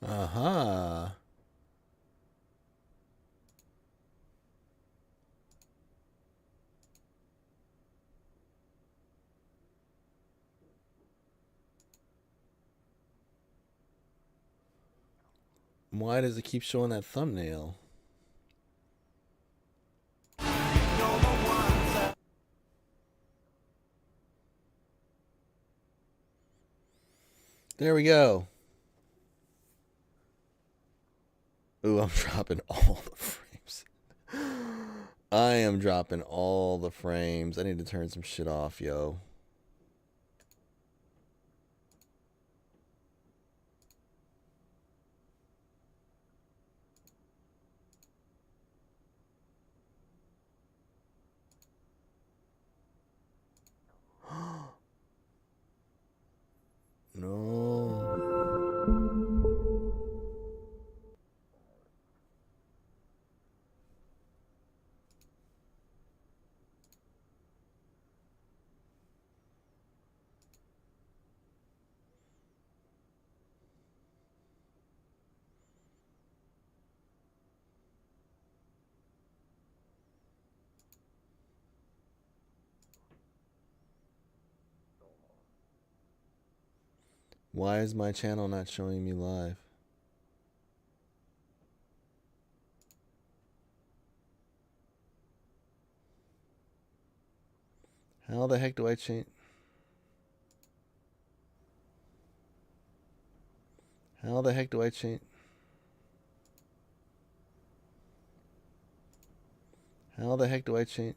Uh-huh. Why does it keep showing that thumbnail? There we go. Ooh, I'm dropping all the frames. I am dropping all the frames. I need to turn some shit off, yo. No. Why is my channel not showing me live? How the heck do I change? How the heck do I change? How the heck do I change?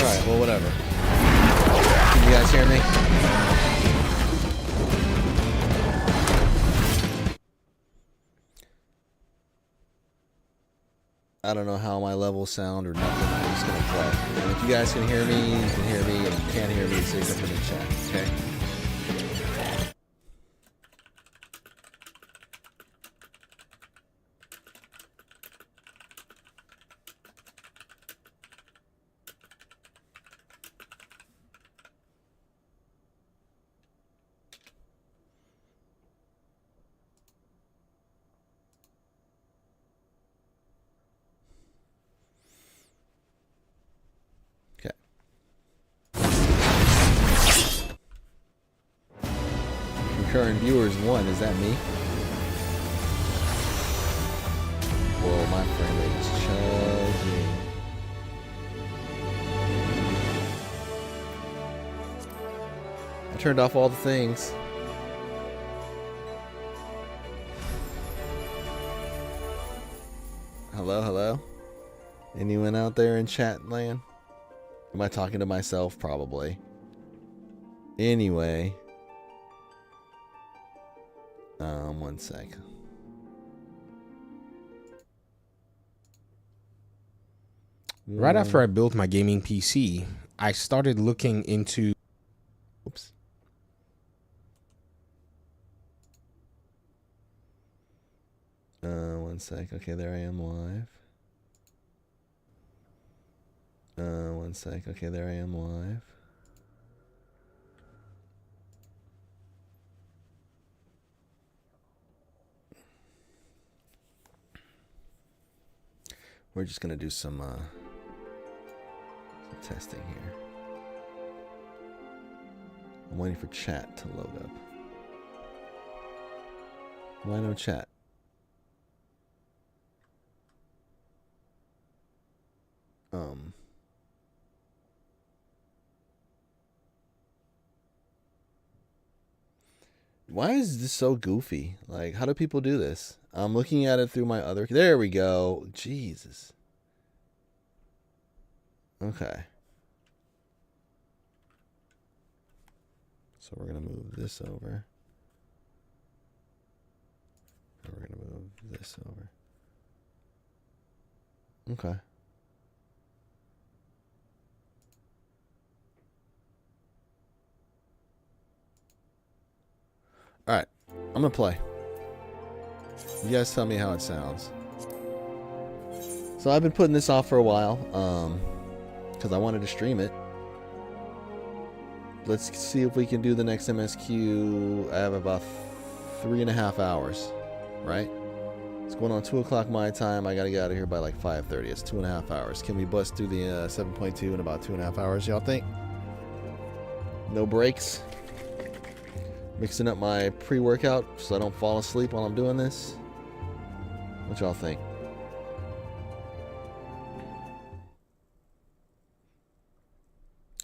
Alright, well, whatever. Can you guys hear me? I don't know how my levels sound or nothing. I'm just gonna play. And if you guys can hear me, you can hear me. And if you can't hear me, say something in the chat, okay? Concurrent viewers 1, is that me? Whoa, my frame rate is chugging. I turned off all the things. Hello, hello? Anyone out there in chat land? Am I talking to myself? Probably. Anyway. One sec. Right after I built my gaming PC, I started looking into... Oops. One sec. Okay, there I am live. One sec. Okay, there I am live. We're just gonna do some testing here. I'm waiting for chat to load up. Why no chat? Why is this so goofy? Like, how do people do this? I'm looking at it through my other... There we go. Jesus. Okay. So we're going to move this over. And we're going to move this over. Okay. All right. I'm going to play. You guys tell me how it sounds. So I've been putting this off for a while because I wanted to stream it. Let's see if we can do the next MSQ. I have about 3.5 hours, right? It's going on 2 o'clock my time. I got to get out of here by like 5:30. It's 2.5 hours. Can we bust through the 7.2 in about 2.5 hours, y'all think? No breaks? Mixing up my pre-workout so I don't fall asleep while I'm doing this? What y'all think?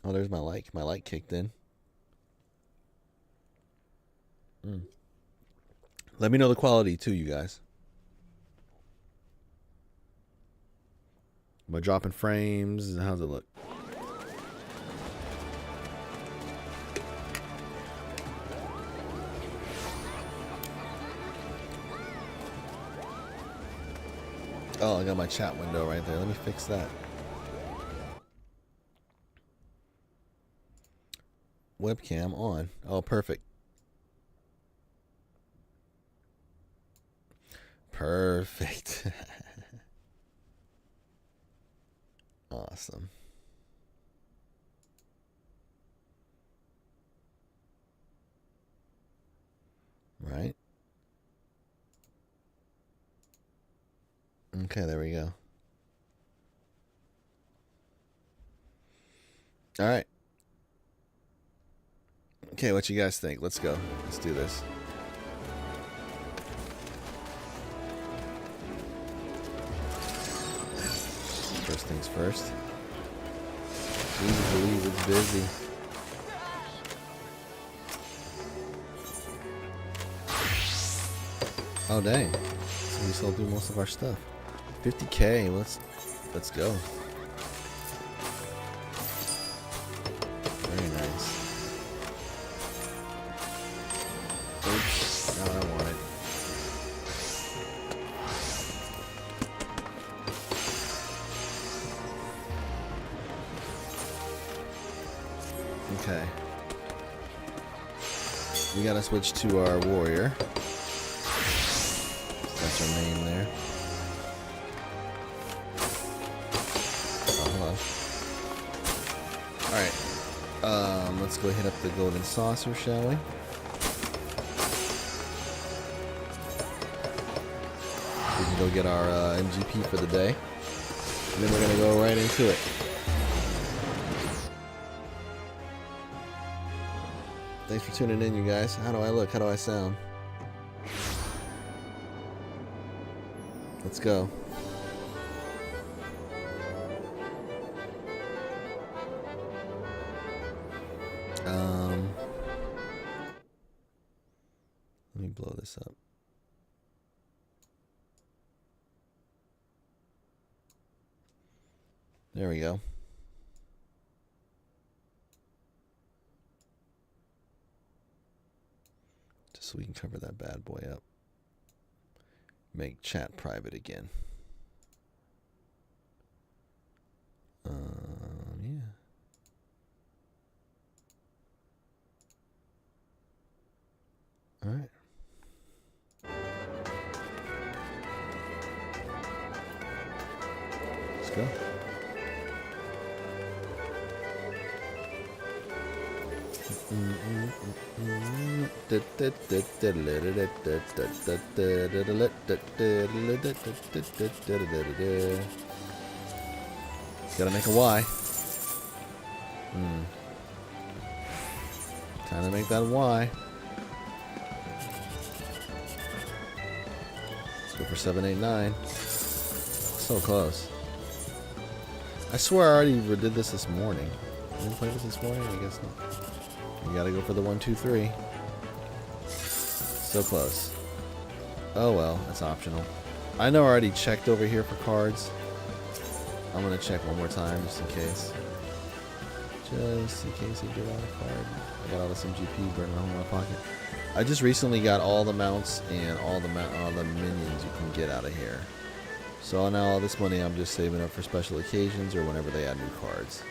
Oh, there's my like. My like kicked in. Let me know the quality too, you guys. Am I dropping frames? How's it look? Oh, I got my chat window right there. Let me fix that. Webcam on. Oh, perfect. Perfect. Awesome. Right? Okay, there we go. All right. Okay, what you guys think? Let's go. Let's do this. First things first. Please believe it's busy. Oh dang. So we still do most of our stuff. 50K, let's go. Very nice. Oops, not what I wanted. Okay. We gotta switch to our warrior. That's our main there. Oh, hello. Alright. Let's go hit up the golden saucer, shall we? We can go get our MGP for the day. And then we're gonna go right into it. Thanks for tuning in, you guys. How do I look? How do I sound? Let's go. Let me blow this up. There we go. Just so we can cover that bad boy up. Make chat private again. Yeah. All right. Let's go. Gotta make a Y. Time to make that Y. Let's go for 789. So close. I swear I already did this morning. I didn't play this morning? I guess not. You gotta go for the 1, 2, 3. So close. Oh well, that's optional. I know I already checked over here for cards. I'm gonna check one more time just in case. Just in case I get out a card. I got all this MGP burning a hole in my pocket. I just recently got all the mounts and all the minions you can get out of here. So now all this money I'm just saving up for special occasions or whenever they add new cards.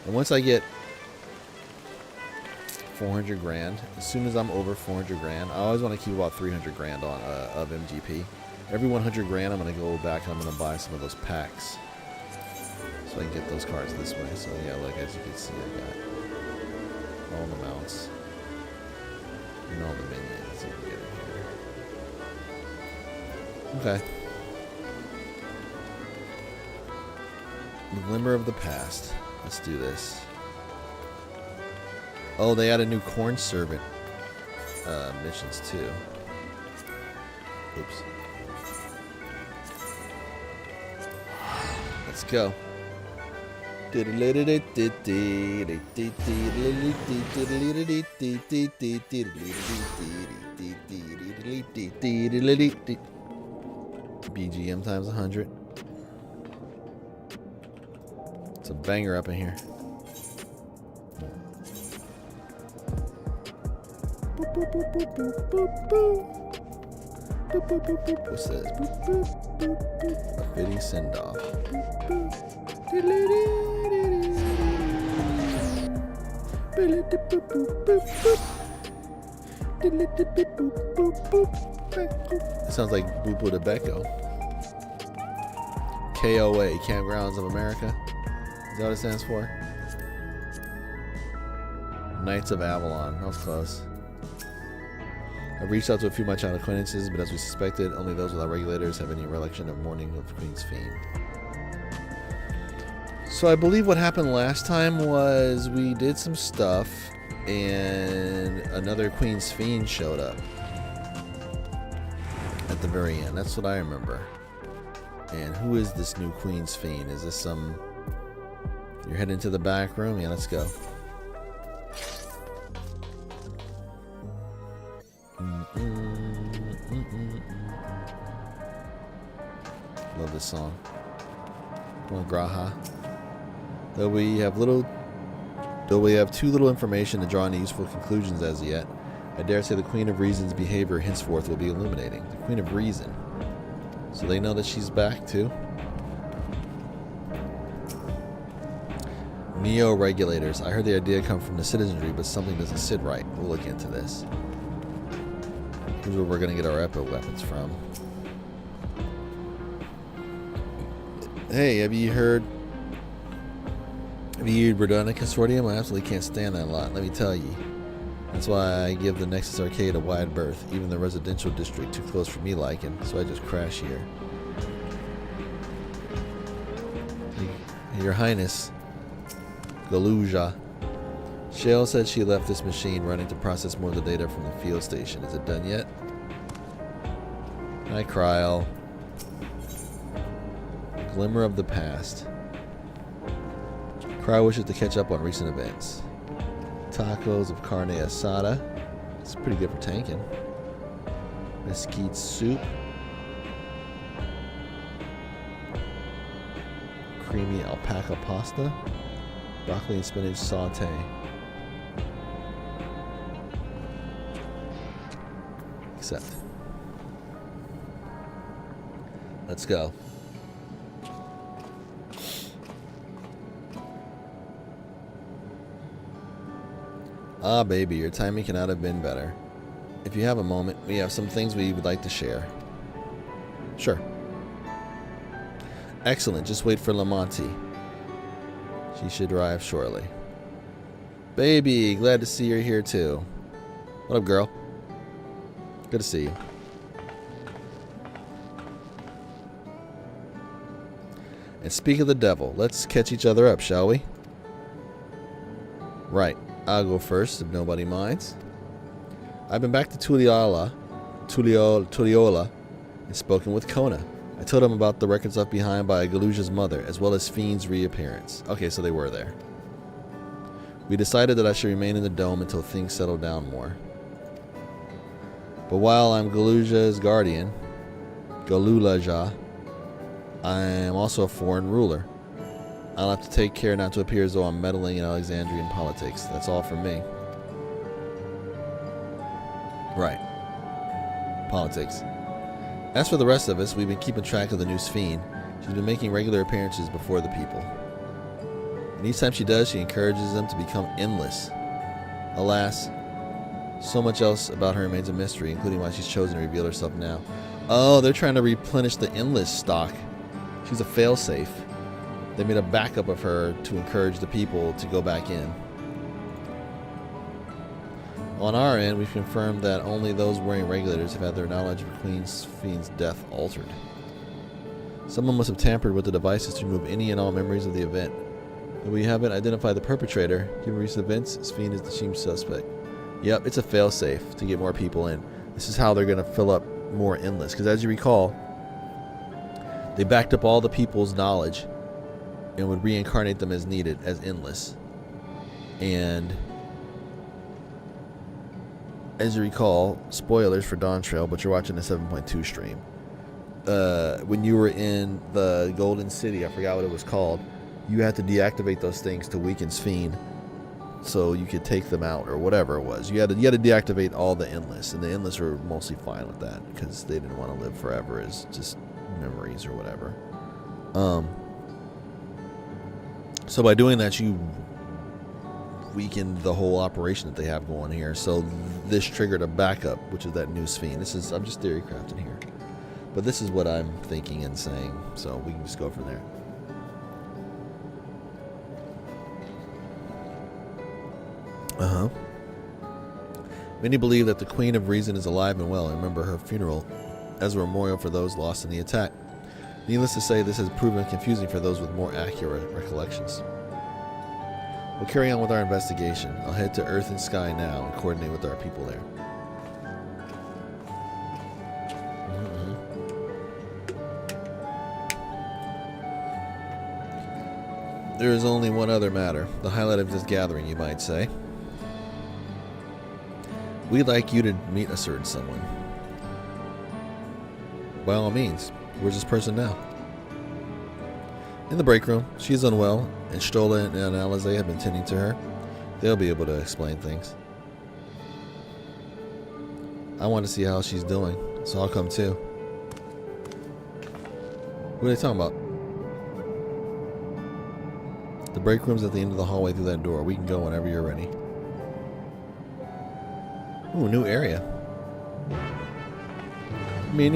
And once I get 400 grand, as soon as I'm over 400 grand, I always want to keep about 300 grand on of MGP. Every 100 grand I'm going to go back and I'm going to buy some of those packs. So I can get those cards this way. So yeah, look, as you can see, I got all the mounts and all the minions you can get in here. Okay. The Glimmer of the Past. Let's do this. Oh, they added new Corn Servant missions too. Oops. Let's go. BGM times 100. It's a banger up in here. What's this? A fitting send-off. It sounds like Bupo de Becco. KOA, Campgrounds of America. Is that what it stands for? Knights of Avalon. That was close. I've reached out to a few of my child acquaintances, but as we suspected, only those without regulators have any recollection of Mourning of Queen's Fiend. So I believe what happened last time was we did some stuff, and another Queen's Fiend showed up at the very end. That's what I remember. And who is this new Queen's Fiend? Is this some... You're heading to the back room? Yeah, let's go. Love this song. Come on, Graha. Though we have too little information to draw any useful conclusions as yet, I dare say the Queen of Reason's behavior henceforth will be illuminating. The Queen of Reason. So they know that she's back too. Neo-regulators. I heard the idea come from the citizenry, but something doesn't sit right. We'll look into this. Here's where we're going to get our epo weapons from. Hey, have you heard Redundant Consortium? I absolutely can't stand that lot, let me tell you. That's why I give the Nexus Arcade a wide berth, even the residential district too close for me liking, so I just crash here. Your Highness, Galuja. Shale said she left this machine running to process more of the data from the field station. Is it done yet? Hi, Kryl. Glimmer of the Past. Cry wishes to catch up on recent events. Tacos of carne asada. It's pretty good for tanking. Mesquite soup. Creamy alpaca pasta. Broccoli and spinach saute. Accept. Let's go. Ah, baby, your timing cannot have been better. If you have a moment, we have some things we would like to share. Sure. Excellent. Just wait for Lamonti. She should arrive shortly. Baby, glad to see you're here too. What up, girl? Good to see you. And speak of the devil, let's catch each other up, shall we? Right. I'll go first, if nobody minds. I've been back to Tulliola, and spoken with Kona. I told him about the records left behind by Galuja's mother, as well as Fiend's reappearance. Okay, so they were there. We decided that I should remain in the dome until things settle down more. But while I'm Galula's guardian, Galulaja, I am also a foreign ruler. I'll have to take care not to appear as though I'm meddling in Alexandrian politics. That's all from me. Right. Politics. As for the rest of us, we've been keeping track of the new Xiv. She's been making regular appearances before the people. And each time she does, she encourages them to become endless. Alas, so much else about her remains a mystery, including why she's chosen to reveal herself now. Oh, they're trying to replenish the endless stock. She's a failsafe. They made a backup of her to encourage the people to go back in. On our end, we've confirmed that only those wearing regulators have had their knowledge of Queen Xiv's death altered. Someone must have tampered with the devices to remove any and all memories of the event. Though we haven't identified the perpetrator, given recent events, Xiv is the chief suspect. Yep, it's a failsafe to get more people in. This is how they're going to fill up more endless. Because as you recall, they backed up all the people's knowledge and would reincarnate them as needed as endless. And as you recall, spoilers for Dawn Trail, but you're watching the 7.2 stream. When you were in the Golden City, I forgot what it was called, you had to deactivate those things to weaken Xiv so you could take them out or whatever it was. You had to deactivate all the endless, and the endless were mostly fine with that because they didn't want to live forever as just memories or whatever. So by doing that, you weakened the whole operation that they have going here. So this triggered a backup, which is that new Xiv. I'm just theory crafting here, but this is what I'm thinking and saying. So we can just go from there. Many believe that the Queen of Reason is alive and well and remember her funeral as a memorial for those lost in the attack. Needless to say, this has proven confusing for those with more accurate recollections. We'll carry on with our investigation. I'll head to Earth and Sky now and coordinate with our people there. There is only one other matter, the highlight of this gathering, you might say. We'd like you to meet a certain someone. By all means, where's this person now? In the break room. She is unwell, and Stola and Alize have been tending to her. They'll be able to explain things. I want to see how she's doing, so I'll come too. What are they talking about? The break room's at the end of the hallway through that door. We can go whenever you're ready. Ooh, new area. Me.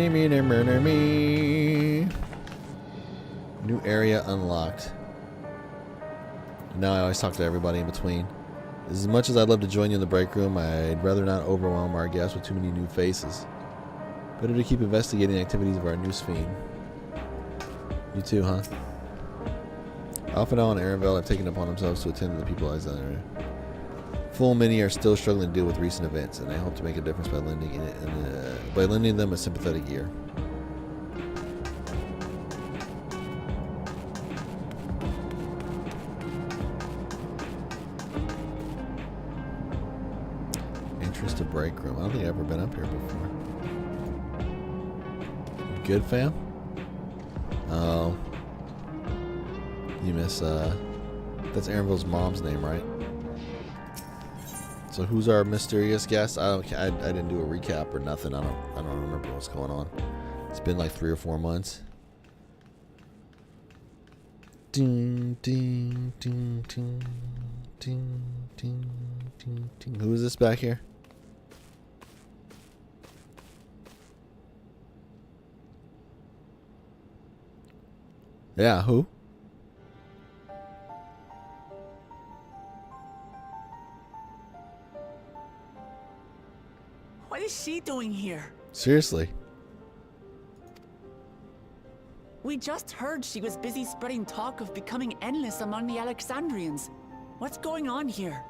New area unlocked. Now I always talk to everybody in between. As much as I'd love to join you in the break room, I'd rather not overwhelm our guests with too many new faces. Better to keep investigating the activities of our new Xiv. You too, huh? Alphanal and Arenville have taken upon themselves to attend to the people of Alexandria. Full many are still struggling to deal with recent events, and I hope to make a difference by lending them a sympathetic ear. Entrance to break room. I don't think I've ever been up here before. Good, fam? Oh. You miss, that's Arenville's mom's name, right? So who's our mysterious guest? I didn't do a recap or nothing. I don't remember what's going on. It's been like 3 or 4 months. Ding, ding, ding, ding, ding, ding, ding, ding. Who is this back here? Yeah, who? What is she doing here? Seriously. We just heard she was busy spreading talk of becoming endless among the Alexandrians. What's going on here?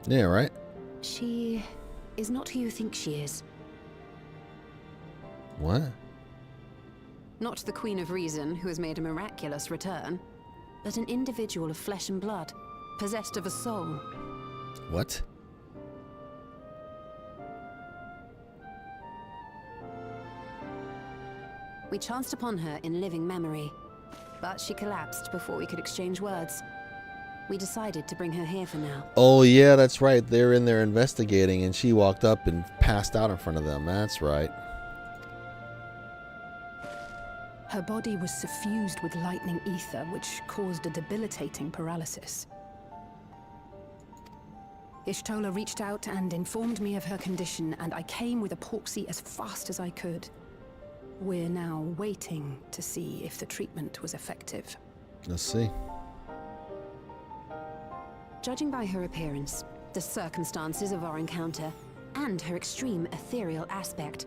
Yeah, right? She is not who you think she is. What? Not the Queen of Reason, who has made a miraculous return, but an individual of flesh and blood, possessed of a soul. What? We chanced upon her in living memory, but she collapsed before we could exchange words. We decided to bring her here for now. Oh, yeah, that's right. They're in there investigating, and she walked up and passed out in front of them. That's right. Her body was suffused with lightning ether, which caused a debilitating paralysis. Ishtola reached out and informed me of her condition, and I came with epoxy as fast as I could. We're now waiting to see if the treatment was effective. Let's see. Judging by her appearance, the circumstances of our encounter, and her extreme ethereal aspect,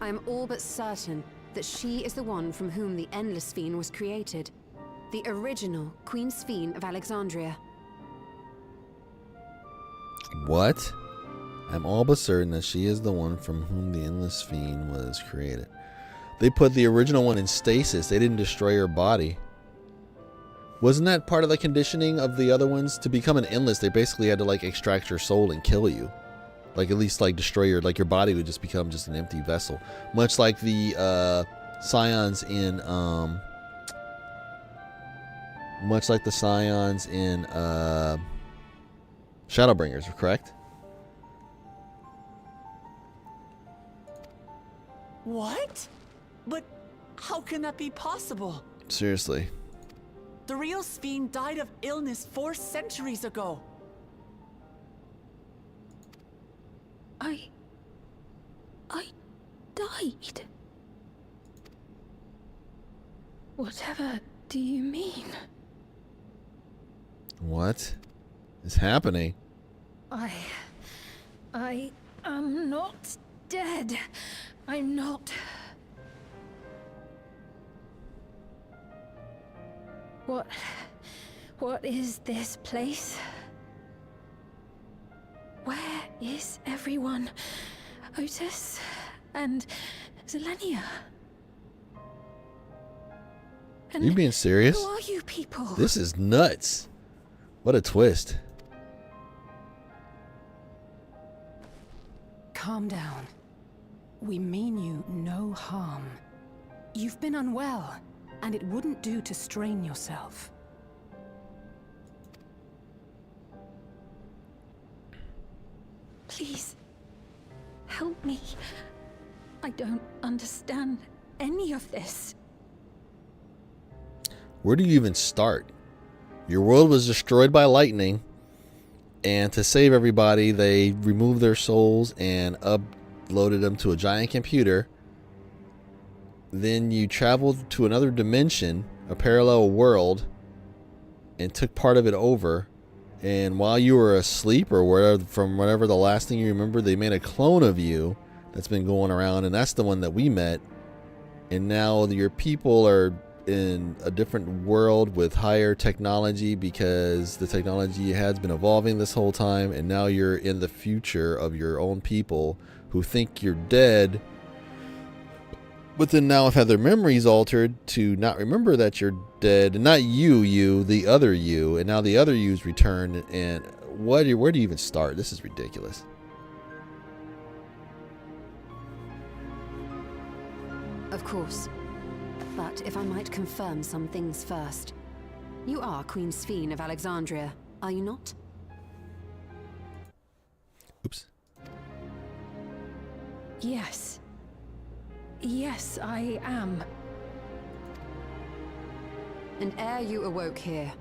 I am all but certain that she is the one from whom the Endless Sphene was created. The original Queen Sphene of Alexandria. What? I'm all but certain that she is the one from whom the Endless Sphene was created. They put the original one in stasis. They didn't destroy her body. Wasn't that part of the conditioning of the other ones? To become an Endless, they basically had to like extract your soul and kill you. Like at least like destroy your, like your body would just become just an empty vessel. Much like the Scions in Shadowbringers, correct? What? But how can that be possible? Seriously. The real Sphene died of illness 4 centuries ago. I died. Whatever do you mean? What is happening? I am not dead. I'm not. What is this place? Where is everyone? Otis and Zelenia. Are you being serious? Who are you people? This is nuts. What a twist. Calm down. We mean you no harm. You've been unwell, and it wouldn't do to strain yourself. Please, help me. I don't understand any of this. Where do you even start? Your world was destroyed by lightning, and to save everybody, they removed their souls and uploaded them to a giant computer. Then you traveled to another dimension, a parallel world, and took part of it over. And while you were asleep, or whatever the last thing you remember, they made a clone of you that's been going around, and that's the one that we met. And now your people are in a different world with higher technology, because the technology has been evolving this whole time, and now you're in the future of your own people who think you're dead, but then now have had their memories altered to not remember that you're dead, and not you, the other you, and now the other you's returned. And where do you even start? This is ridiculous. Of course. But if I might confirm some things first. You are Queen Sphene of Alexandria, are you not? Oops. Yes. Yes, I am. And ere you awoke here,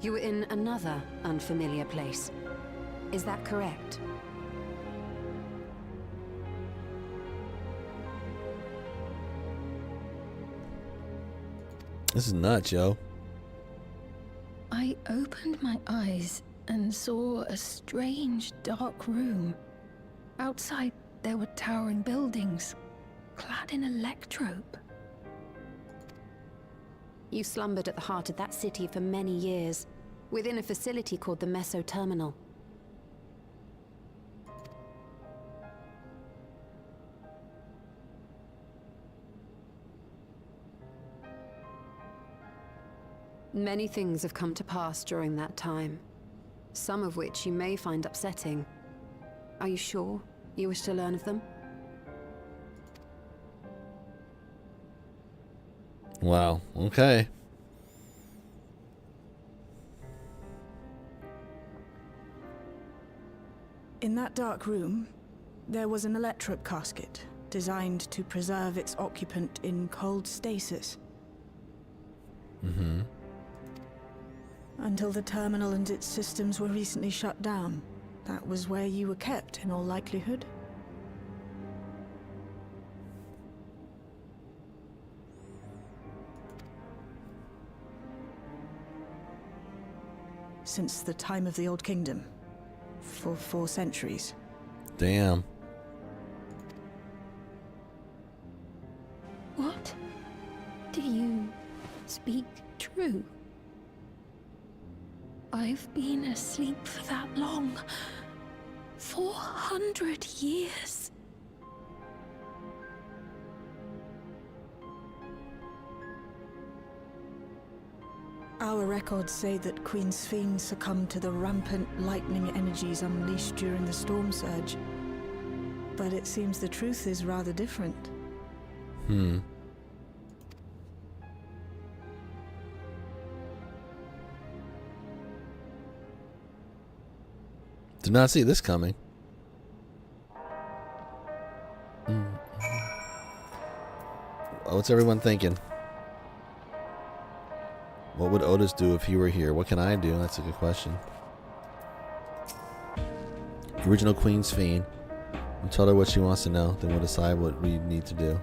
you were in another unfamiliar place. Is that correct? This is nuts, yo. I opened my eyes and saw a strange, dark room. Outside, there were towering buildings, clad in electrope. You slumbered at the heart of that city for many years, within a facility called the Meso Terminal. Many things have come to pass during that time, some of which you may find upsetting. Are you sure you wish to learn of them? Wow. Okay. In that dark room, there was an electrode casket designed to preserve its occupant in cold stasis. Mm-hmm. Until the terminal and its systems were recently shut down. That was where you were kept, in all likelihood. Since the time of the Old Kingdom. For 4 centuries. Damn. What? Do you speak true? I've been asleep for that long. 400 years. Our records say that Queen Xiv succumbed to the rampant lightning energies unleashed during the storm surge. But it seems the truth is rather different. Did not see this coming. What's everyone thinking? What would Otis do if he were here? What can I do? That's a good question. Original Queen's Fiend. We'll tell her what she wants to know, then we'll decide what we need to do.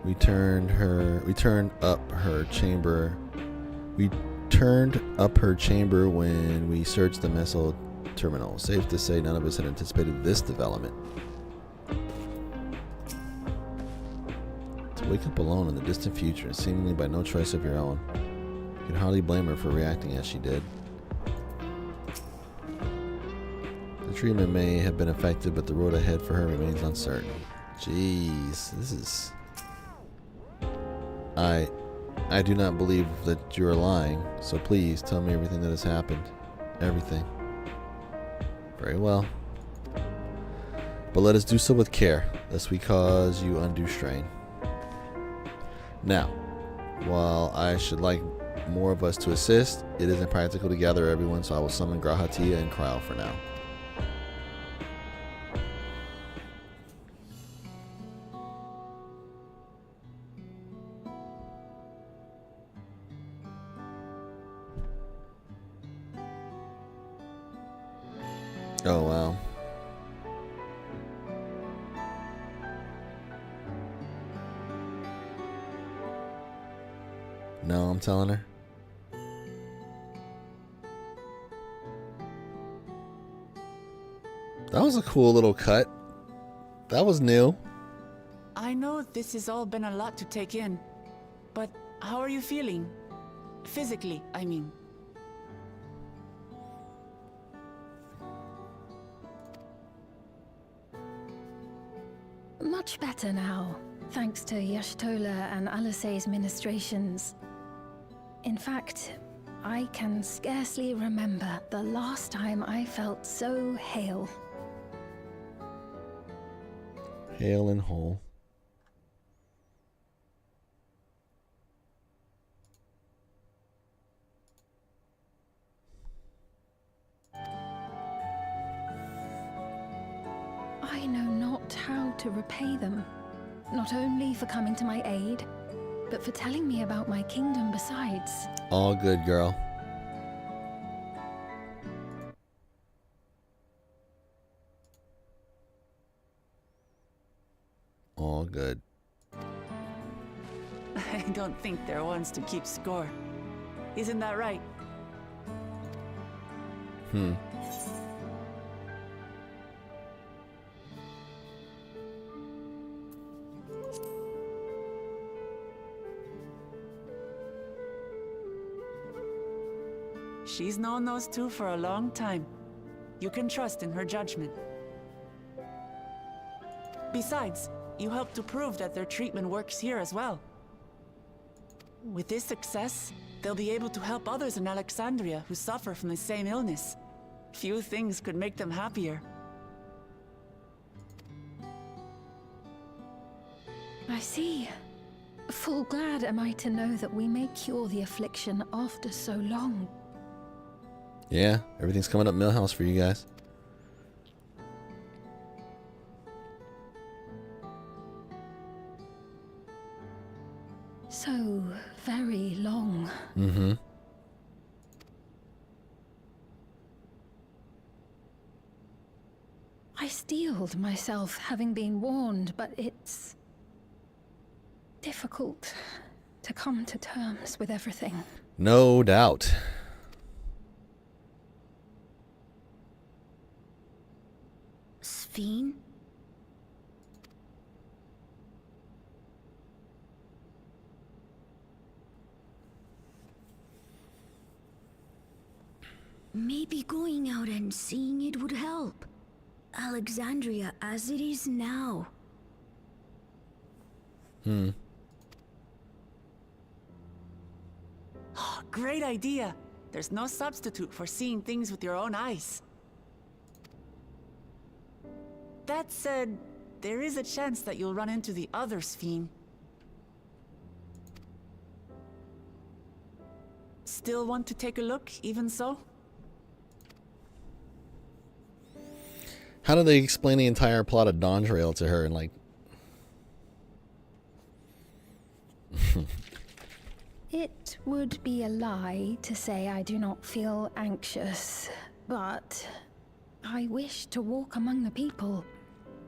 We turned up her chamber when we searched the missile terminal. Safe to say none of us had anticipated this development. To wake up alone in the distant future, seemingly by no choice of your own. You can hardly blame her for reacting as she did. The treatment may have been effective, but the road ahead for her remains uncertain. Jeez, this is... I do not believe that you are lying, so please tell me everything that has happened. Everything. Very well. But let us do so with care, lest we cause you undue strain. Now, while I should like more of us to assist, it is impractical to gather everyone, so I will summon Grahatia and Kryl for now. Oh, wow. No, I'm telling her. That was a cool little cut. That was new. I know this has all been a lot to take in, but how are you feeling? Physically, I mean. Much better now, thanks to Y'shtola and Alisei's ministrations. In fact, I can scarcely remember the last time I felt so hale. Hale and whole. I know not how to repay them, not only for coming to my aid, but for telling me about my kingdom besides. All good, girl. All good. I don't think they're ones to keep score. Isn't that right? She's known those two for a long time. You can trust in her judgment. Besides, you helped to prove that their treatment works here as well. With this success, they'll be able to help others in Alexandria who suffer from the same illness. Few things could make them happier. see. Full glad am I to know that we may cure the affliction after so long. Yeah, everything's coming up Millhouse for you guys. So very long. Mm-hmm. I steeled myself, having been warned, but it's difficult to come to terms with everything. No doubt. Sphene? Maybe going out and seeing it would help. Alexandria as it is now. Great idea. There's no substitute for seeing things with your own eyes. That said, there is a chance that you'll run into the other Sphene. Still want to take a look, even so? How do they explain the entire plot of Dawn Trail to her and like... It would be a lie to say I do not feel anxious, but I wish to walk among the people,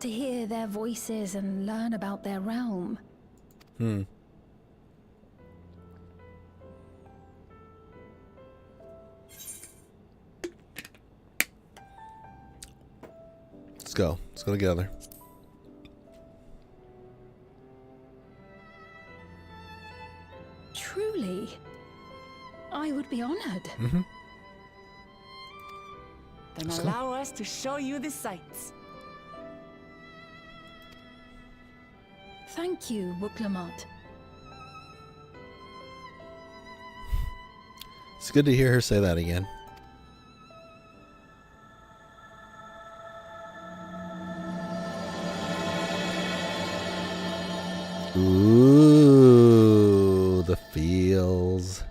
to hear their voices and learn about their realm. Let's go. Let's go together. Truly, I would be honored. Then Let's go. allow us to show you the sights. Thank you, Wuklamot. It's good to hear her say that again. Ooh, the feels.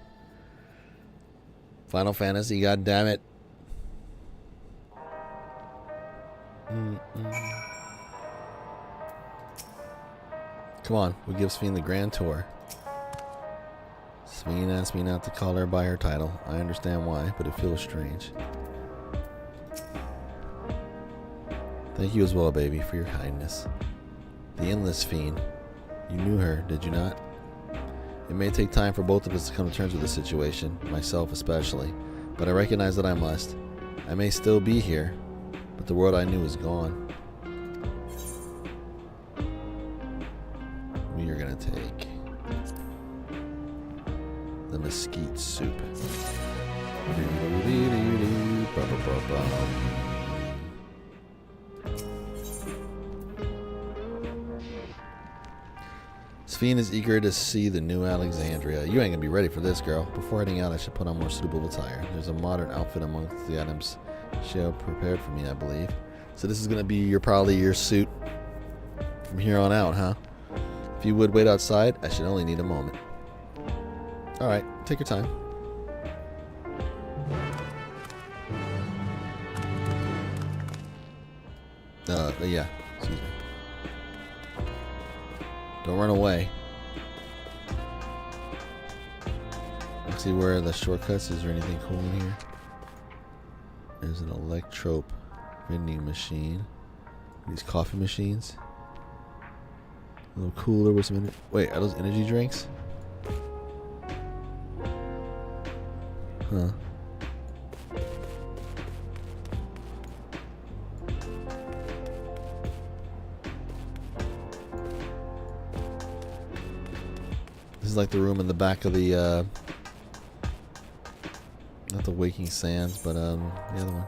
Final Fantasy, goddammit. Come on, we'll give Sphene the grand tour. Sphene asked me not to call her by her title. I understand why, but it feels strange. Thank you as well, baby, for your kindness. The Endless Fiend. You knew her, did you not? It may take time for both of us to come to terms with the situation, myself especially, but I recognize that I must. I may still be here, but the world I knew is gone. We are gonna take the mesquite soup. Sphene is eager to see the new Alexandria. You ain't gonna be ready for this, girl. Before heading out, I should put on more suitable attire. There's a modern outfit amongst the items she had prepared for me, I believe. So this is gonna be probably your suit from here on out, huh? If you would wait outside, I should only need a moment. Alright, take your time. Yeah, excuse me. Don't run away. Let's see where are the shortcuts. Is there anything cool in here? There's an electrope vending machine. These coffee machines. A little cooler with some... Wait, are those energy drinks? Huh. This is like the room in the back of the, not the Waking Sands, but, the other one.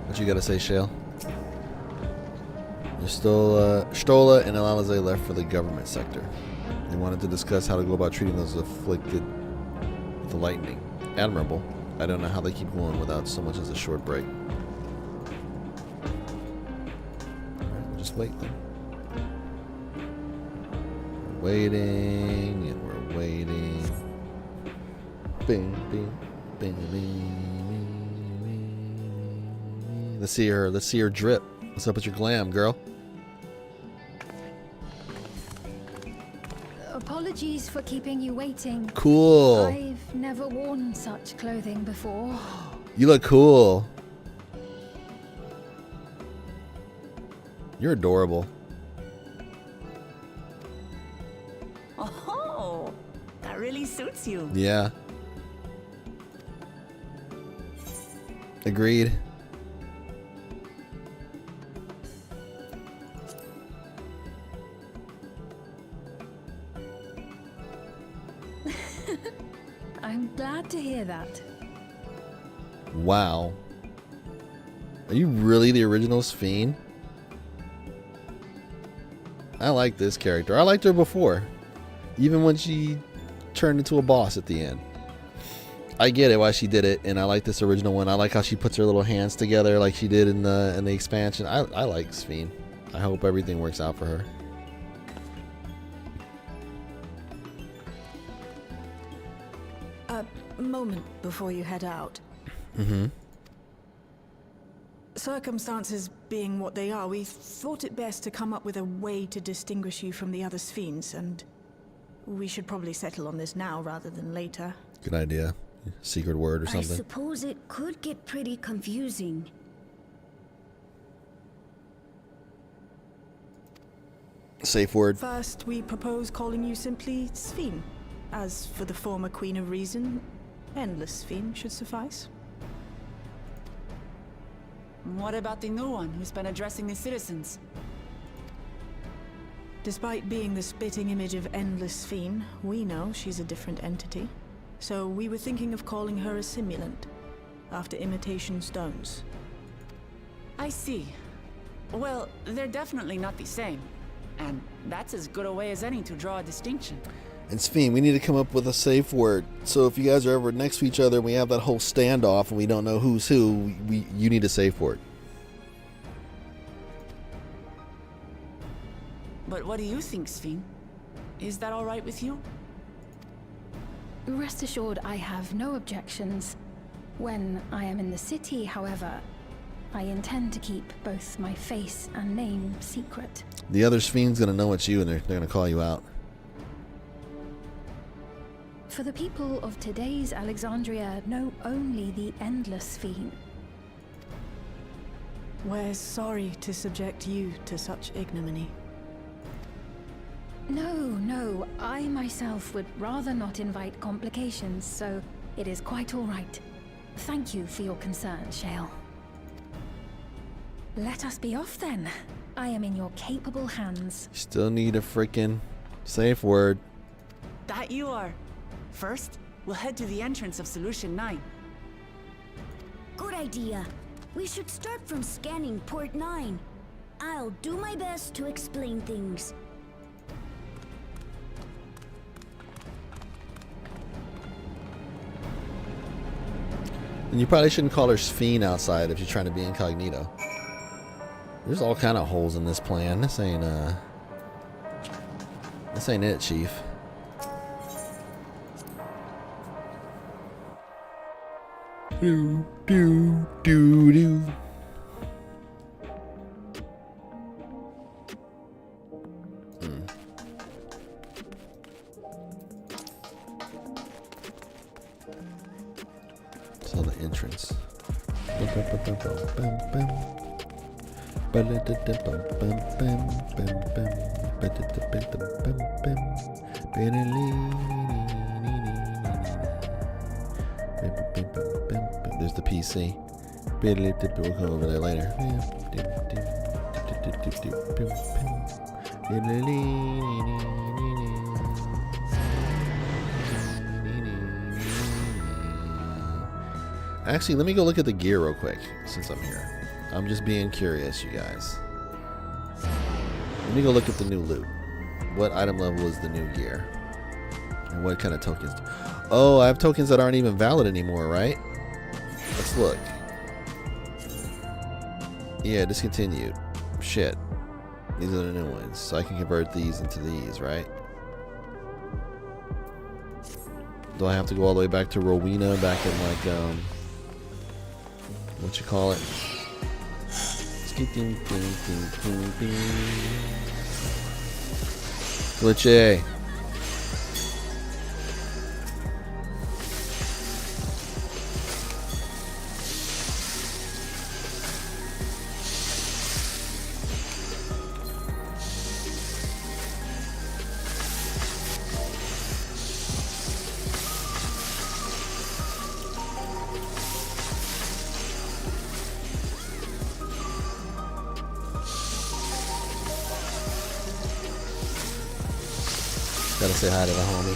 What you gotta say, Shale? Stola and Alalize left for the government sector. They wanted to discuss how to go about treating those afflicted with the lightning. Admirable. I don't know how they keep going without so much as a short break. Alright, we'll just wait then. We're waiting and we're waiting. Bing, bing, bing, bing, bing, bing. Let's see her drip. What's up with your glam, girl? Apologies for keeping you waiting. Cool. I've never worn such clothing before. You look cool. You're adorable. Oh, that really suits you. Yeah. Agreed. I'm glad to hear that. Wow. Are you really the original Sphene? I like this character. I liked her before. Even when she turned into a boss at the end. I get it why she did it, and I like this original one. I like how she puts her little hands together like she did in the expansion. I like Sphene. I hope everything works out for her. A moment before you head out. Mm-hmm. Circumstances being what they are, we thought it best to come up with a way to distinguish you from the other Sphenes, and we should probably settle on this now rather than later. Good idea. Secret word or I something. suppose it could get pretty confusing. Safe word. First, we propose calling you simply Sphene. As for the former Queen of Reason, Endless Sphene should suffice. What about the new one who's been addressing the citizens? Despite being the spitting image of Endless Sphene, we know she's a different entity. So we were thinking of calling her a simulant, after imitation stones. I see. Well, they're definitely not the same. And that's as good a way as any to draw a distinction. And Sphene, we need to come up with a safe word. So if you guys are ever next to each other and we have that whole standoff and we don't know who's who, you need a safe word. But what do you think, Sphene? Is that all right with you? Rest assured, I have no objections. When I am in the city, however, I intend to keep both my face and name secret. The other Sphene's gonna know it's you and they're gonna call you out. For the people of today's Alexandria know only the Endless Sphene. We're sorry to subject you to such ignominy. No, I myself would rather not invite complications, so it is quite all right. Thank you for your concern, Shale. Let us be off then. I am in your capable hands. Still need a freaking safe word. That you are. First, we'll head to the entrance of Solution 9. Good idea. We should start from scanning Port 9. I'll do my best to explain things. And you probably shouldn't call her Sphene outside if you're trying to be incognito. There's all kind of holes in this plan. This ain't it, Chief. Do do do do. So the entrance. There's the PC. We'll go over there later. Actually, let me go look at the gear real quick since I'm here. I'm just being curious, you guys. me go look at the new loot. What item level is the new gear? And what kind of tokens? Oh, I have tokens that aren't even valid anymore, right? Let's look. Yeah, discontinued. Shit. These are the new ones. So I can convert these into these, right? Do I have to go all the way back to Rowena back in like what you call it? Glitchy. Gotta say hi to the homie.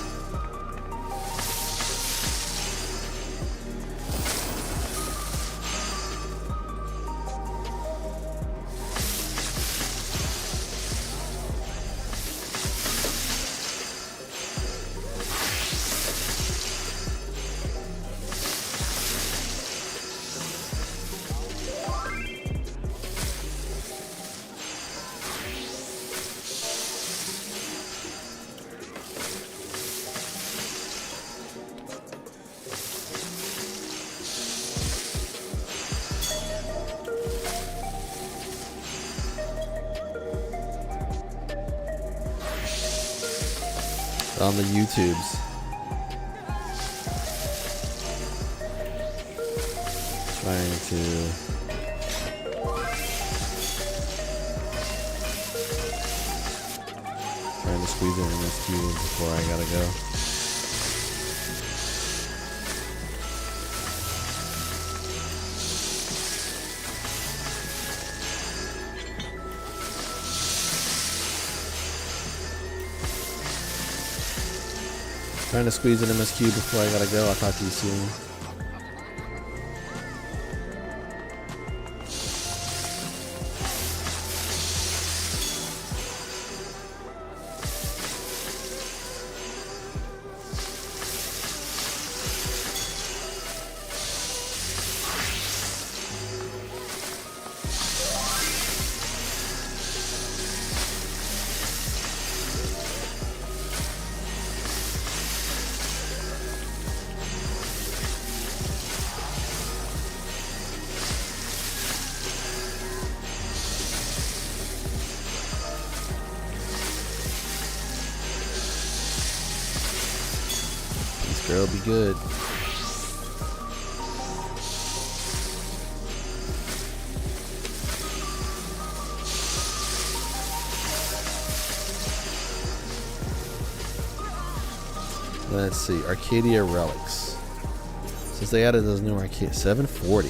On the YouTubes. Trying to squeeze it in this queue before I gotta go. Trying to squeeze an MSQ before I gotta go. I'll talk to you soon. Girl, be good. Let's see, Arcadia relics. Since they added those new Arcadia 740.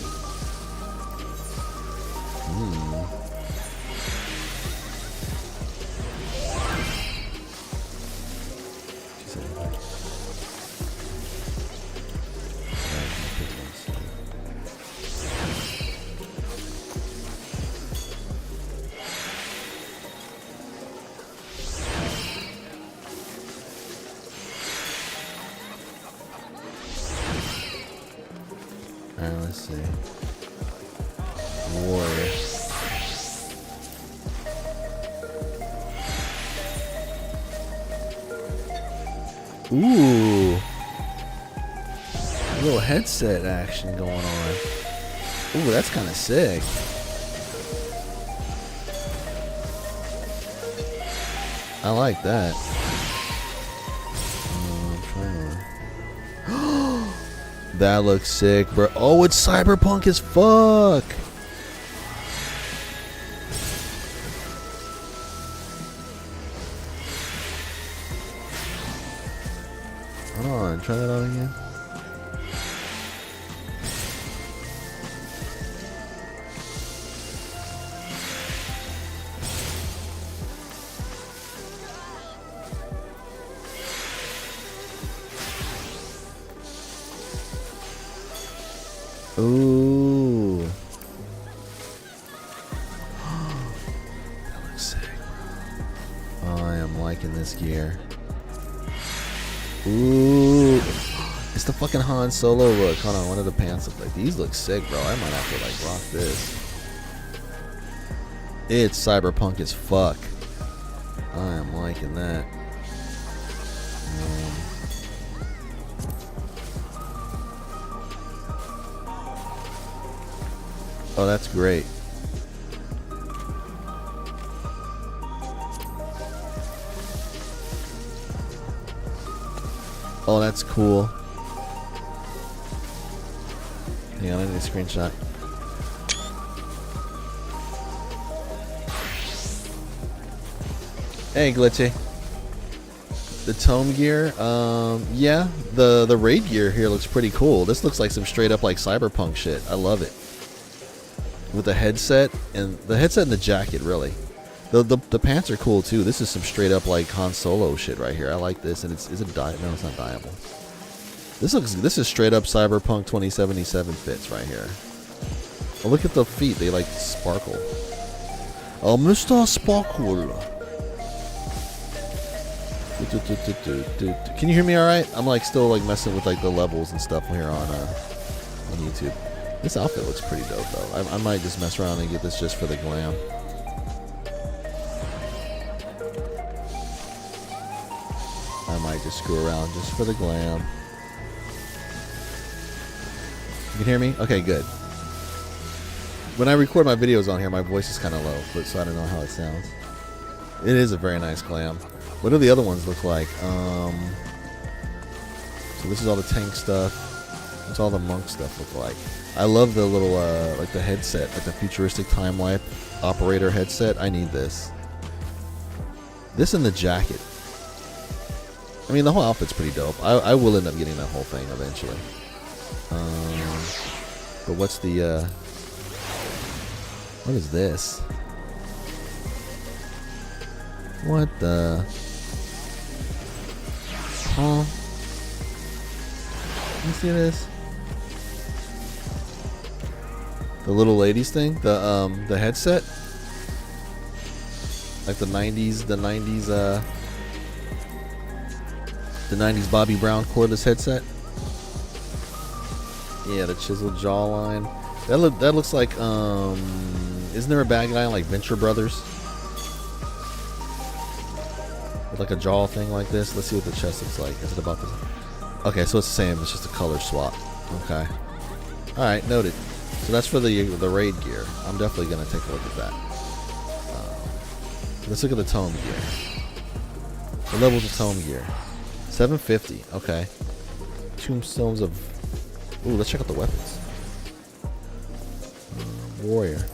Alright, let's see. Warrior. Ooh. A little headset action going on. Ooh, that's kind of sick. I like that. That looks sick, bro. Oh, it's cyberpunk as fuck. Hold on, try that out again. Ooh. That looks sick, bro. liking this gear. Ooh. It's the fucking Han Solo look. Hold on, what do the pants look like? These look sick, bro. I might have to like rock this. It's cyberpunk as fuck. I am liking that. Oh, that's great. Oh, that's cool. Hang on, I need a screenshot. Hey, Glitchy. The tome gear, yeah, the raid gear here looks pretty cool. This looks like some straight up like cyberpunk shit. I love it. With the headset and the jacket, really. The pants are cool too. This is some straight up like Han Solo shit right here. I like this, and is it dye? No, it's not dyeable. This is straight up cyberpunk 2077 fits right here. Oh, look at the feet. They like sparkle. Oh, Mr. Sparkle. Can you hear me all right? I'm like still like messing with like the levels and stuff here on YouTube. This outfit looks pretty dope though. I might just mess around and get this just for the glam. I might just screw around just for the glam. You can hear me? Okay, good. When I record my videos on here, my voice is kind of low, but so I don't know how it sounds. It is a very nice glam. What do the other ones look like? So this is all the tank stuff. What's all the monk stuff look like? I love the little, like the headset, like the futuristic time life operator headset. I need this. This and the jacket. I mean, the whole outfit's pretty dope. I will end up getting that whole thing eventually. But what's the, what is this? What the? Huh? You see this? The little ladies thing? The headset? Like the 90s Bobby Brown cordless headset? Yeah, the chiseled jawline. That looks like, isn't there a bad guy on like Venture Brothers? With like a jaw thing like this. Let's see what the chest looks like. Is it about this? Okay, so it's the same. It's just a color swap. Okay. Alright, noted. So that's for the raid gear. I'm definitely going to take a look at that. Let's look at the tome gear. The levels of tome gear. 750. Okay. Tombstones of... Ooh, let's check out the weapons. Warrior.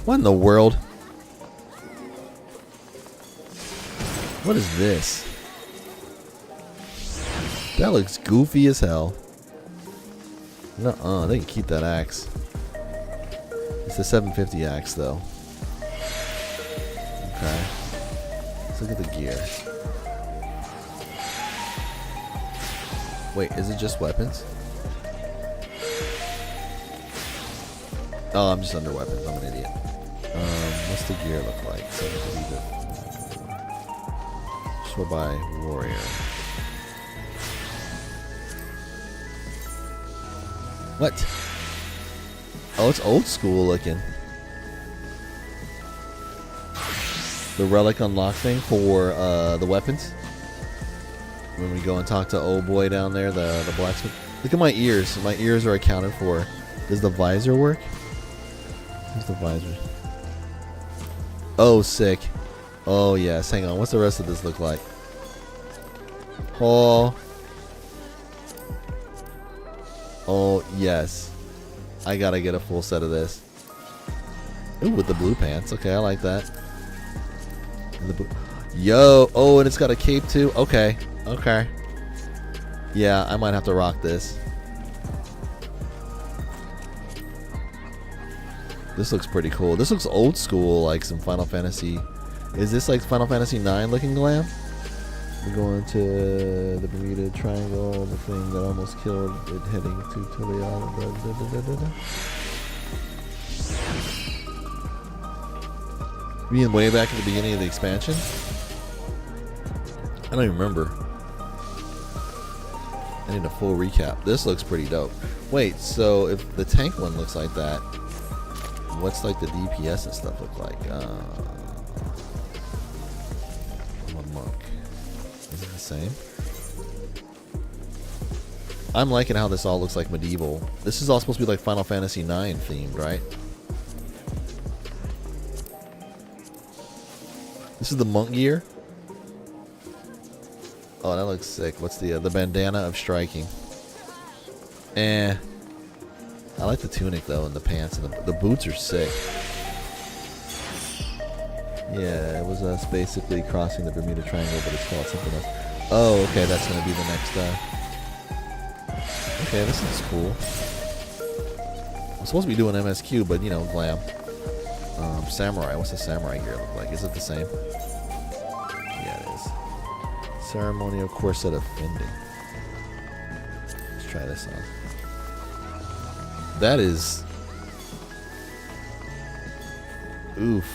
What in the world? What is this? That looks goofy as hell. Nuh-uh, they can keep that axe. It's the 750 axe, though. Okay. Let's look at the gear. Wait, is it just weapons? Oh, I'm just under weapons. I'm an idiot. What's the gear look like? 750. Sure by warrior. What? Oh, it's old school looking. The relic unlock thing for the weapons. When we go and talk to old boy down there, the blacksmith. Look at my ears. My ears are accounted for. Does the visor work? Where's the visor? Oh, sick. Oh, yes. Hang on. What's the rest of this look like? Oh. Oh, yes. I gotta get a full set of this. Ooh, with the blue pants. Okay, I like that. Yo. Oh, and it's got a cape too. Okay. Okay. Yeah, I might have to rock this. This looks pretty cool. This looks old school, like some Final Fantasy. Is this like Final Fantasy 9 looking glam? We're going to the Bermuda Triangle, the thing that almost killed it, heading to Toledo. Being way back at the beginning of the expansion? I don't even remember. I need a full recap. This looks pretty dope. Wait, so if the tank one looks like that, what's like the DPS and stuff look like? I'm a monk. Is it the same? I'm liking how this all looks like medieval. This is all supposed to be like Final Fantasy IX themed, right? This is the monk gear. Oh, that looks sick. What's the bandana of striking? I like the tunic though, and the pants, and the boots are sick. Yeah, it was us basically crossing the Bermuda Triangle, but it's called something else. Oh, okay, that's gonna be the next. Okay, this is cool. I'm supposed to be doing MSQ, but you know, glam. Samurai. What's the samurai gear look like? Is it the same? Yeah, it is. Ceremonial corset of fending. Let's try this on. That is... Oof.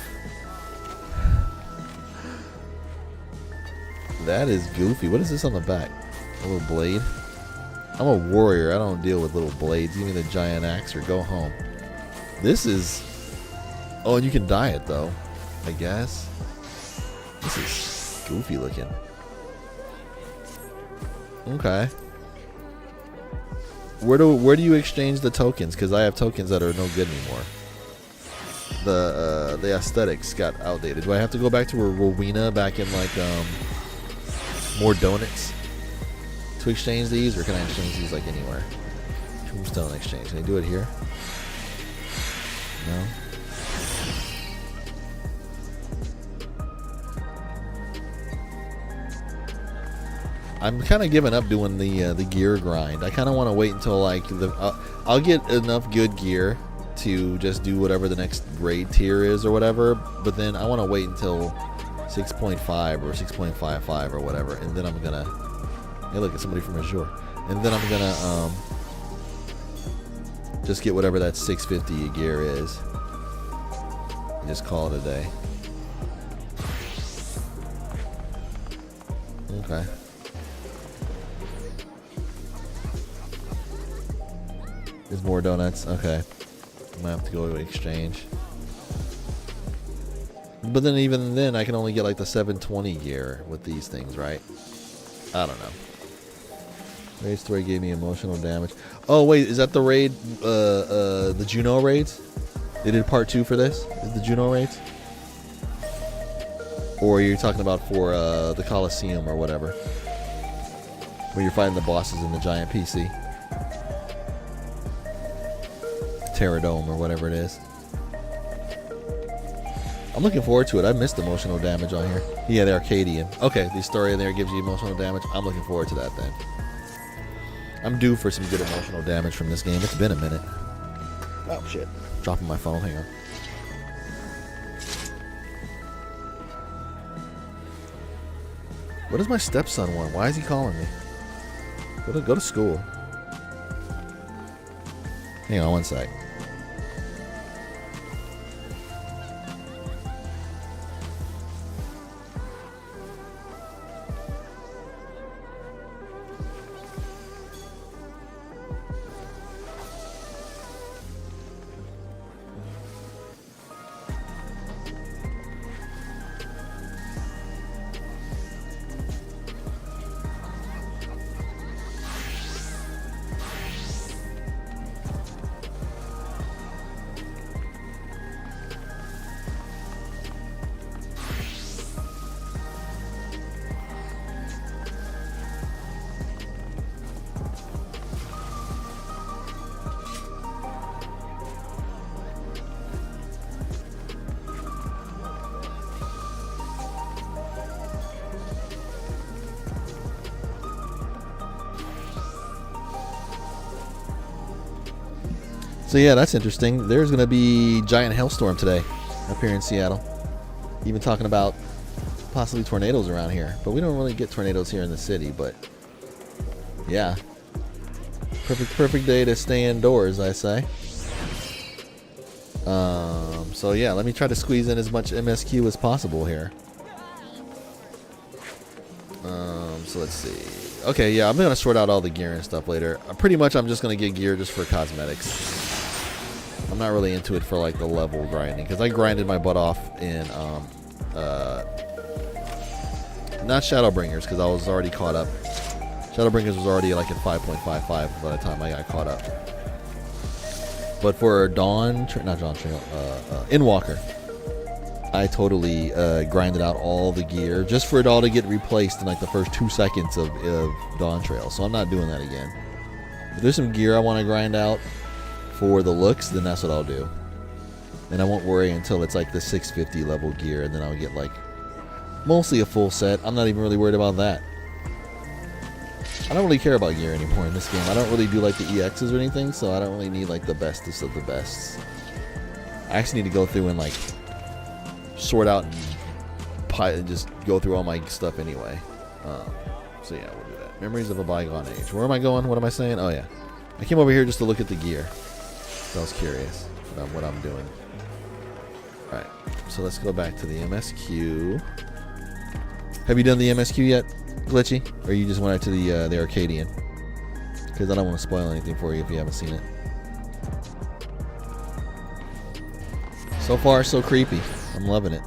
That is goofy. What is this on the back? A little blade? I'm a warrior. I don't deal with little blades. Give me the giant axe or go home. This is... Oh, and you can dye it though, I guess. This is goofy looking. Okay. Where do you exchange the tokens? Because I have tokens that are no good anymore. The aesthetics got outdated. Do I have to go back to Rowena back in like more donuts to exchange these, or can I exchange these like anywhere? Tombstone exchange. Can I do it here? No. I'm kind of giving up doing the gear grind. I kind of want to wait until like I'll get enough good gear to just do whatever the next raid tier is or whatever. But then I want to wait until 6.5 or 6.55 or whatever, and then I'm gonna. Hey, look at somebody from Azure, and then I'm gonna just get whatever that 650 gear is. And just call it a day. Okay. There's more donuts. Okay. I might have to go to exchange. But then even then, I can only get like the 720 gear with these things, right? I don't know. Raid story gave me emotional damage. Oh, wait. Is that the raid? The Juno raids? They did part 2 for this? Is the Juno raids? Or you're talking about for the Coliseum or whatever? Where you're fighting the bosses in the giant PC. Terradome or whatever it is. I'm looking forward to it. I missed emotional damage on here. Yeah, the Arcadian. Okay, the story in there gives you emotional damage. I'm looking forward to that then. I'm due for some good emotional damage from this game. It's been a minute. Oh shit. Dropping my phone. Hang on. What does my stepson want? Why is he calling me? Go to school. Hang on one sec. So yeah, that's interesting. There's going to be giant hailstorm today up here in Seattle. Even talking about possibly tornadoes around here. But we don't really get tornadoes here in the city, but yeah. Perfect day to stay indoors, I say. So yeah, let me try to squeeze in as much MSQ as possible here. So let's see. Okay, yeah, I'm gonna sort out all the gear and stuff later. Pretty much, I'm just gonna get gear just for cosmetics. I'm not really into it for like the level grinding, because I grinded my butt off in not Shadowbringers, because I was already caught up. Shadowbringers was already like at 5.55 by the time I got caught up. But for Endwalker, I totally grinded out all the gear just for it all to get replaced in like the first 2 seconds of Dawn Trail. So I'm not doing that again. If there's some gear I want to grind out for the looks, then that's what I'll do. And I won't worry until it's like the 650 level gear, and then I'll get like mostly a full set. I'm not even really worried about that. I don't really care about gear anymore in this game. I don't really do like the EXs or anything, so I don't really need like the bestest of the bests. I actually need to go through and like sort out and just go through all my stuff anyway. So yeah, we'll do that. Memories of a bygone age. Where am I going? What am I saying? Oh yeah, I came over here just to look at the gear. So I was curious about what I'm doing. All right, so let's go back to the MSQ. Have you done the MSQ yet, Glitchy? Or you just went out to the Arcadian? Because I don't want to spoil anything for you if you haven't seen it. So far, so creepy. I'm loving it.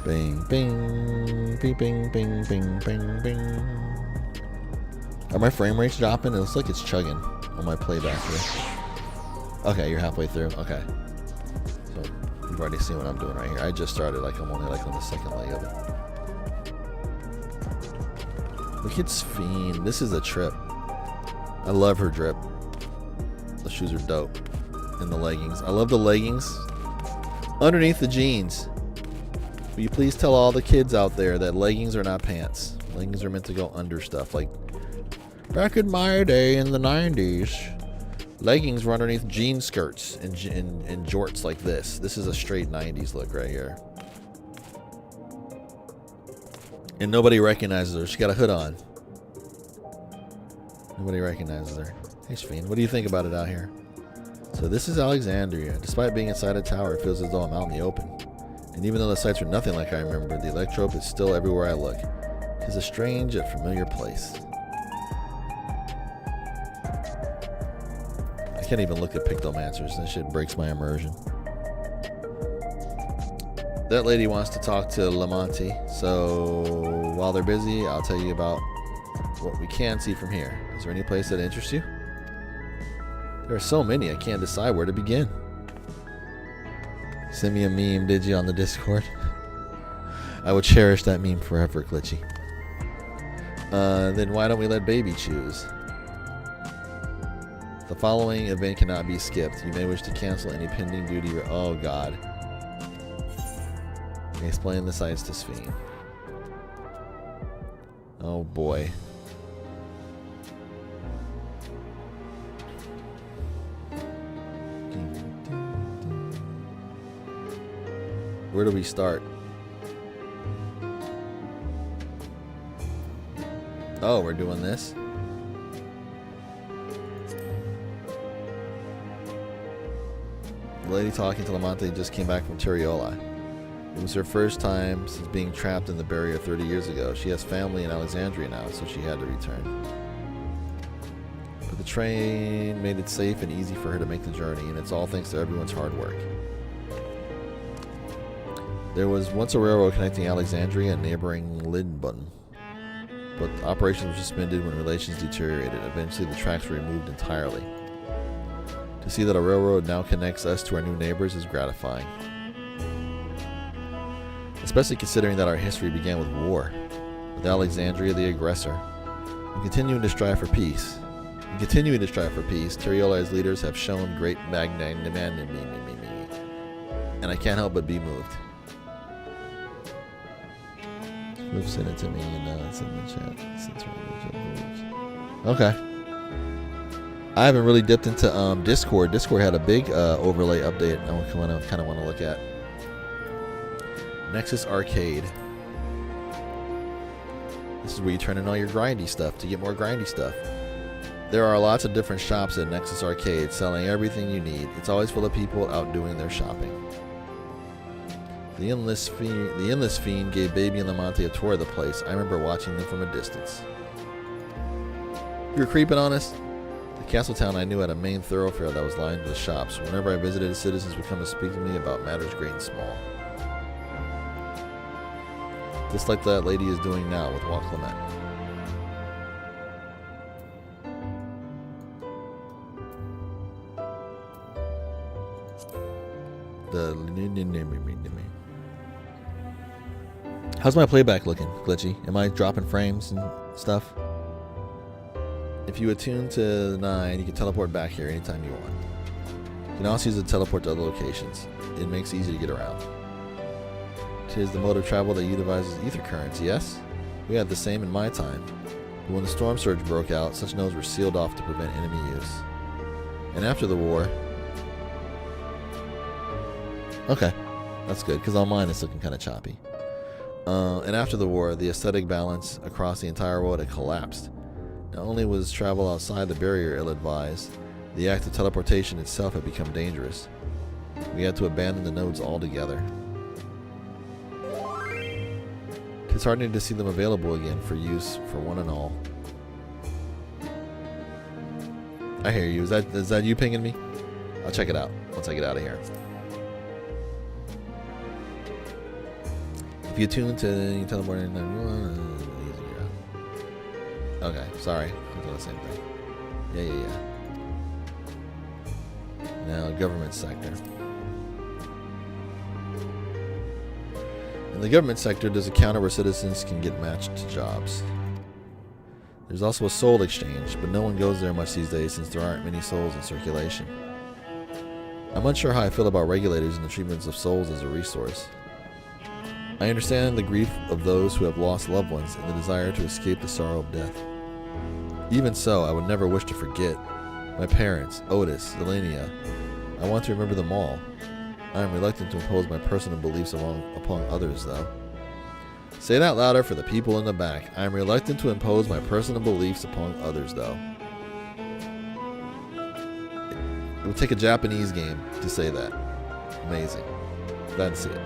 Bing, bing, bing, bing, bing, bing, bing, bing. Are my frame rates dropping? It looks like it's chugging on my playback here. Okay, you're halfway through. Okay. So you've already seen what I'm doing right here. I just started, like I'm only like on the second leg of it. Look at Sphene. This is a trip. I love her drip. The shoes are dope. And the leggings. I love the leggings underneath the jeans. Will you please tell all the kids out there that leggings are not pants. Leggings are meant to go under stuff. Like back in my day in the 90s, leggings were underneath jean skirts and jorts like this. This is a straight 90s look right here. And nobody recognizes her. She got a hood on. Nobody recognizes her. Hey, Sphene, what do you think about it out here? So this is Alexandria. Despite being inside a tower, it feels as though I'm out in the open. And even though the sights are nothing like I remember, the electrope is still everywhere I look. It's a strange yet familiar place. I can't even look at Pictomancers. That shit breaks my immersion. That lady wants to talk to Lamonti, so while they're busy, I'll tell you about what we can see from here. Is there any place that interests you? There are so many, I can't decide where to begin. Send me a meme, did you, on the Discord? I would cherish that meme forever, Glitchy. Then why don't we let Baby choose? The following event cannot be skipped. You may wish to cancel any pending duty. Oh, God. Explain the sights to Sphene. Oh, boy. Where do we start? Oh, we're doing this? The lady talking to Lamonte just came back from Turiola. It was her first time since being trapped in the barrier 30 years ago. She has family in Alexandria now, so she had to return. But the train made it safe and easy for her to make the journey, and it's all thanks to everyone's hard work. There was once a railroad connecting Alexandria and neighboring Lindbun, but operations were suspended when relations deteriorated. Eventually, the tracks were removed entirely. To see that a railroad now connects us to our new neighbors is gratifying. Especially considering that our history began with war, with Alexandria the aggressor. And continuing to strive for peace. Turiola as leaders have shown great magnanimity, and I can't help but be moved. We've sent it to me, and it's in the chat. Okay. I haven't really dipped into Discord. Discord had a big overlay update I kind of want to look at. Nexus Arcade. This is where you turn in all your grindy stuff to get more grindy stuff. There are lots of different shops at Nexus Arcade selling everything you need. It's always full of people out doing their shopping. The Endless Fiend gave Baby and Lamante a tour of the place. I remember watching them from a distance. You were creeping on us? The castle town I knew had a main thoroughfare that was lined with shops. Whenever I visited, citizens would come and speak to me about matters great and small. Just like that lady is doing now with Walt Clement. How's my playback looking, Glitchy? Am I dropping frames and stuff? If you attune to 9, you can teleport back here anytime you want. You can also use it to teleport to other locations. It makes it easy to get around. Tis the mode of travel that utilizes ether currents, yes? We had the same in my time. But when the storm surge broke out, such nodes were sealed off to prevent enemy use. And after the war... Okay, that's good, because on mine it's looking kind of choppy. And after the war, the aesthetic balance across the entire world had collapsed. Not only was travel outside the barrier ill-advised, the act of teleportation itself had become dangerous. We had to abandon the nodes altogether. It's heartening to see them available again for use for one and all. I hear you. Is that you pinging me? I'll check it out once I get out of here. If you tune to you teleport in okay, sorry. I'm doing the same thing. Yeah. Now, government sector. In the government sector, there's a counter where citizens can get matched to jobs. There's also a soul exchange, but no one goes there much these days since there aren't many souls in circulation. I'm unsure how I feel about regulators and the treatments of souls as a resource. I understand the grief of those who have lost loved ones and the desire to escape the sorrow of death. Even so, I would never wish to forget my parents, Otis, Zelenia. I want to remember them all. I am reluctant to impose my personal beliefs upon others, though. Say that louder for the people in the back. I am reluctant to impose my personal beliefs upon others, though. It would take a Japanese game to say that. Amazing. Glad to see it.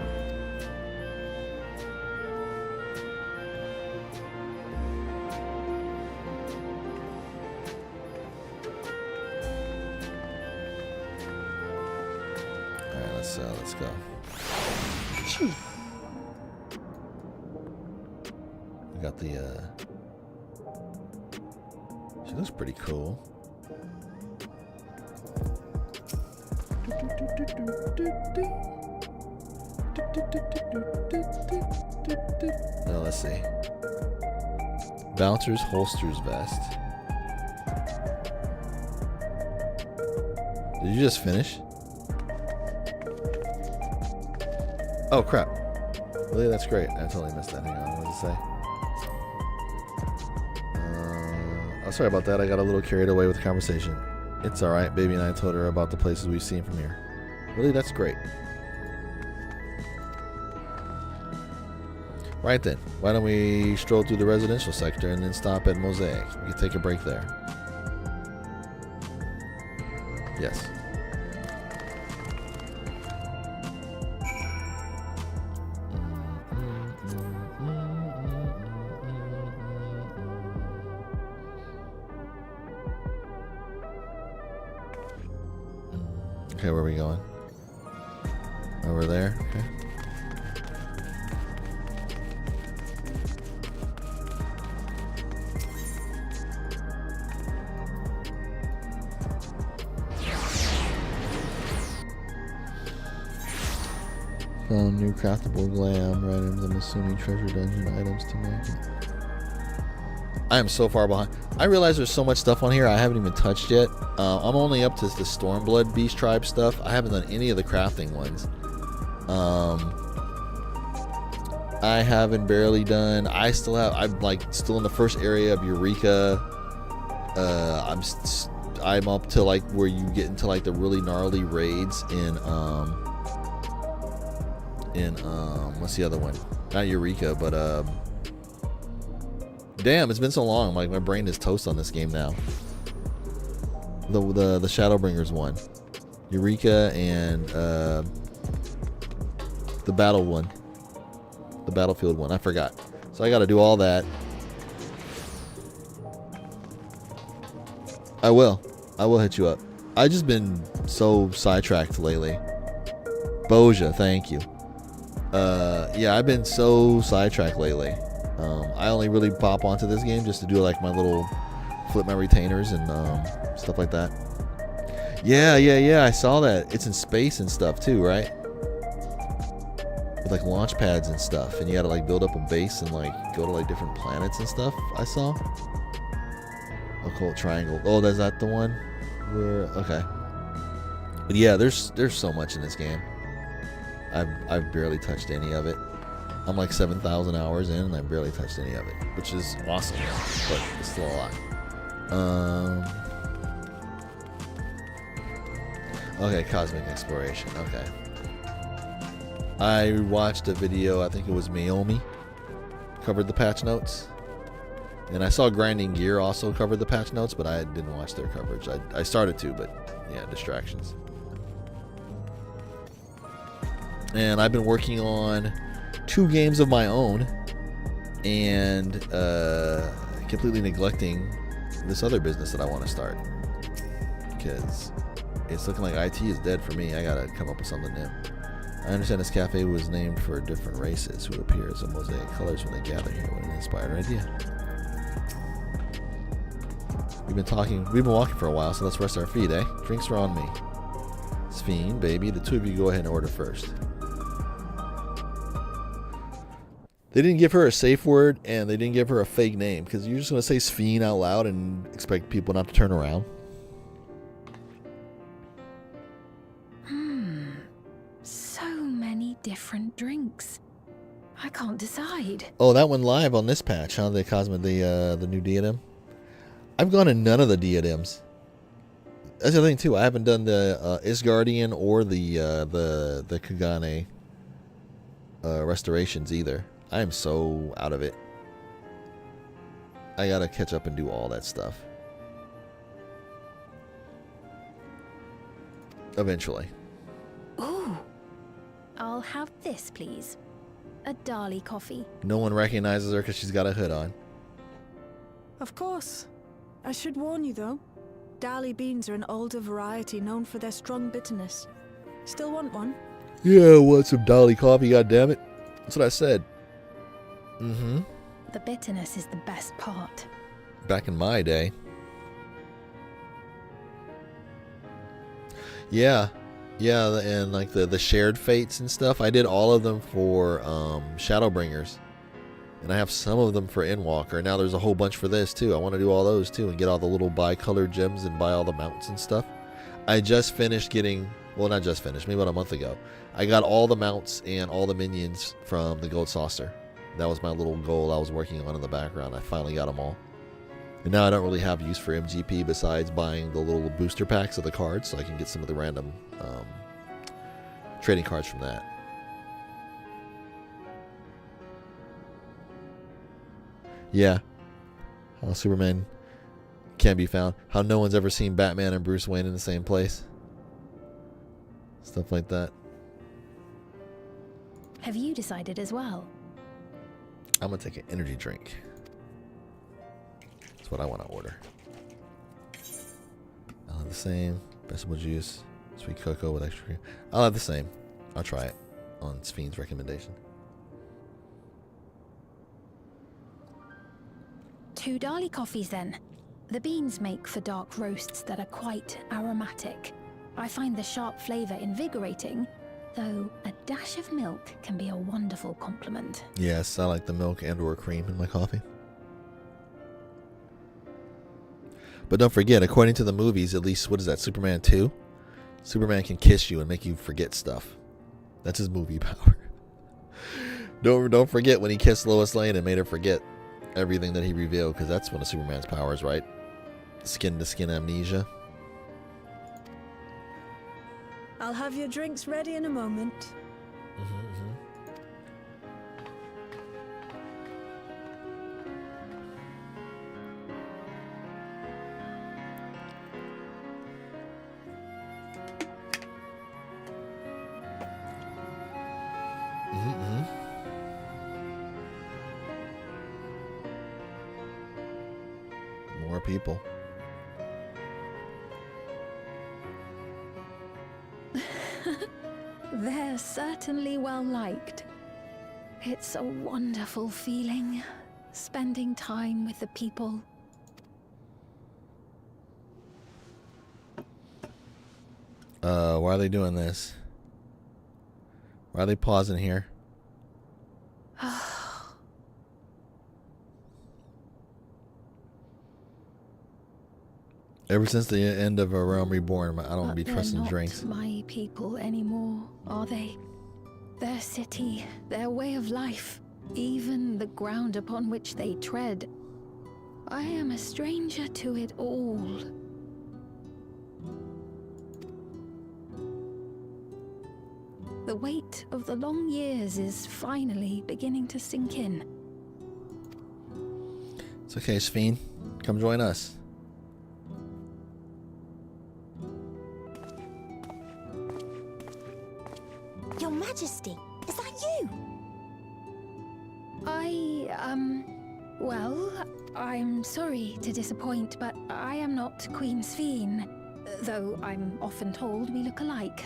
Let's go. We got the she looks pretty cool. Now let's see. Bouncer's holsters vest. Did you just finish? Oh crap. Really? That's great. I totally missed that. Hang on. What did it say? Oh, sorry about that. I got a little carried away with the conversation. It's alright. Baby and I told her about the places we've seen from here. Really? That's great. Right then. Why don't we stroll through the residential sector and then stop at Mosaic? We can take a break there. Yes. Okay, where are we going? Over there? Okay. Found new craftable glam items. I'm assuming treasure dungeon items to make it. I am so far behind. I realize there's so much stuff on here I haven't even touched yet. I'm only up to the Stormblood Beast Tribe stuff. I haven't done any of the crafting ones. I haven't barely done. I'm like still in the first area of Eureka. I'm up to like where you get into like the really gnarly raids in what's the other one? Not Eureka, but damn, it's been so long. Like my brain is toast on this game now. The Shadowbringers one. Eureka and the battle one. The battlefield one. I forgot. So I got to do all that. I will hit you up. I just been so sidetracked lately. Boja, thank you. Yeah, I've been so sidetracked lately. I only really pop onto this game just to do like my little flip my retainers and stuff like that. Yeah, I saw that. It's in space and stuff too, right? With like launch pads and stuff, and you gotta like build up a base and like go to like different planets and stuff. I saw. Occult Triangle. Oh, is that the one? Okay. But yeah, there's so much in this game. I've barely touched any of it. I'm like 7,000 hours in, and I barely touched any of it, which is awesome, but it's still a lot. Okay, cosmic exploration. Okay. I watched a video. I think it was Mayomi covered the patch notes, and I saw Grinding Gear also covered the patch notes, but I didn't watch their coverage. I started to, but yeah, distractions. And I've been working on 2 games of my own and completely neglecting this other business that I want to start, because it's looking like IT is dead for me. I gotta come up with something new. I understand this cafe was named for different races who appear as a mosaic of colors when they gather here. What an inspired idea. We've been walking for a while, so let's rest our feet, eh? Drinks are on me. Sphene, baby, the two of you go ahead and order first. They didn't give her a safe word, and they didn't give her a fake name, because you're just going to say Sphene out loud and expect people not to turn around. So many different drinks. I can't decide. Oh, that one live on this patch, huh? The new diadem. I've gone to none of the diadems. That's the thing too. I haven't done the Isgardian or the Kagane restorations either. I am so out of it. I gotta catch up and do all that stuff. Eventually. Ooh. I'll have this, please. A Dali coffee. No one recognizes her because she's got a hood on. Of course. I should warn you though. Dali beans are an older variety known for their strong bitterness. Still want one? Yeah, I want some Dali coffee, goddammit. That's what I said. Mm-hmm. The bitterness is the best part. Back in my day. Yeah, and like the shared fates and stuff. I did all of them for Shadowbringers, and I have some of them for Endwalker. Now there's a whole bunch for this too. I want to do all those too and get all the little bi-colored gems and buy all the mounts and stuff. I just finished getting, well, not just finished, maybe about a month ago. I got all the mounts and all the minions from the Gold Saucer. That was my little goal I was working on in the background. I finally got them all. And now I don't really have use for MGP besides buying the little booster packs of the cards, so I can get some of the random trading cards from that. Yeah. How Superman can't be found. How no one's ever seen Batman and Bruce Wayne in the same place. Stuff like that. Have you decided as well? I'm going to take an energy drink. That's what I want to order. I'll have the same. Vegetable juice. Sweet cocoa with extra cream. I'll have the same. I'll try it on Sphene's recommendation. 2 Dali coffees then. The beans make for dark roasts that are quite aromatic. I find the sharp flavor invigorating, though a dash of milk can be a wonderful complement. Yes, I like the milk and or cream in my coffee. But don't forget, according to the movies, at least, what is that, Superman 2? Superman can kiss you and make you forget stuff. That's his movie power. Don't forget when he kissed Lois Lane and made her forget everything that he revealed, because that's one of Superman's powers, right? Skin-to-skin amnesia. I'll have your drinks ready in a moment. More people. They're certainly well liked. It's a wonderful feeling, spending time with the people. Why are they doing this? Why are they pausing here? Ever since the end of A Realm Reborn, I don't be trusting drinks. They're not my people anymore, are they? Their city, their way of life, even the ground upon which they tread. I am a stranger to it all. The weight of the long years is finally beginning to sink in. It's okay, Xiv. Come join us. Your Majesty, is that you? Well, I'm sorry to disappoint, but I am not Queen Xiv, though I'm often told we look alike.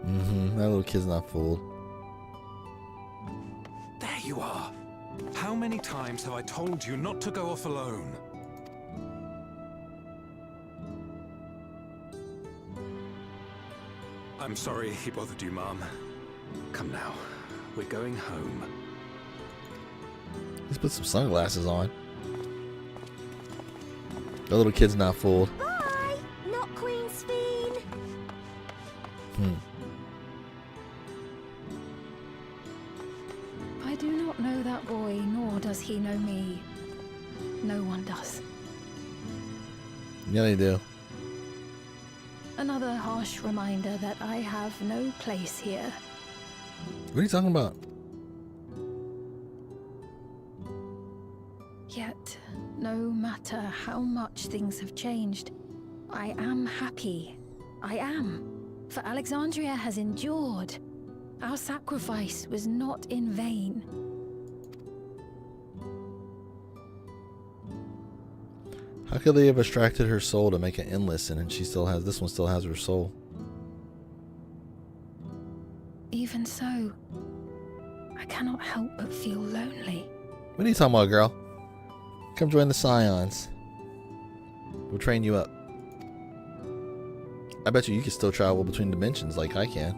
That little kid's not fooled. There you are. How many times have I told you not to go off alone? I'm sorry he bothered you, Mom. Come now, we're going home. Let's put some sunglasses on. The little kid's not fooled. Bye, not Queen Xiv. I do not know that boy, nor does he know me. No one does. Yeah, they do. Another harsh reminder that I have no place here. What are you talking about? Yet, no matter how much things have changed, I am happy. I am. For Alexandria has endured. Our sacrifice was not in vain. How could they have extracted her soul to make it endless, and she still has this one still has her soul? Even so, I cannot help but feel lonely. What are you talking about, girl? Come join the Scions. We'll train you up. I bet you can still travel between dimensions like I can.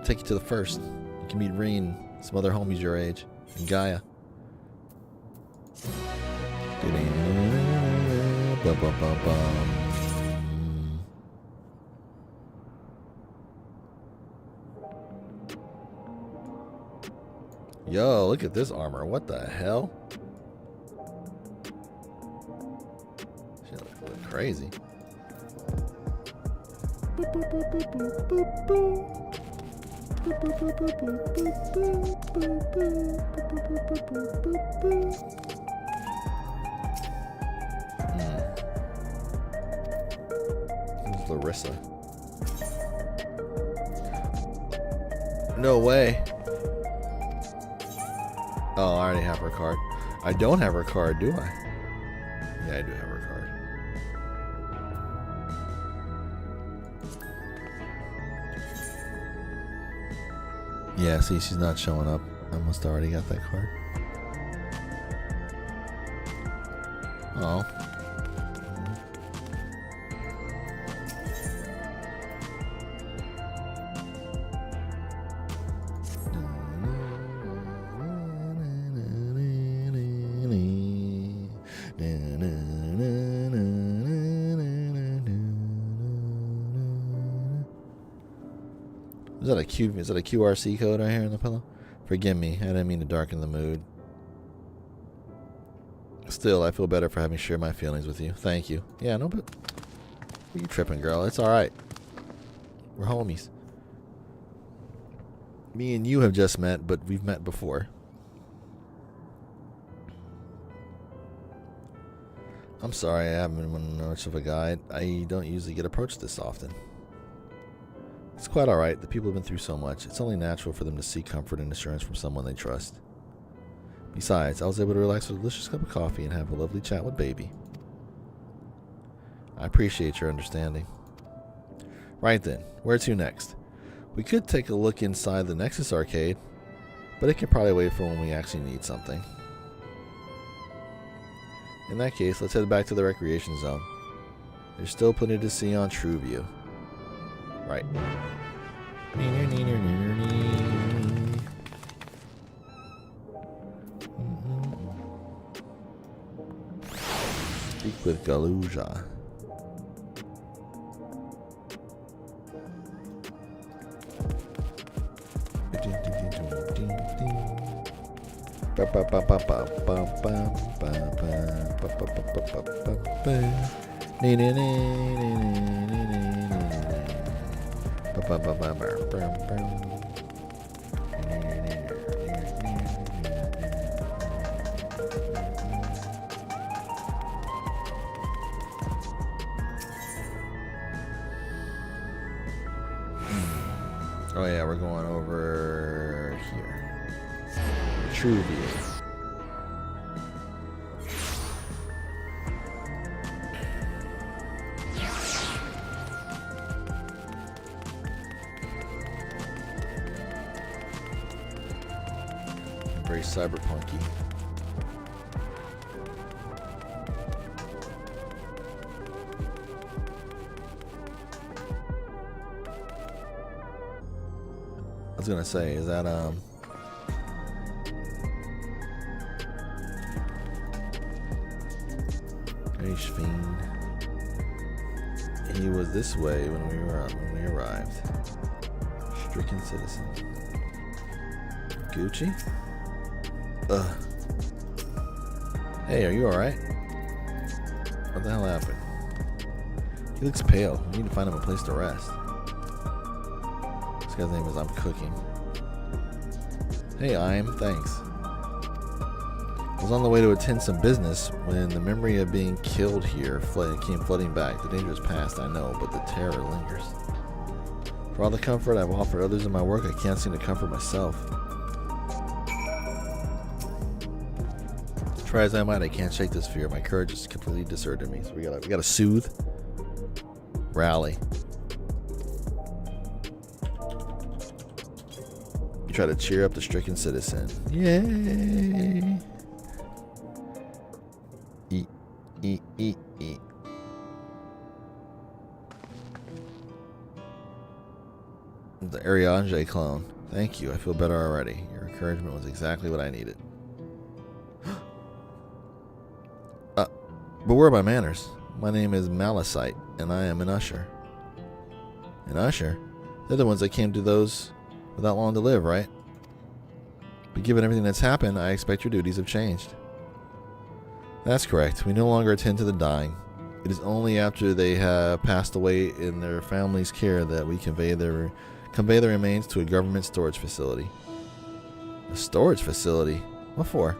Take you to the first. You can meet Reen, some other homies your age, and Gaia. Yo, look at this armor. What the hell? She look crazy. Who's Larissa? No way. Oh, I already have her card. I don't have her card, do I? Yeah, I do have her card. Yeah, see, she's not showing up. I must have already got that card. Oh. Is that a QRC code right here in the pillow? Forgive me, I didn't mean to darken the mood. Still, I feel better for having shared my feelings with you. Thank you. Yeah, no, but what are you tripping, girl? It's alright. We're homies. Me and you have just met, but we've met before. I'm sorry, I haven't been much of a guide. I don't usually get approached this often. It's quite alright. The people have been through so much. It's only natural for them to seek comfort and assurance from someone they trust. Besides, I was able to relax with a delicious cup of coffee and have a lovely chat with Baby. I appreciate your understanding. Right then, where to next? We could take a look inside the Nexus arcade, but it can probably wait for when we actually need something. In that case, let's head back to the recreation zone. There's still plenty to see on TrueView. Right. Speak with Galuja. Oh yeah, we're going over here. TrueView. Very cyberpunky. I was gonna say, is that hey, Fiend. He was this way when we arrived. Stricken citizen. Gucci? Ugh. Hey, are you alright? What the hell happened? He looks pale. We need to find him a place to rest. This guy's name is I'm Cooking. Hey, thanks. I was on the way to attend some business when the memory of being killed here came flooding back. The danger is past, I know, but the terror lingers. For all the comfort I've offered others in my work, I can't seem to comfort myself. Try as I might, I can't shake this fear. My courage is completely deserted me. So we gotta soothe, rally. You try to cheer up the stricken citizen. Yay! Eat. The Ariange clone. Thank you. I feel better already. Your encouragement was exactly what I needed. But where are my manners? My name is Malicite, and I am an usher. An usher? They're the ones that came to those without long to live, right? But given everything that's happened, I expect your duties have changed. That's correct. We no longer attend to the dying. It is only after they have passed away in their family's care that we convey their remains to a government storage facility. A storage facility? What for?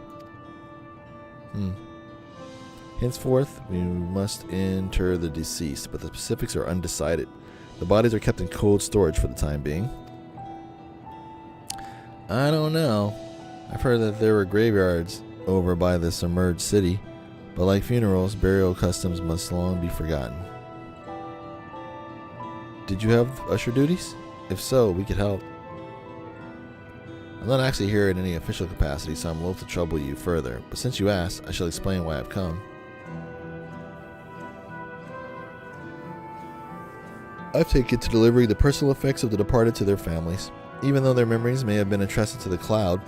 Henceforth, we must inter the deceased, but the specifics are undecided. The bodies are kept in cold storage for the time being. I don't know. I've heard that there were graveyards over by the submerged city, but like funerals, burial customs must long be forgotten. Did you have usher duties? If so, we could help. I'm not actually here in any official capacity, so I'm loath to trouble you further, but since you asked, I shall explain why I've come. I've taken to delivering the personal effects of the departed to their families, even though their memories may have been entrusted to the cloud.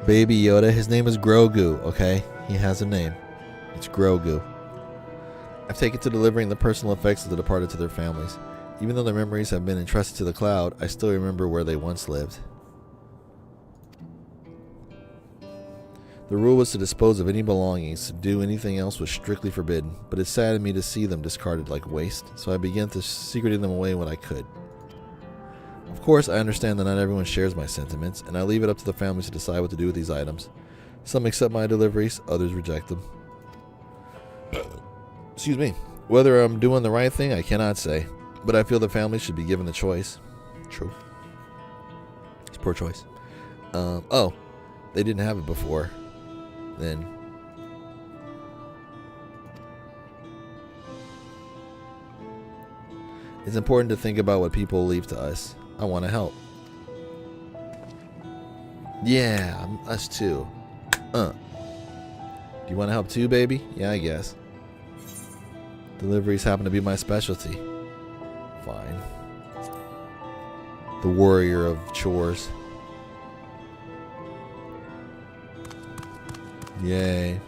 Baby Yoda, his name is Grogu, okay? He has a name. It's Grogu. I've taken to delivering the personal effects of the departed to their families. Even though their memories have been entrusted to the cloud, I still remember where they once lived. The rule was to dispose of any belongings. To do anything else was strictly forbidden, but it saddened me to see them discarded like waste, so I began to secreting them away when I could. Of course, I understand that not everyone shares my sentiments, and I leave it up to the families to decide what to do with these items. Some accept my deliveries, others reject them. Excuse me. Whether I'm doing the right thing, I cannot say, but I feel the families should be given the choice. True. It's poor choice. they didn't have it before, then it's important to think about what people leave to us. I want to help. Yeah, us too. Do you want to help too, baby? Yeah, I guess. Deliveries happen to be my specialty. Fine. The warrior of chores. Yay.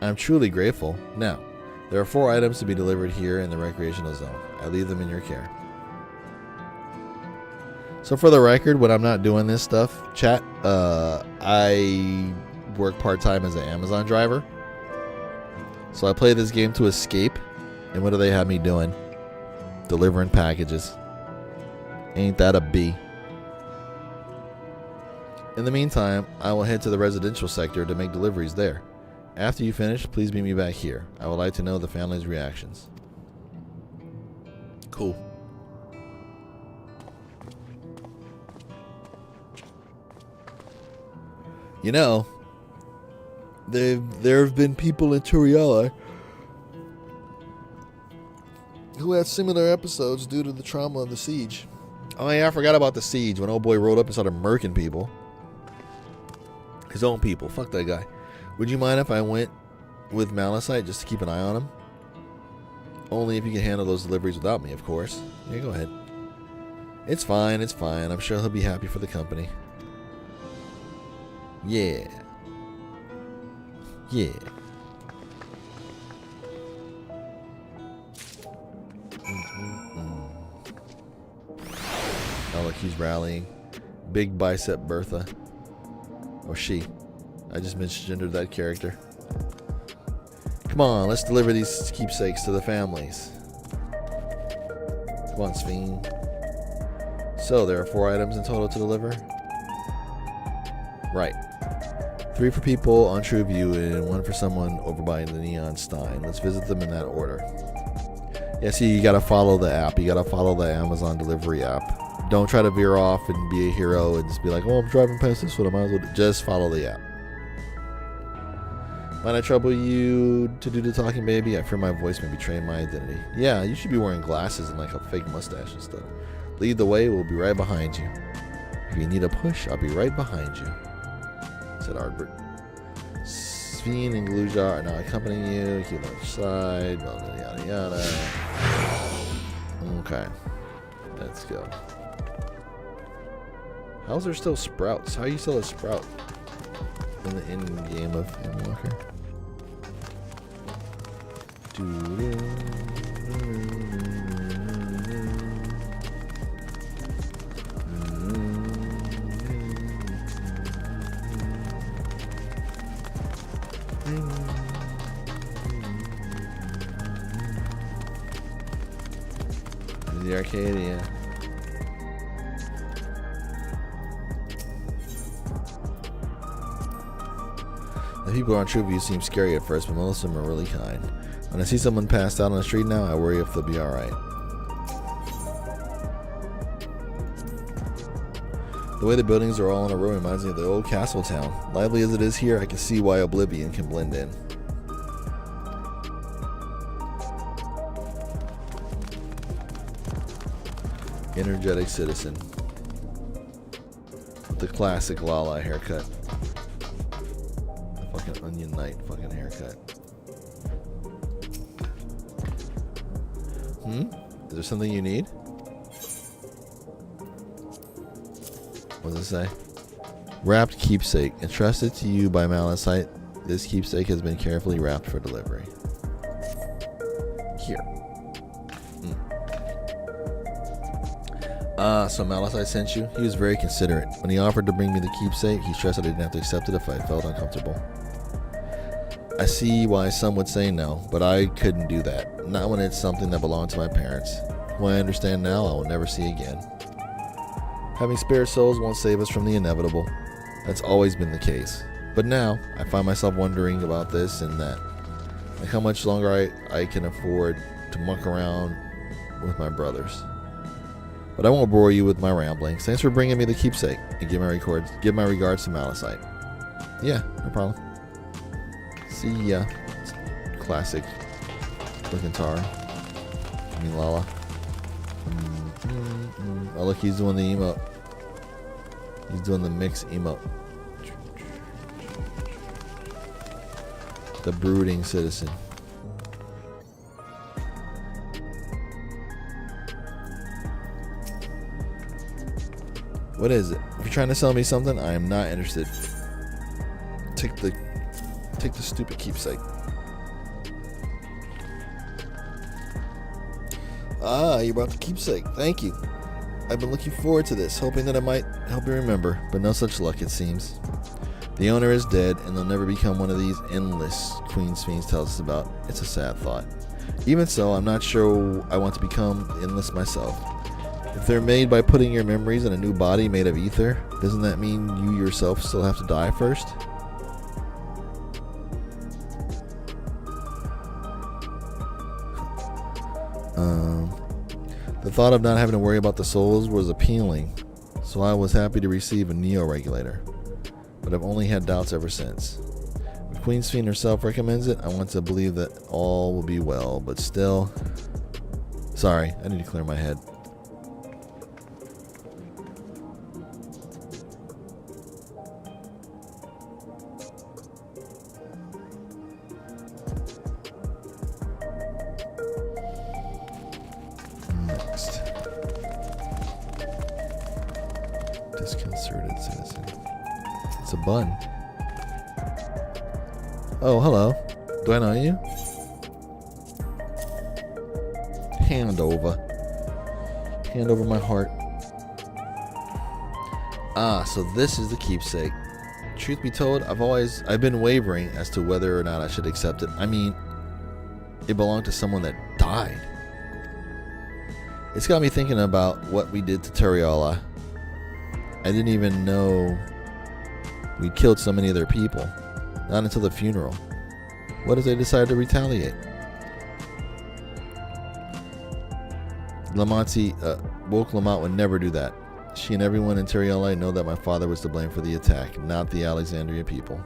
I'm truly grateful. Now, there are 4 items to be delivered here in the recreational zone. I leave them in your care. So for the record, when I'm not doing this stuff, chat, I work part-time as an Amazon driver. So I play this game to escape. And what do they have me doing? Delivering packages. Ain't that a B? In the meantime, I will head to the residential sector to make deliveries there. After you finish, please meet me back here. I would like to know the family's reactions. Cool. You know, there have been people in Turiella who had similar episodes due to the trauma of the siege. Oh yeah, I forgot about the siege when old boy rolled up and started murking people. His own people. Fuck that guy. Would you mind if I went with Malicite just to keep an eye on him? Only if you can handle those deliveries without me, of course. Yeah, go ahead. It's fine, it's fine. I'm sure he'll be happy for the company. Yeah. Yeah. Oh, look, he's rallying. Big bicep Bertha. Or she. I just misgendered that character. Come on, let's deliver these keepsakes to the families. Come on, Sven. So, there are 4 items in total to deliver? Right. 3 for people on True View and 1 for someone over by the Neon Stein. Let's visit them in that order. Yeah, see, you gotta follow the app. You gotta follow the Amazon delivery app. Don't try to veer off and be a hero and just be like, oh, I'm driving past this one. I might as well just follow the app. Might I trouble you to do the talking, baby? I fear my voice may betray my identity. Yeah, you should be wearing glasses and like a fake mustache and stuff. Lead the way. We'll be right behind you. If you need a push, I'll be right behind you, said Ardbert. Sven and Glujar are now accompanying you. Keep on the side. Yada, yada. Okay. Let's go. How's there still sprouts? How are you still a sprout in the end game of Endwalker? The Arcadia. The people on TrueView seem scary at first, but most of them are really kind. When I see someone passed out on the street now, I worry if they'll be alright. The way the buildings are all in a row reminds me of the old castle town. Lively as it is here, I can see why Oblivion can blend in. Energetic citizen. With the classic Lala haircut. The fucking Onion Knight fucking haircut. Is there something you need? What does it say? Wrapped keepsake. Entrusted to you by Malicite. This keepsake has been carefully wrapped for delivery. Here. So Malicite sent you? He was very considerate. When he offered to bring me the keepsake, he stressed that I didn't have to accept it if I felt uncomfortable. I see why some would say no, but I couldn't do that. Not when it's something that belonged to my parents, who I understand now I will never see again. Having spare souls won't save us from the inevitable. That's always been the case. But now, I find myself wondering about this and that. Like how much longer I can afford to muck around with my brothers. But I won't bore you with my ramblings. Thanks for bringing me the keepsake, and give my regards to Malicite. Yeah, no problem. See ya. Classic looking Tara. I mean Lala. Oh look, he's doing the emote. He's doing the mix emote. The brooding citizen. What is it? If you're trying to sell me something, I am not interested. Take the stupid keepsake. Ah, you brought the keepsake. Thank you. I've been looking forward to this, hoping that it might help you remember, but no such luck it seems. The owner is dead, and they'll never become one of these endless Queen Sphinx tells us about. It's a sad thought. Even so, I'm not sure I want to become endless myself. If they're made by putting your memories in a new body made of ether, doesn't that mean you yourself still have to die first? The thought of not having to worry about the souls was appealing, so I was happy to receive a Neo-regulator. But I've only had doubts ever since. If Queen Sphinx herself recommends it, I want to believe that all will be well, but still... Sorry, I need to clear my head. Next. Disconcerted citizen. It's a bun. Oh, hello. Do I know you? Hand over. Hand over my heart. Ah, so this is the keepsake. Truth be told, I've been wavering as to whether or not I should accept it. I mean, it belonged to someone that died. It's got me thinking about what we did to Turiola. I didn't even know we killed so many of their people. Not until the funeral. What if they decide to retaliate? Woke Lamont would never do that. She and everyone in Turiola know that my father was to blame for the attack, not the Alexandria people.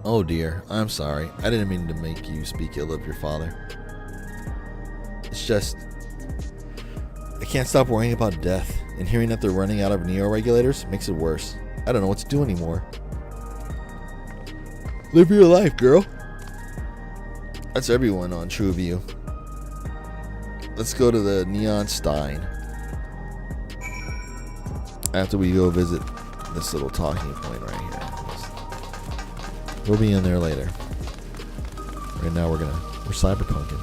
Oh dear, I'm sorry. I didn't mean to make you speak ill of your father. It's just... I can't stop worrying about death, and hearing that they're running out of Neo-regulators makes it worse. I don't know what to do anymore. Live your life, girl. That's everyone on TrueView. Let's go to the Neon Stein. After we go visit this little talking point right here. We'll be in there later. Right now we're cyberpunking.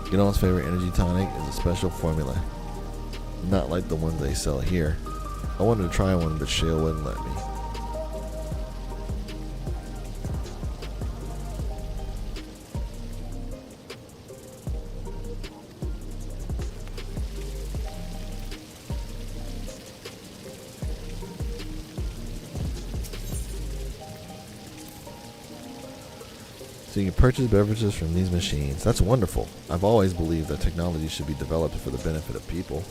Gidon's favorite energy tonic is a special formula. Not like the ones they sell here. I wanted to try one, but Shale wouldn't let me. So you can purchase beverages from these machines. That's wonderful. I've always believed that technology should be developed for the benefit of people.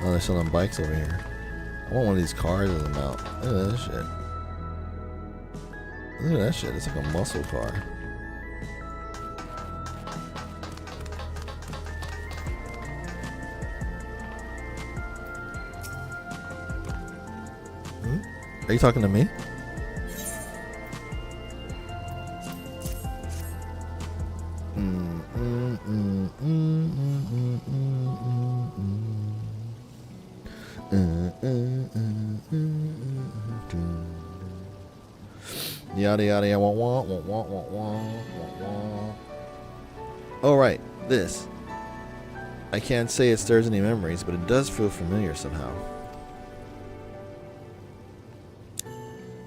Oh, they're selling bikes over here. I want one of these cars as a mount. Look at that shit. Look at that shit. It's like a muscle car. Are you talking to me? Yada yada yada wah wah wah wah wah wah wah. Oh, right. This. I can't say it stirs any memories, but it does feel familiar somehow.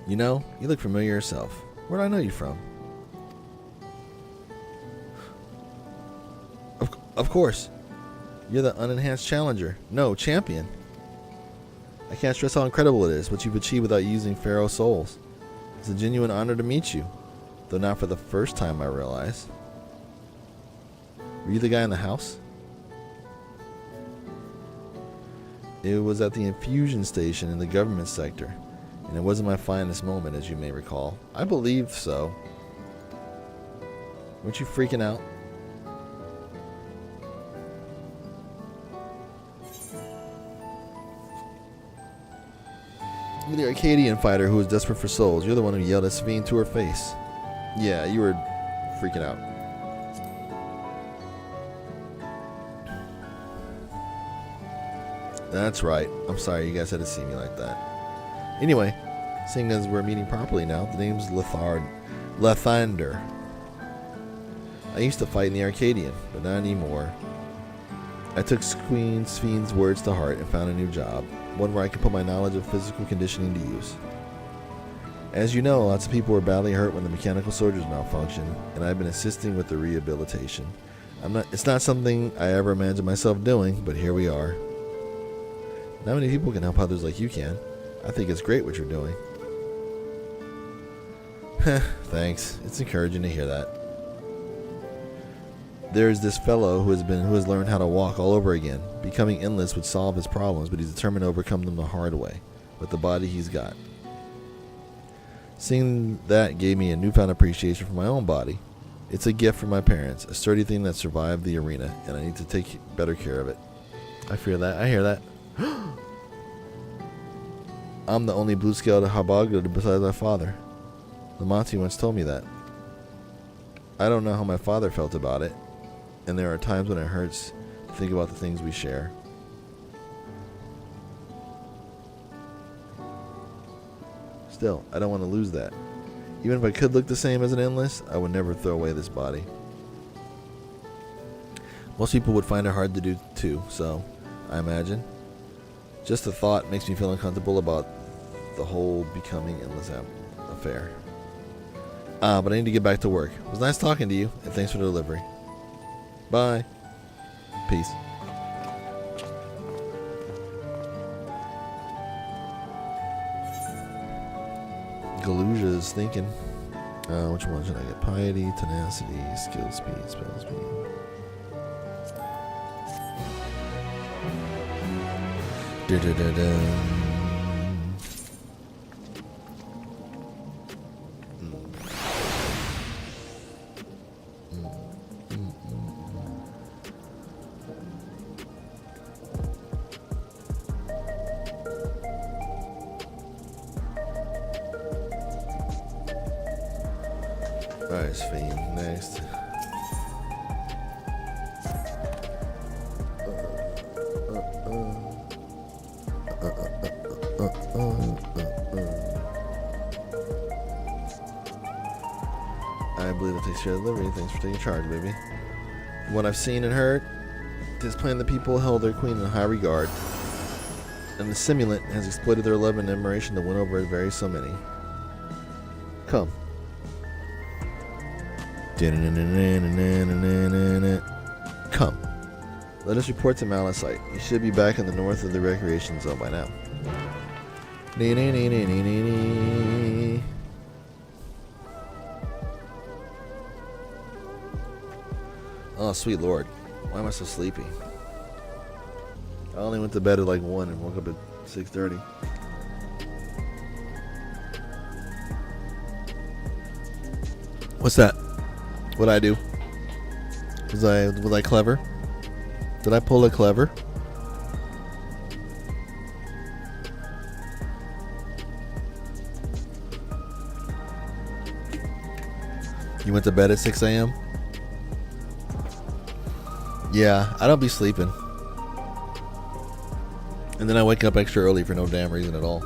You know, you look familiar yourself. Where do I know you from? Of course. You're the unenhanced challenger. No, champion. I can't stress how incredible it is what you've achieved without using Pharaoh souls. It's a genuine honor to meet you. Though not for the first time, I realize. Were you the guy in the house? It was at the infusion station in the government sector, and it wasn't my finest moment, as you may recall. I believe so. Weren't you freaking out? You're the Arcadian fighter who was desperate for souls. You're the one who yelled at Xiv to her face. Yeah, you were freaking out. That's right. I'm sorry you guys had to see me like that. Anyway, seeing as we're meeting properly now, the name's Lathander. I used to fight in the Arcadian, but not anymore. I took Queen Sphne's words to heart and found a new job, one where I can put my knowledge of physical conditioning to use. As you know, lots of people were badly hurt when the mechanical soldiers malfunctioned, and I've been assisting with the rehabilitation. It's not something I ever imagined myself doing, but here we are. Not many people can help others like you can. I think it's great what you're doing. Thanks. It's encouraging to hear that. There's this fellow who has learned how to walk all over again. Becoming endless would solve his problems, but he's determined to overcome them the hard way, with the body he's got. Seeing that gave me a newfound appreciation for my own body. It's a gift from my parents, a sturdy thing that survived the arena, and I need to take better care of it. I fear that. I hear that. I'm the only blue-scaled Habagda besides my father. Lamonti once told me that. I don't know how my father felt about it, and there are times when it hurts to think about the things we share. Still, I don't want to lose that. Even if I could look the same as an endless, I would never throw away this body. Most people would find it hard to do too, so I imagine. Just the thought makes me feel uncomfortable about the whole becoming endless affair. But I need to get back to work. It was nice talking to you, and thanks for the delivery. Bye. Peace. Galuja is thinking. Which one should I get? Piety, tenacity, skill, speed, spell speed. Alright, Xiv, next. I believe that takes care of delivery. Thanks for taking charge, baby. From what I've seen and heard, this plan the people held their queen in high regard, and the simulant has exploited their love and admiration to win over as very so many. Come. Come. Let us report to Malachite. You should be back in the north of the recreation zone by now. Oh, sweet lord. Why am I so sleepy? I only went to bed at like 1 and woke up at 6:30. What's that? What'd I do? Was I clever? Did I pull a clever? You went to bed at 6 a.m.? Yeah, I don't be sleeping. And then I wake up extra early for no damn reason at all.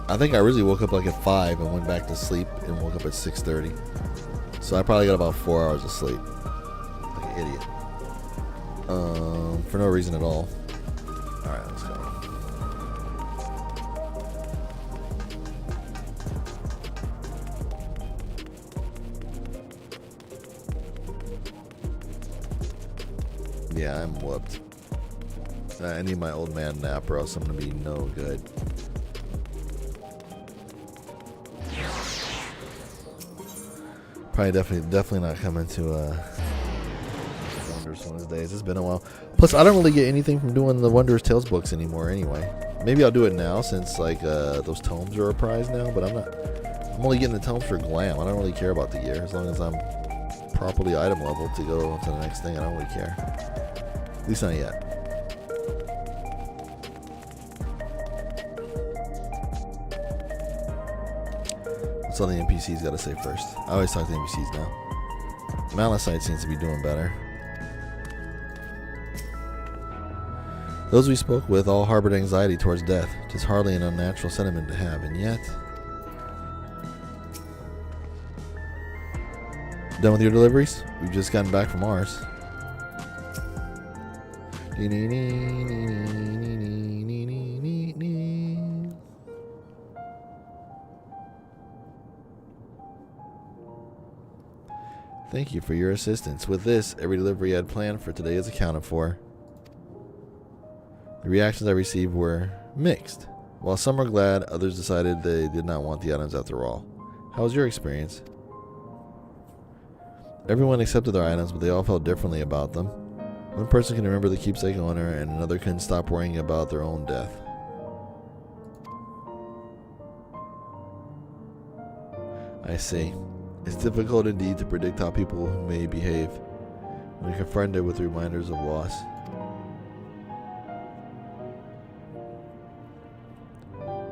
I think I originally woke up like at 5 and went back to sleep and woke up at 6:30. So I probably got about 4 hours of sleep. idiot. For no reason at all. Alright, let's go. Yeah, I'm whooped. I need my old man nap or else I'm gonna be no good. Probably definitely not coming to Wondrous one of these days. It's been a while. Plus, I don't really get anything from doing the Wondrous Tales books anymore anyway. Maybe I'll do it now since like those tomes are a prize now, but I'm only getting the tomes for glam. I don't really care about the gear as long as I'm properly item leveled to go to the next thing. I don't really care. At least not yet. What's all the NPCs gotta say first? I always talk to NPCs now. Malachite seems to be doing better. Those we spoke with all harbored anxiety towards death. Tis hardly an unnatural sentiment to have, and yet... Done with your deliveries? We've just gotten back from ours. Thank you for your assistance. With this, every delivery I had planned for today is accounted for. The reactions I received were mixed. While some were glad, others decided they did not want the items after all. How was your experience? Everyone accepted their items, but they all felt differently about them. One person can remember the keepsake owner, and another couldn't stop worrying about their own death. I see. It's difficult indeed to predict how people may behave when confronted with reminders of loss.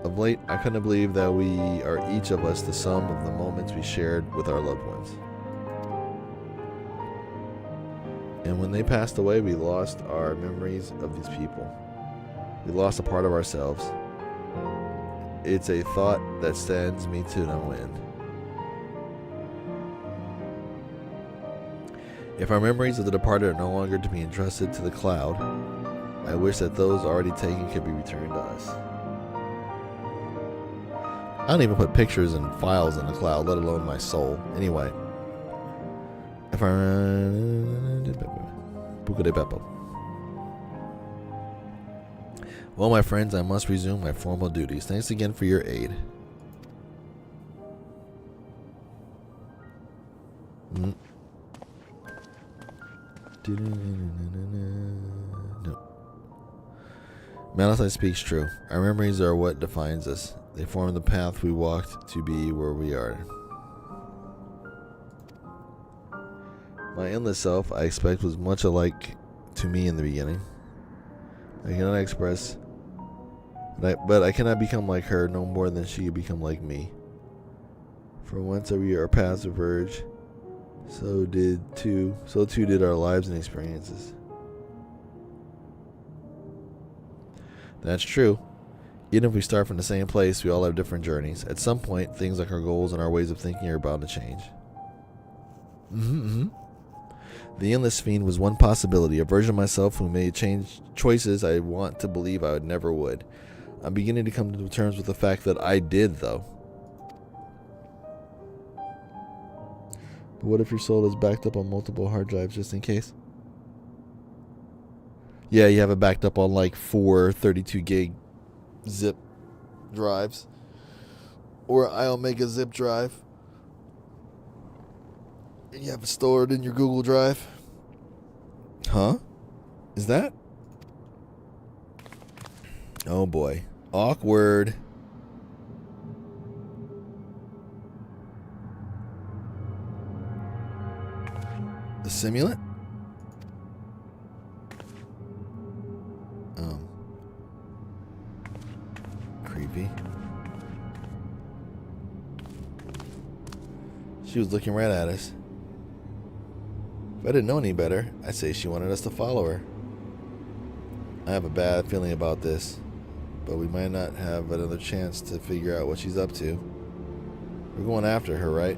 Of late, I couldn't believe that we are each of us the sum of the moments we shared with our loved ones. And when they passed away, we lost our memories of these people. We lost a part of ourselves. It's a thought that stands me to no end. If our memories of the departed are no longer to be entrusted to the cloud, I wish that those already taken could be returned to us. I don't even put pictures and files in the cloud, let alone my soul. Anyway. If I... Well, my friends, I must resume my formal duties. Thanks again for your aid. No. Malachite speaks true. Our memories are what defines us. They form the path we walked to be where we are. My endless self, I expect, was much alike to me in the beginning. I cannot express, but I cannot become like her no more than she could become like me. For once our paths diverge, so too did our lives and experiences. That's true. Even if we start from the same place, we all have different journeys. At some point, things like our goals and our ways of thinking are bound to change. The Endless Fiend was one possibility, a version of myself who made choices I want to believe I never would. I'm beginning to come to terms with the fact that I did, though. But what if your soul is backed up on multiple hard drives just in case? Yeah, you have it backed up on like 4 32 gig zip drives. Or I'll make a zip drive. And you have it stored in your Google Drive. Huh? Is that? Oh boy. Awkward. The simulant? Creepy. She was looking right at us. If I didn't know any better, I'd say she wanted us to follow her. I have a bad feeling about this, but we might not have another chance to figure out what she's up to. We're going after her, right?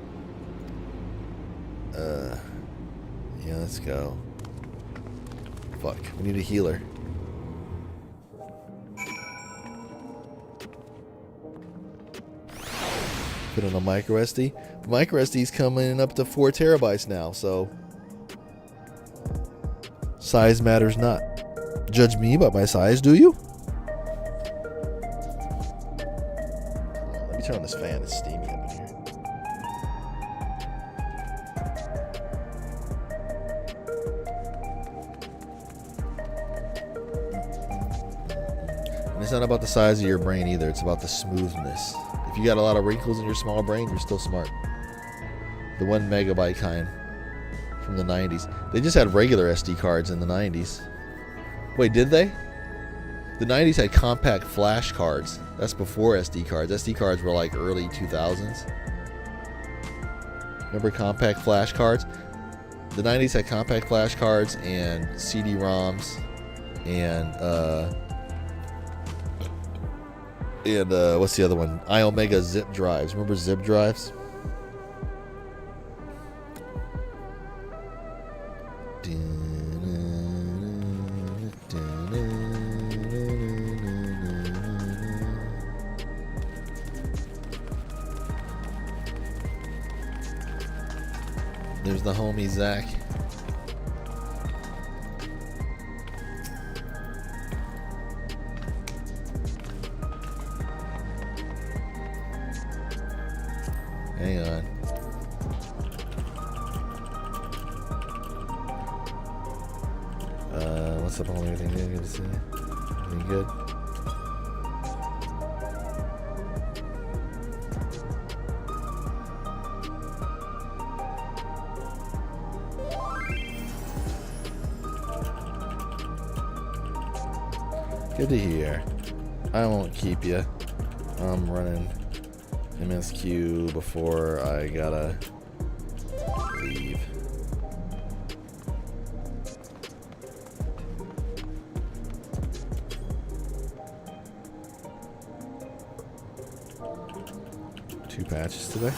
Yeah, let's go. Fuck. We need a healer. Put on a micro SD. Micro SD's coming up to 4 terabytes now, so size matters not. Judge me by my size, do you? Let me turn on this fan. It's steamy up in here. And it's not about the size of your brain either. It's about the smoothness. If you got a lot of wrinkles in your small brain, you're still smart. The 1 megabyte kind from the 90s. They just had regular SD cards in the 90s. Wait, did they? The 90s had compact flash cards. That's before SD cards. SD cards were like early 2000s. Remember compact flash cards? The 90s had compact flash cards and CD-ROMs and what's the other one? iOmega zip drives. Remember zip drives? There's the homie Zach. Hang on. What's up, homie? Everything good? Good to see you. Everything good? Good to hear. I won't keep you. I'm running MSQ before I gotta leave. Two patches today.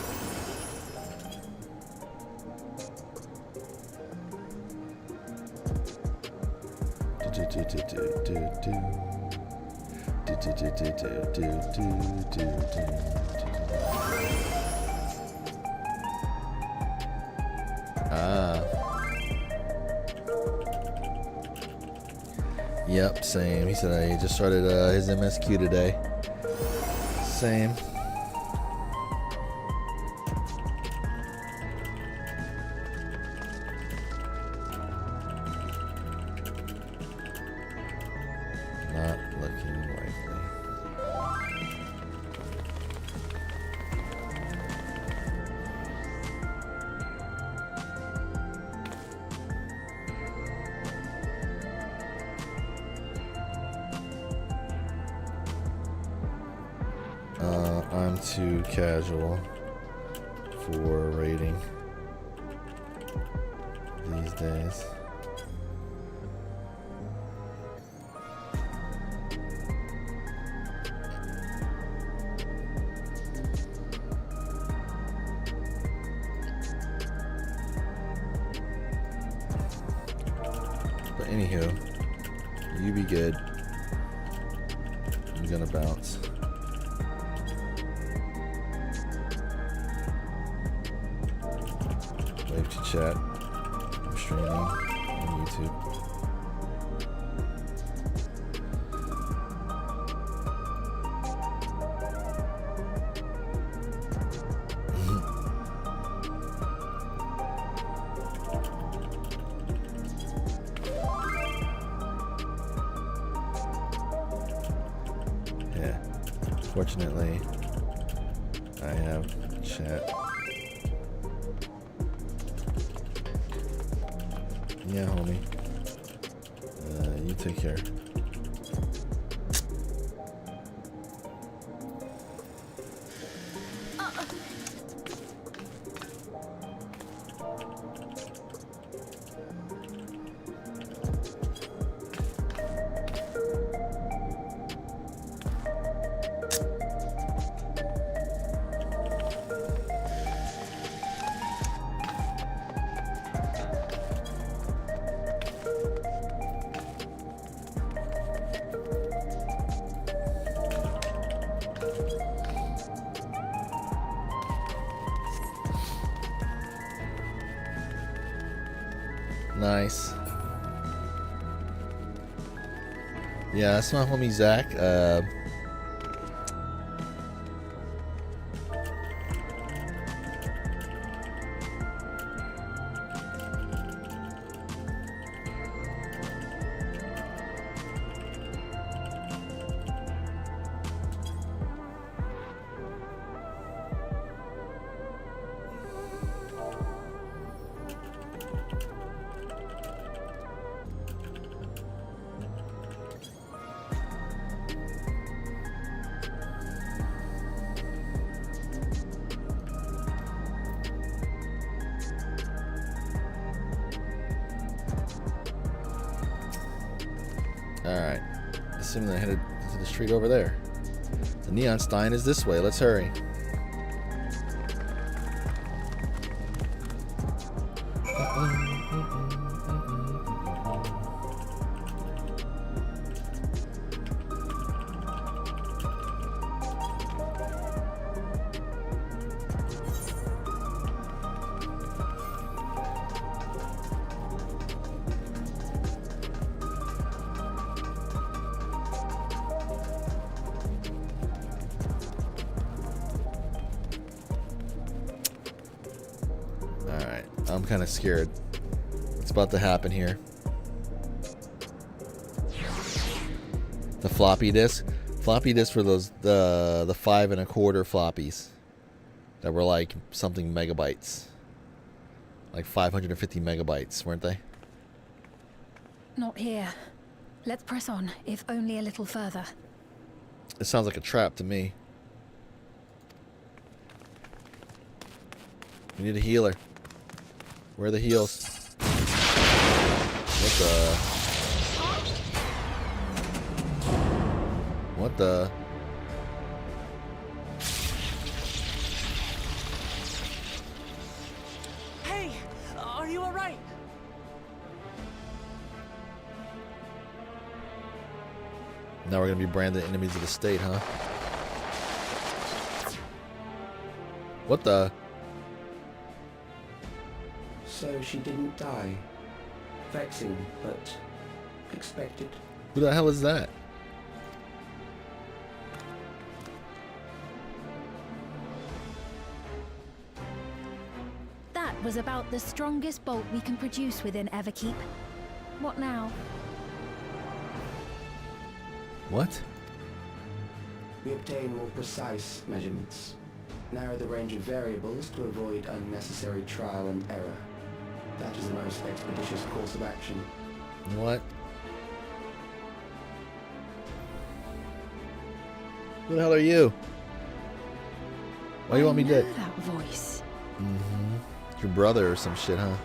Yep, same. He said he just started his MSQ today. Same. Not looking likely. I'm too casual for raiding these days. But anywho, you be good. I'm gonna bounce. Wave to chat. I'm streaming on YouTube. Yeah. Fortunately, I have chat. Yeah, homie. You take care. Nice. Yeah, that's my homie Zach. Alright. Assuming I headed to the street over there. The Neon Stein is this way. Let's hurry. Alright, I'm kind of scared. What's about to happen here? The floppy disk? Floppy disks were those, the 5 1/4 floppies. That were like something megabytes. Like 550 megabytes, weren't they? Not here. Let's press on, if only a little further. It sounds like a trap to me. We need a healer. Where are the heals? What the? What the? Hey, are you alright? Now we're gonna be branded enemies of the state, huh? What the? So she didn't die. Vexing, but expected. Who the hell is that? That was about the strongest bolt we can produce within Everkeep. What now? What? We obtain more precise measurements. Narrow the range of variables to avoid unnecessary trial and error. That is the most expeditious course of action. What? Who the hell are you? Why do you want me dead? That voice. Mm-hmm. It's your brother or some shit, huh?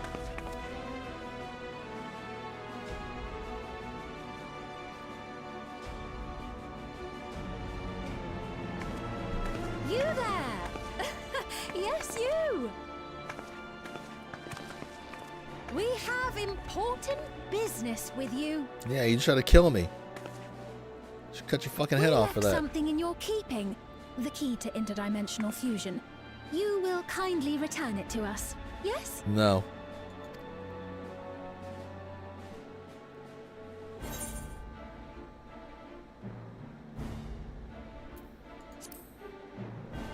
You there! Yes, you! We have important business with you. Yeah, you tried to kill me. Should cut your fucking head off for that. Something in your keeping. The key to interdimensional fusion. You will kindly return it to us, yes? No.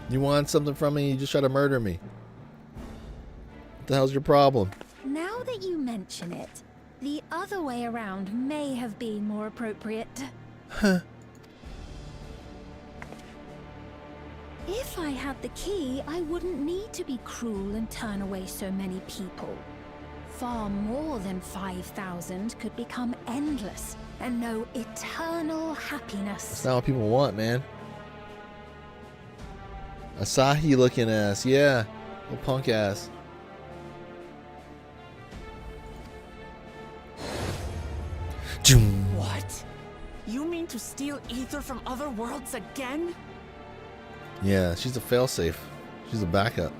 You want something from me? You just try to murder me. What the hell's your problem? Now that you mention it, the other way around may have been more appropriate. Huh. If I had the key, I wouldn't need to be cruel and turn away so many people. Far more than 5,000 could become endless and know eternal happiness. That's not what people want, man. Asahi looking ass, yeah. Little punk ass. What? You mean to steal ether from other worlds again? Yeah, she's a failsafe. She's a backup.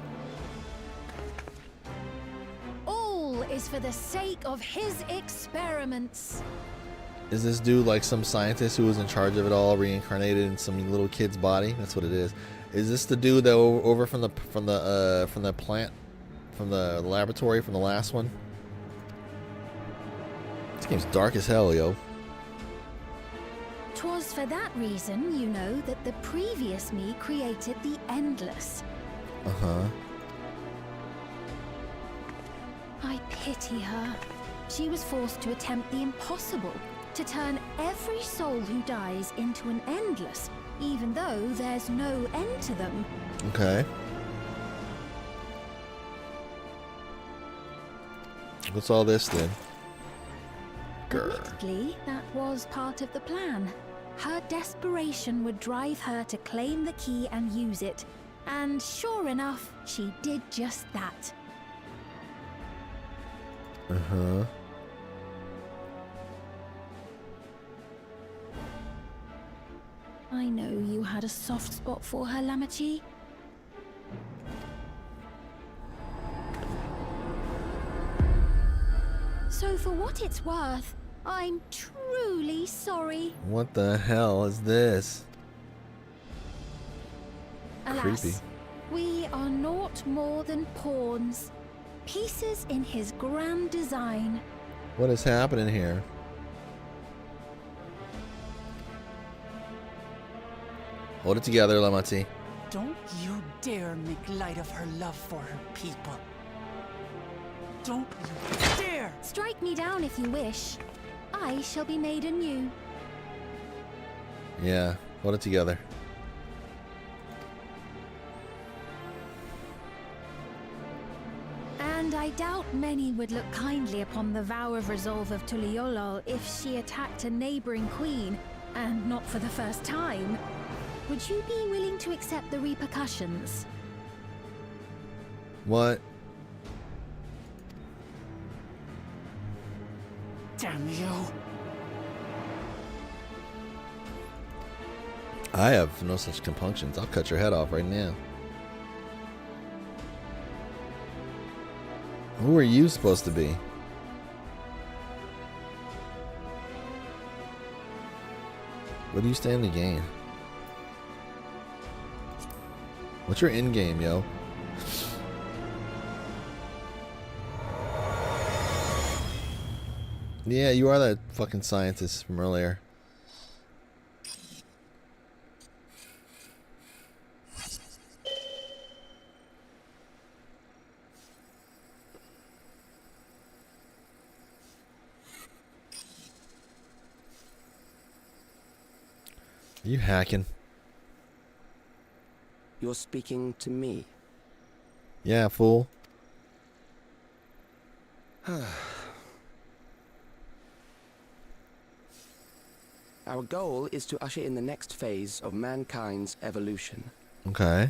All is for the sake of his experiments. Is this dude like some scientist who was in charge of it all, reincarnated in some little kid's body? That's what it is. Is this the dude that over from the plant, from the laboratory, from the last one? This game's dark as hell, yo. 'Twas for that reason, you know, that the previous me created the Endless. Uh-huh. I pity her. She was forced to attempt the impossible, to turn every soul who dies into an Endless, even though there's no end to them. Okay. What's all this then? Grr. Admittedly, that was part of the plan. Her desperation would drive her to claim the key and use it. And sure enough, she did just that. Uh-huh. I know you had a soft spot for her, Lamachi. So for what it's worth, I'm truly sorry. What the hell is this? Alas, Creepy. we are naught more than pawns. Pieces in his grand design. What is happening here? Hold it together, Lamati. Don't you dare make light of her love for her people. Don't you dare! Strike me down if you wish. I shall be made anew. Yeah, hold it together. And I doubt many would look kindly upon the vow of resolve of Tuliolol if she attacked a neighboring queen, and not for the first time. Would you be willing to accept the repercussions? What? Damn you! I have no such compunctions. I'll cut your head off right now. Who are you supposed to be? What do you stand to gain? What's your end game, yo? Yeah, you are that fucking scientist from earlier. Are you hacking? You're speaking to me. Yeah, fool. Our goal is to usher in the next phase of mankind's evolution. Okay.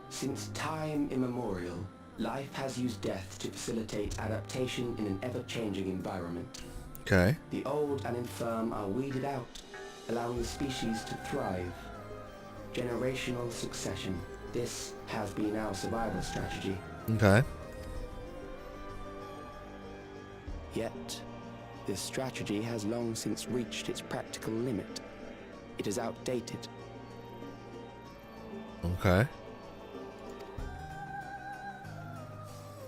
Since time immemorial, life has used death to facilitate adaptation in an ever-changing environment. Okay. The old and infirm are weeded out, allowing the species to thrive. Generational succession. This has been our survival strategy. Okay. Yet, this strategy has long since reached its practical limit. It is outdated. Okay.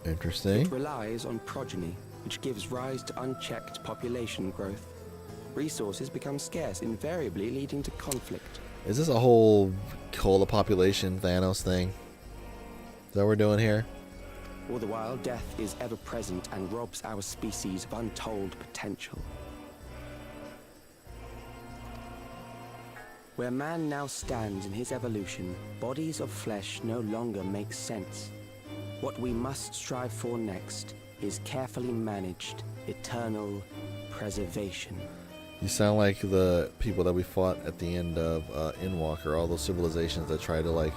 Interesting. It relies on progeny, which gives rise to unchecked population growth. Resources become scarce, invariably leading to conflict. Is this a whole cola population Thanos thing? Is that what we're doing here? All the while, death is ever present and robs our species of untold potential. Where man now stands in his evolution, bodies of flesh no longer make sense. What we must strive for next is carefully managed, eternal preservation. You sound like the people that we fought at the end of Endwalker, all those civilizations that try to like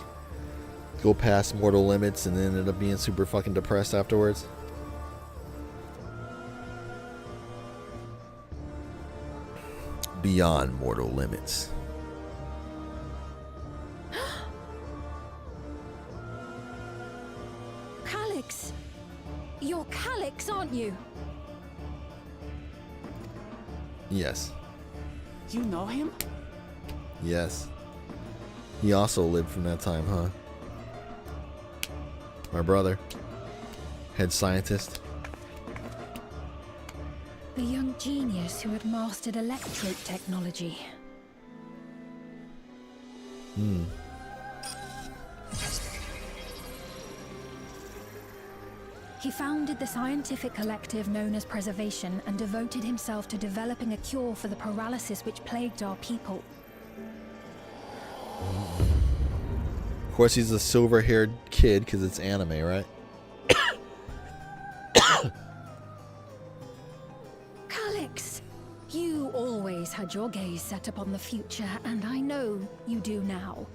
go past mortal limits and then ended up being super fucking depressed afterwards. Beyond mortal limits. Calyx! You're Calyx, aren't you? Yes. You know him? Yes. He also lived from that time, huh? My brother. Head scientist. The young genius who had mastered electrode technology. He founded the scientific collective known as Preservation and devoted himself to developing a cure for the paralysis which plagued our people. Of course, he's a silver-haired kid because it's anime, right? Calix, you always had your gaze set upon the future, and I know you do now.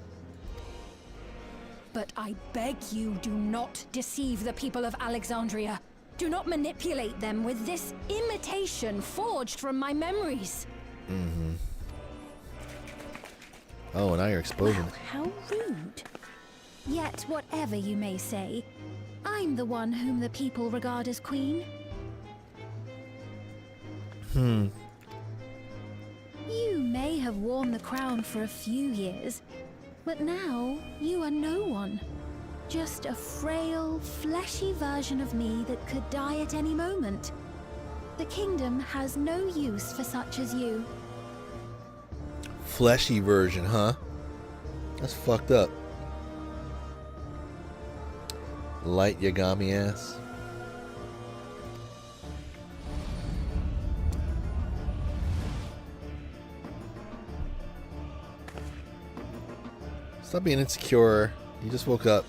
But I beg you, do not deceive the people of Alexandria. Do not manipulate them with this imitation forged from my memories. Mm-hmm. Oh, now you're exposing. Well, how rude. Yet, whatever you may say, I'm the one whom the people regard as queen. You may have worn the crown for a few years, but now you are no one. Just a frail, fleshy version of me that could die at any moment. The kingdom has no use for such as you. Fleshy version, huh? That's fucked up. Light Yagami ass. Stop being insecure. You just woke up.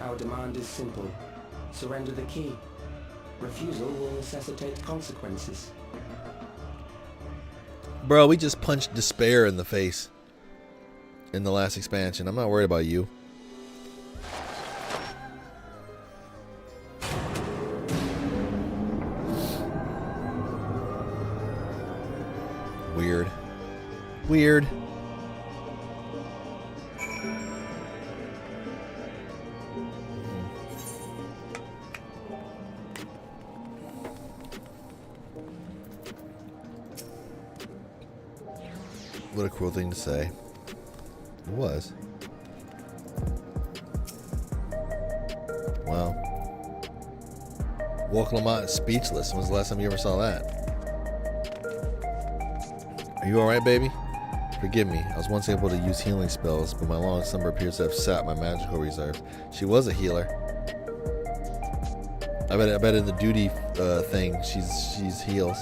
Our demand is simple. Surrender the key. Refusal will necessitate consequences. Bro, we just punched despair in the face in the last expansion. I'm not worried about you. Weird. Weird. What a cruel thing to say. It was. Wow. Walk Lamont is speechless. When was the last time you ever saw that? Are you alright, baby? Forgive me. I was once able to use healing spells, but my long slumber appears to have sapped my magical reserve. She was a healer. I bet in the duty thing, she's heals.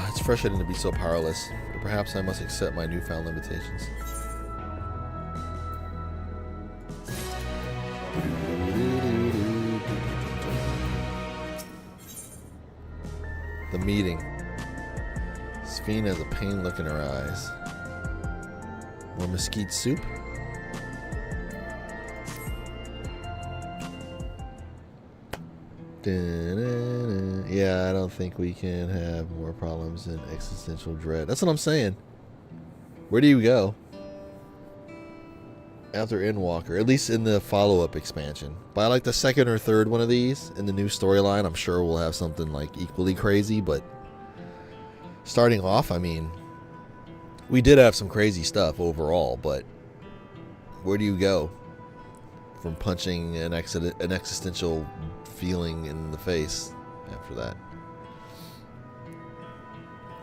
It's frustrating to be so powerless, but perhaps I must accept my newfound limitations. The meeting. Sphene has a pain look in her eyes. More mesquite soup? Yeah, I don't think we can have more problems than existential dread. That's what I'm saying. Where do you go after Endwalker? At least in the follow-up expansion. By like the second or third one of these in the new storyline, I'm sure we'll have something like equally crazy. But starting off, I mean, we did have some crazy stuff overall. But where do you go from punching an existential feeling in the face after that?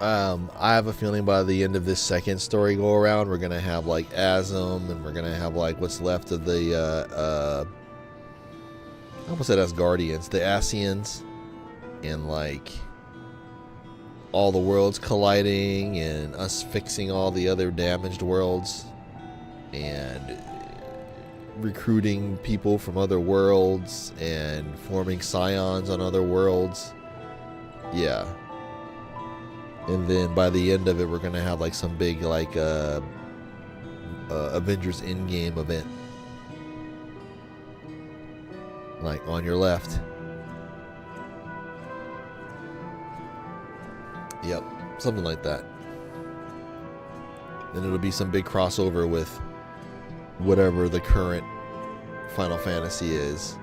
I have a feeling by the end of this second story go around, we're gonna have like Asm, and we're gonna have like what's left of the I almost said Asgardians, the Asians, and like all the worlds colliding and us fixing all the other damaged worlds and recruiting people from other worlds and forming scions on other worlds. Yeah. And then by the end of it, we're going to have like some big like Avengers Endgame event. Like on your left. Yep. Something like that. Then it'll be some big crossover with whatever the current Final Fantasy is,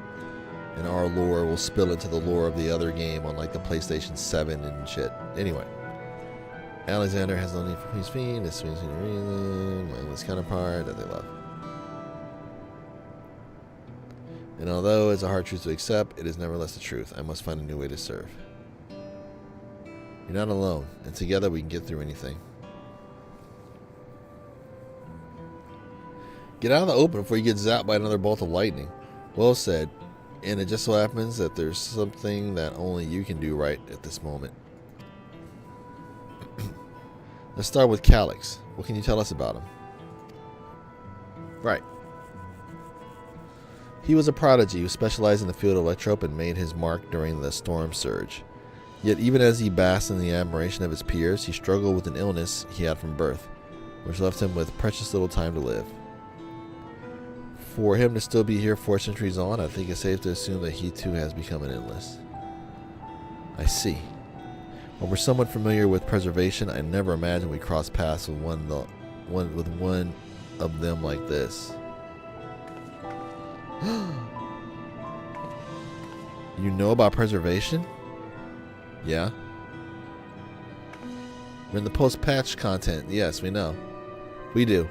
and our lore will spill into the lore of the other game on like the PlayStation 7 and shit. Anyway, Alexander has no need for Queen's Fiend. This Queen's Fiend reason, my English counterpart that they love. And although it's a hard truth to accept, it is nevertheless the truth. I must find a new way to serve. You're not alone, and together we can get through anything. Get out of the open before you get zapped by another bolt of lightning. Well said. And it just so happens that there's something that only you can do right at this moment. Let's start with Calyx. What can you tell us about him? Right. He was a prodigy who specialized in the field of electrope and made his mark during the storm surge. Yet even as he basked in the admiration of his peers, he struggled with an illness he had from birth, which left him with precious little time to live. For him to still be here 4 centuries on, I think it's safe to assume that he too has become an illness. I see. When we're somewhat familiar with preservation, I never imagined we'd cross paths with one of them like this. You know about preservation? Yeah. We're in the post-patch content. Yes, we know. We do.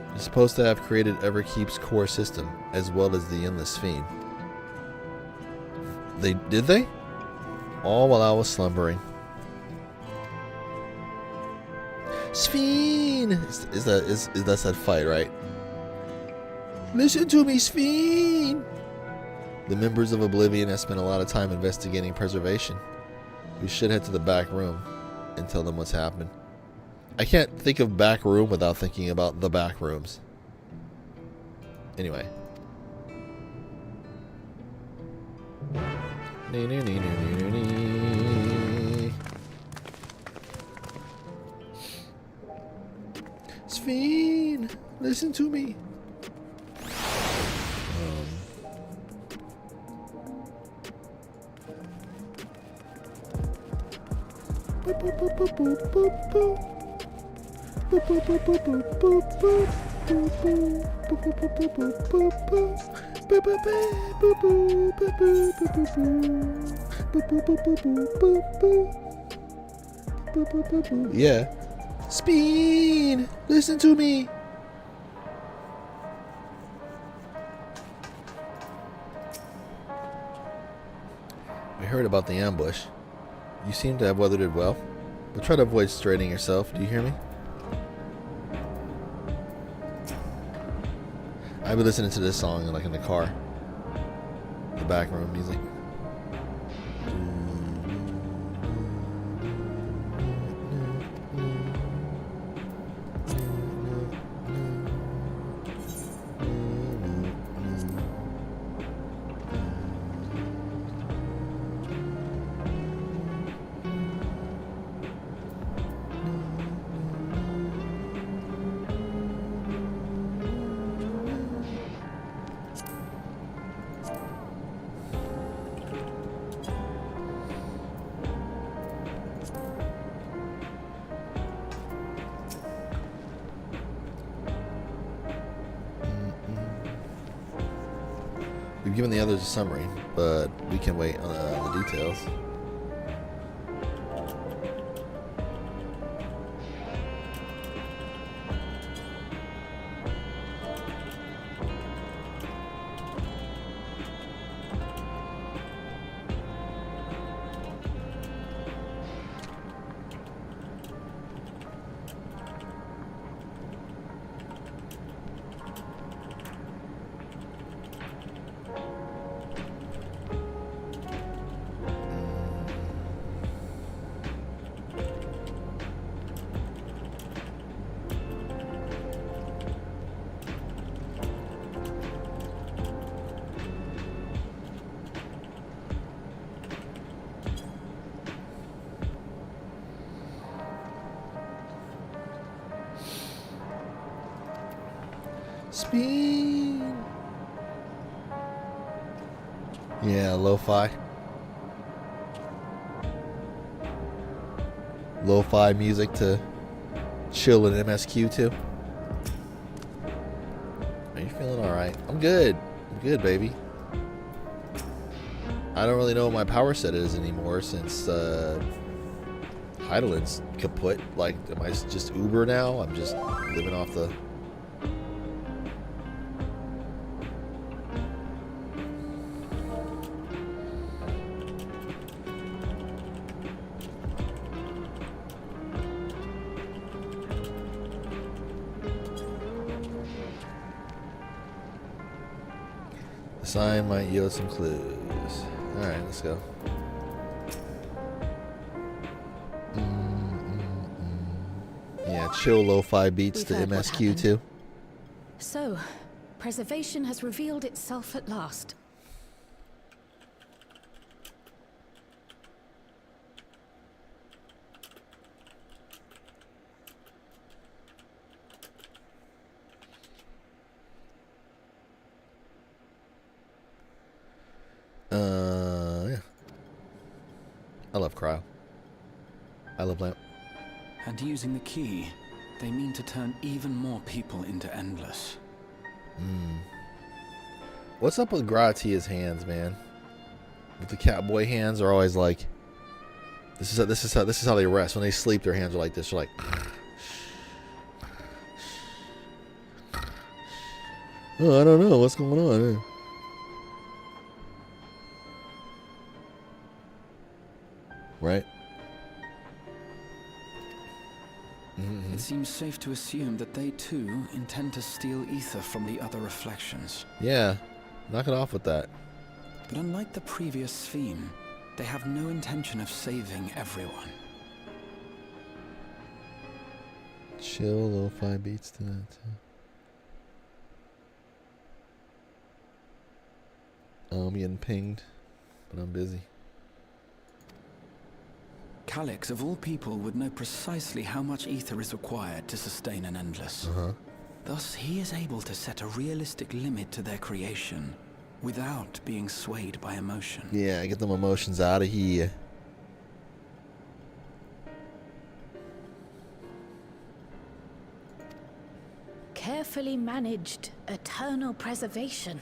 You're supposed to have created Everkeep's core system, as well as the Endless Fiend. Did they? All while I was slumbering. Sphene! Is that that fight, right? Listen to me, Sphene! The members of Oblivion have spent a lot of time investigating preservation. We should head to the back room and tell them what's happened. I can't think of back room without thinking about the back rooms. Anyway. Sphene, listen to me. Yeah. Sphene, listen to me. We heard about the ambush. You seem to have weathered it well, but try to avoid straining yourself. Do you hear me? I've been listening to this song like in the car. The background music. We've given the others a summary, but we can wait on the details. Speed. Yeah, lo-fi. Lo-fi music to chill in MSQ too. Are you feeling alright? I'm good. I'm good, baby. I don't really know what my power set is anymore since Heidelin's kaput. Like, am I just Uber now? I'm just living off the... Sign might yield some clues. Alright, let's go. Yeah, chill lo-fi beats to We've heard what MSQ happened. too. So, preservation has revealed itself at last. Yeah. I love cryo. I love lamp. And using the key, they mean to turn even more people into Endless. What's up with Gratia's hands, man? With the catboy hands are always like this is how they rest. When they sleep, their hands are like this. They're like oh, I don't know what's going on. Right? It seems safe to assume that they too intend to steal ether from the other reflections. Yeah. Knock it off with that. But unlike the previous theme, they have no intention of saving everyone. Chill lo-fi beats to that too. I'm getting pinged, but I'm busy. Calyx, of all people, would know precisely how much ether is required to sustain an Endless. Thus, he is able to set a realistic limit to their creation, without being swayed by emotion. Yeah, get them emotions out of here. Carefully managed eternal preservation.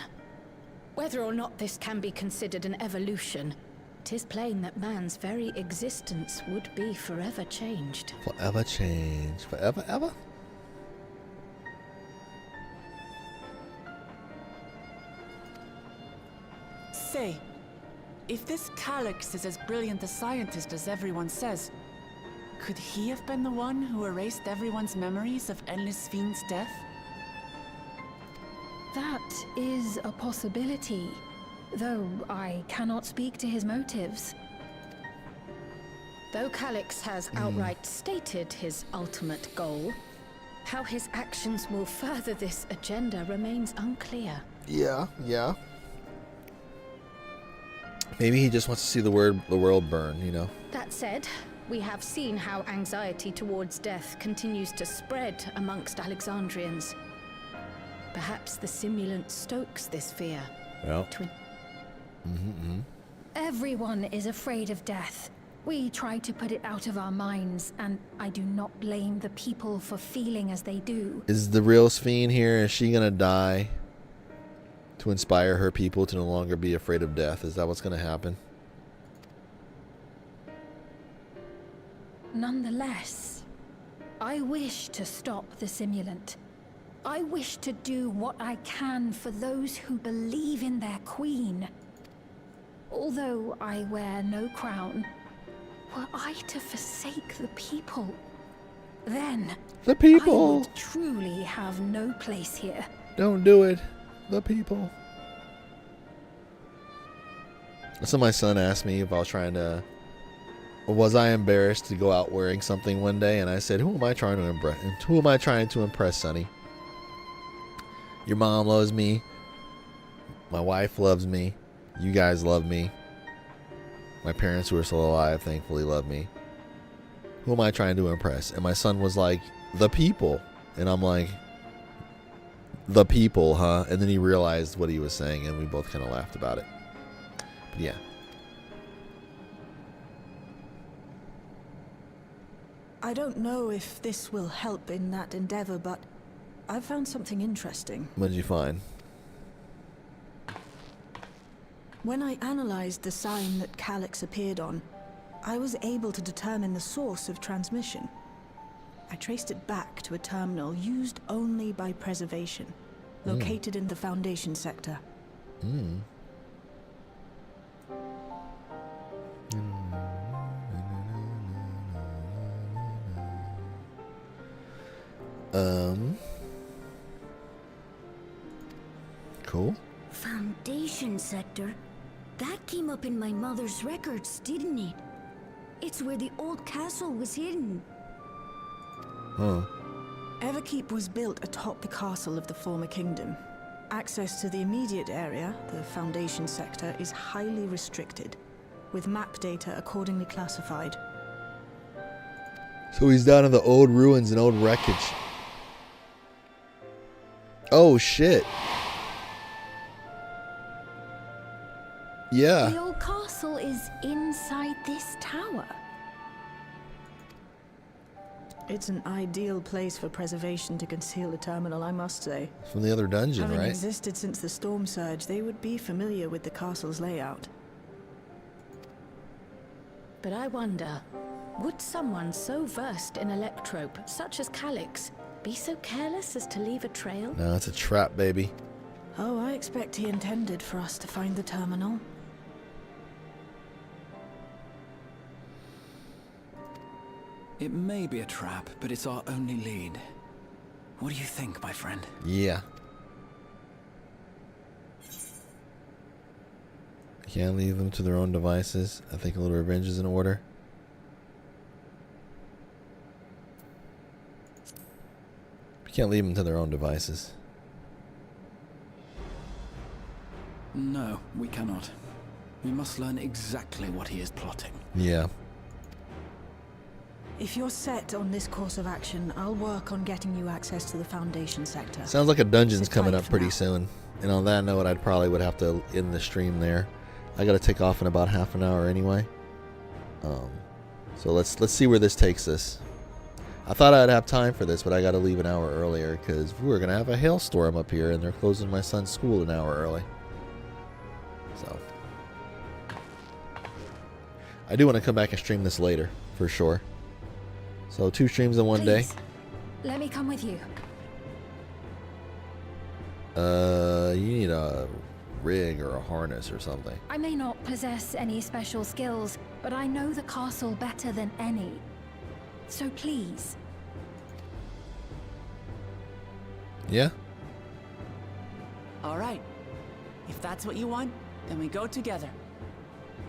Whether or not this can be considered an evolution, 'tis plain that man's very existence would be forever changed. Forever change. Forever, ever? Say, if this Calyx is as brilliant a scientist as everyone says, could he have been the one who erased everyone's memories of Endless Fiend's death? That is a possibility, though I cannot speak to his motives. Though Calyx has outright stated his ultimate goal, how his actions will further this agenda remains unclear. Yeah, yeah. Maybe he just wants to see the world burn, you know? That said, we have seen how anxiety towards death continues to spread amongst Alexandrians. Perhaps the simulant stokes this fear. Yeah. Everyone is afraid of death. We try to put it out of our minds, and I do not blame the people for feeling as they do. Is the real Sphene here? Is she gonna die to inspire her people to no longer be afraid of death? Is that what's gonna happen? Nonetheless, I wish to stop the simulant. I wish to do what I can for those who believe in their queen. Although I wear no crown, were I to forsake the people, then The people! I would truly have no place here. Don't do it. The people. So my son asked me if I was trying to... Or was I embarrassed to go out wearing something one day? And I said, who am I trying to impress? Who am I trying to impress, Sonny? Your mom loves me. My wife loves me. You guys love me. My parents who are still alive, thankfully, love me. Who am I trying to impress? And my son was like, the people. And I'm like, the people, huh? And then he realized what he was saying, and we both kind of laughed about it. But yeah. I don't know if this will help in that endeavor, but I've found something interesting. What did you find? When I analyzed the sign that Calyx appeared on, I was able to determine the source of transmission. I traced it back to a terminal used only by preservation, located in the Foundation sector. Cool. Foundation sector? That came up in my mother's records, didn't it? It's where the old castle was hidden. Huh. Everkeep was built atop the castle of the former kingdom. Access to the immediate area, the Foundation sector, is highly restricted, with map data accordingly classified. So he's down in the old ruins and old wreckage. Oh, shit. Yeah. The old castle is inside this tower. It's an ideal place for preservation to conceal the terminal, I must say. From the other dungeon, Having right? existed since the storm surge, they would be familiar with the castle's layout. But I wonder, would someone so versed in electrope, such as Calyx, be so careless as to leave a trail? No, it's a trap, baby. Oh, I expect he intended for us to find the terminal. It may be a trap, but it's our only lead. What do you think, my friend? Yeah. Can't leave them to their own devices. I think a little revenge is in order. We can't leave them to their own devices. No, we cannot. We must learn exactly what he is plotting. Yeah. If you're set on this course of action, I'll work on getting you access to the Foundation sector. Sounds like a dungeon's Sit coming tight up for pretty now. soon. And on that note, I probably would have to end the stream there. I gotta take off in about half an hour anyway. So let's see where this takes us. I thought I'd have time for this, but I gotta leave an hour earlier because we're gonna have a hailstorm up here, and they're closing my son's school an hour early. So I do want to come back and stream this later for sure. So 2 streams in one day. Please, let me come with you. You need a rig or a harness or something. I may not possess any special skills, but I know the castle better than any. So please. Yeah? All right. If that's what you want, then we go together.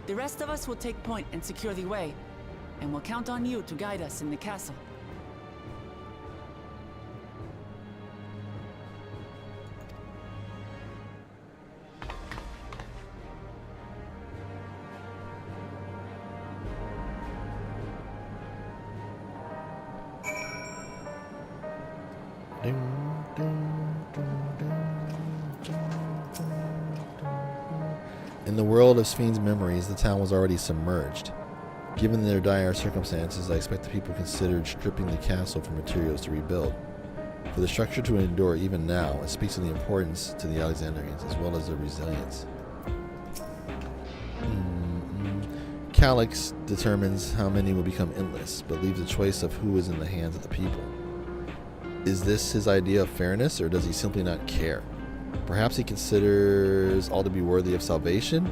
The rest of us will take point and secure the way, and we'll count on you to guide us in the castle. In the world of Sven's memories, the town was already submerged. Given their dire circumstances, I expect the people considered stripping the castle for materials to rebuild. For the structure to endure even now, it speaks of the importance to the Alexandrians as well as their resilience. Calyx determines how many will become endless, but leaves the choice of who is in the hands of the people. Is this his idea of fairness, or does he simply not care? Perhaps he considers all to be worthy of salvation?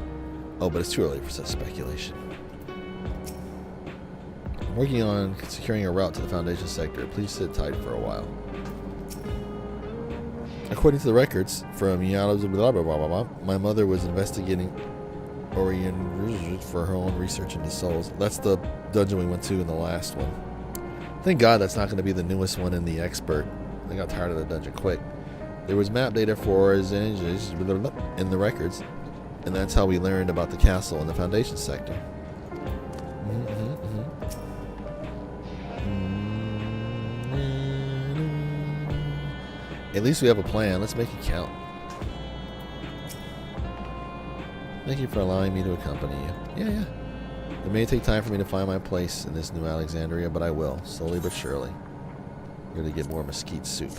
Oh, but it's too early for such speculation. I'm working on securing a route to the Foundation sector. Please sit tight for a while. According to the records from my mother was investigating Orient for her own research into souls. That's the dungeon we went to in the last one. Thank God that's not going to be the newest one in the expert. I got tired of the dungeon quick. There was map data for in the records, and that's how we learned about the castle and the Foundation sector. At least we have a plan. Let's make it count. Thank you for allowing me to accompany you. Yeah. It may take time for me to find my place in this new Alexandria, but I will, slowly but surely. I'm going to get more mesquite soup.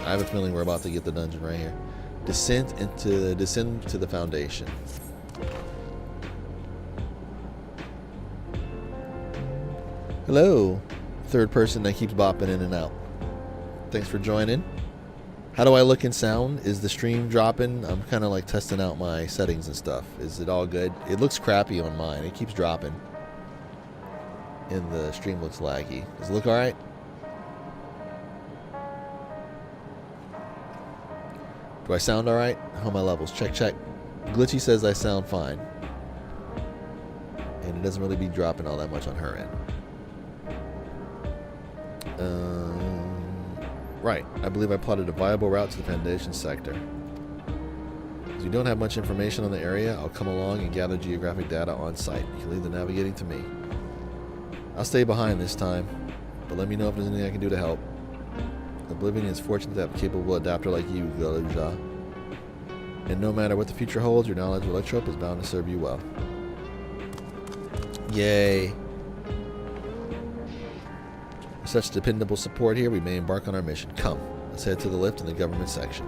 I have a feeling we're about to get the dungeon right here. Descend to the Foundation. Hello, third person that keeps bopping in and out. Thanks for joining. How do I look and sound? Is the stream dropping? I'm kind of like testing out my settings and stuff. Is it all good? It looks crappy on mine. It keeps dropping. And the stream looks laggy. Does it look alright? Do I sound alright? How are my levels? Check, check. Glitchy says I sound fine. And it doesn't really be dropping all that much on her end. Right. I believe I plotted a viable route to the Foundation sector. As we don't have much information on the area, I'll come along and gather geographic data on site. You can leave the navigating to me. I'll stay behind this time, but let me know if there's anything I can do to help. Oblivion is fortunate to have a capable adapter like you, Galuja. And no matter what the future holds, your knowledge of Electrope is bound to serve you well. Yay. With such dependable support here, we may embark on our mission. Come, let's head to the lift in the government section.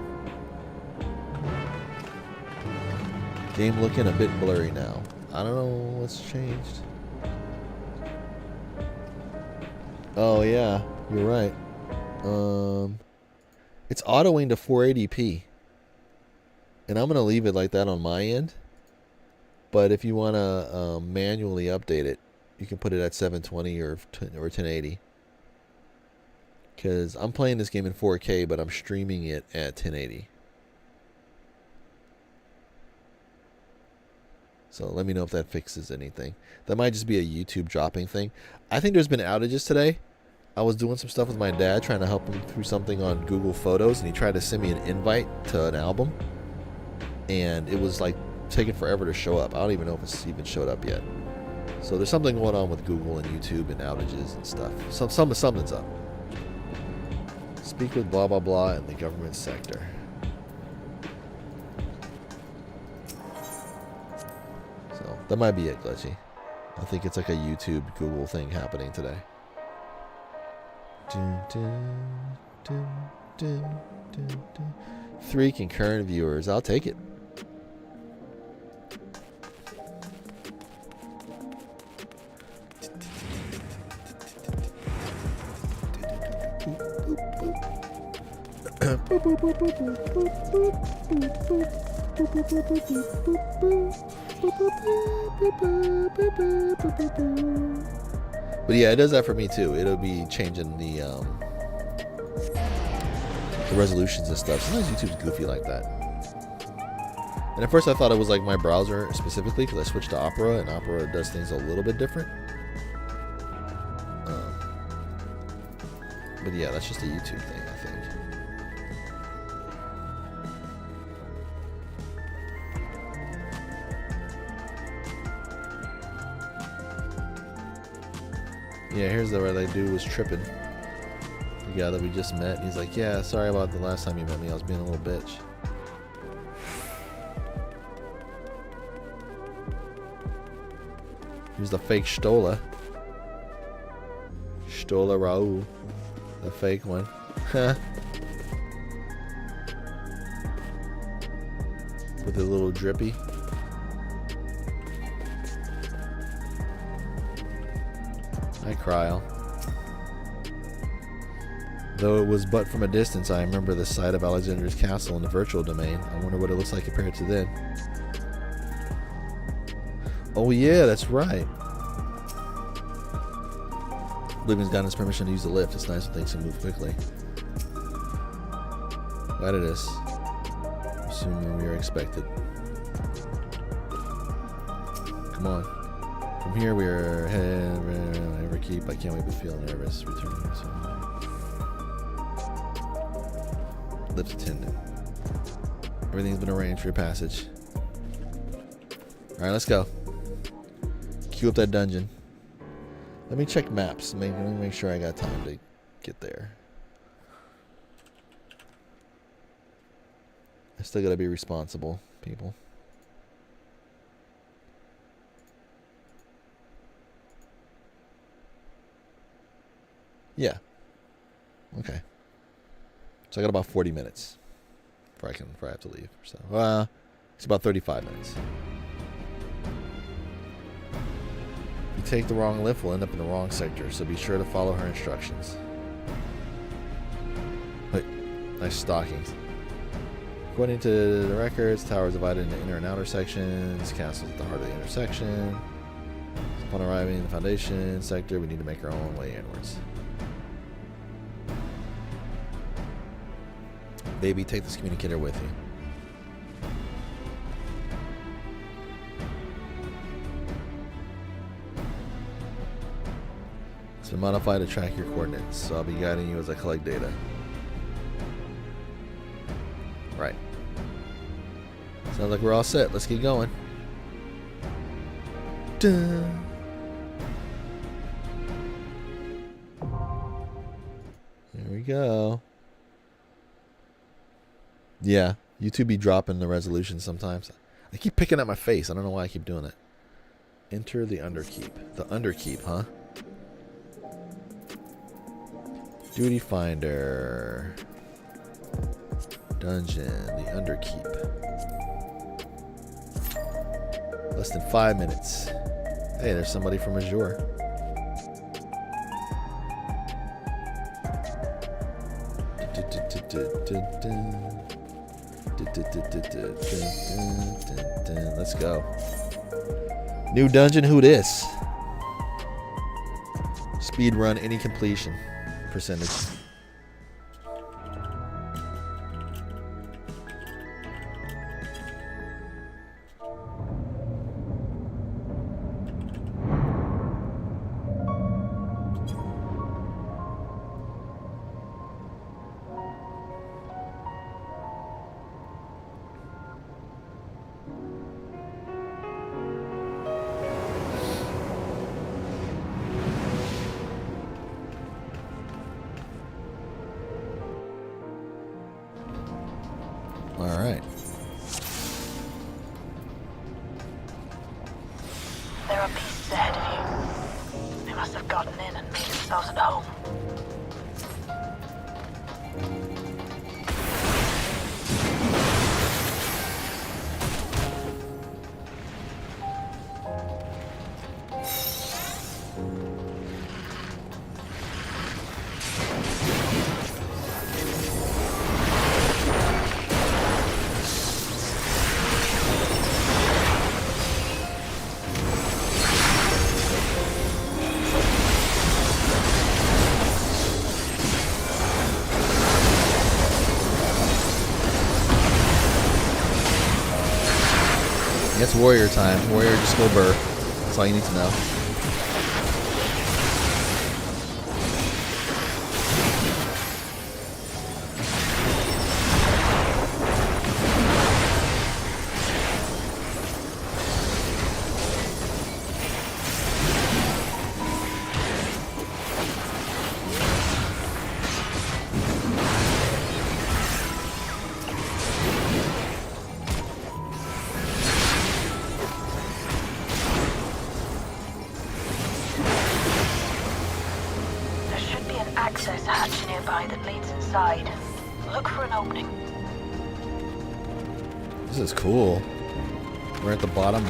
Game looking a bit blurry now. I don't know what's changed. Oh yeah, you're right. It's autoing to 480p. And I'm going to leave it like that on my end. But if you want to manually update it, you can put it at 720 or 1080. Because I'm playing this game in 4K, but I'm streaming it at 1080. So let me know if that fixes anything. That might just be a YouTube dropping thing. I think there's been outages today. I was doing some stuff with my dad, trying to help him through something on Google Photos, and he tried to send me an invite to an album. And it was like taking forever to show up. I don't even know if it's even showed up yet. So there's something going on with Google and YouTube and outages and stuff. Something's up. Speak with blah blah blah in the government sector. So that might be it, Glitchy. I think it's like a YouTube Google thing happening today. 3 concurrent viewers. I'll take it. But yeah, it does that for me too. It'll be changing the resolutions and stuff. Sometimes YouTube's goofy like that. And at first I thought it was like my browser specifically, because I switched to Opera, and Opera does things a little bit different. But yeah, that's just a YouTube thing, I think. Yeah, here's the that dude was tripping. The guy that we just met. He's like, yeah, sorry about the last time you met me. I was being a little bitch. Here's the fake Stola. Stola Raul. The fake one. With a little drippy. Hi, Kryl. Though it was but from a distance, I remember the sight of Alexander's castle in the virtual domain. I wonder what it looks like compared to then. Oh yeah, that's right. Living's gotten his permission to use the lift. It's nice when things can move quickly. Glad it is. Sooner than we were expected. Come on. From here we are head ever keep. I can't wait to feel nervous. Returning. Lift attendant. Everything's been arranged for your passage. Alright, let's go. Queue up that dungeon. Let me check maps. Let me make sure I got time to get there. I still gotta be responsible, people. Yeah. Okay. So I got about 40 minutes before I have to leave. So it's about 35 minutes. If you take the wrong lift, we'll end up in the wrong sector, so be sure to follow her instructions. Wait, nice stockings. According to the records, tower is divided into inner and outer sections. Castle's at the heart of the intersection. Upon arriving in the Foundation sector, we need to make our own way inwards. Baby, take this communicator with you. been modified to track your coordinates, so I'll be guiding you as I collect data. Right. Sounds like we're all set. Let's get going. Dun. There we go. Yeah, YouTube be dropping the resolution sometimes. I keep picking at my face. I don't know why I keep doing it. Enter the Underkeep. The Underkeep, huh? Duty Finder. Dungeon. The Underkeep. Less than 5 minutes. Hey, there's somebody from Azure. Let's go. New dungeon, who this? Speed run any completion percentage. Alright. There are beasts ahead of you. They must have gotten in and made themselves at home. It's warrior time. Warrior, just go burr. That's all you need to know. Access hatch nearby that leads inside. Look for an opening. This is cool. We're at the bottom.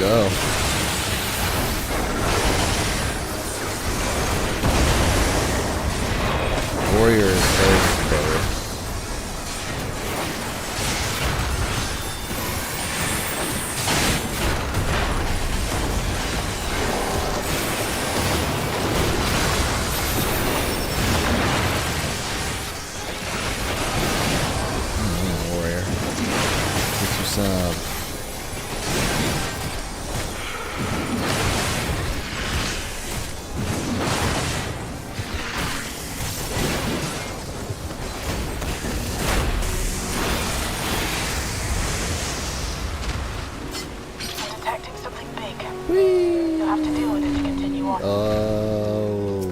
Go. Warrior is so better. Warrior. Get you some. You'll have to deal with it to continue on. Oh.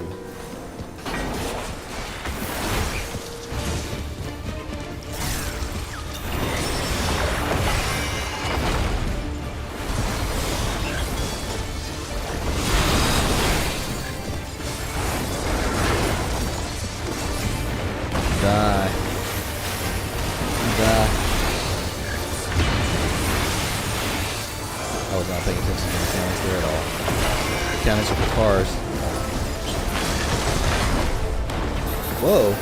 Die. I was not paying attention to the mechanics there at all. Mechanics are for cars. Whoa.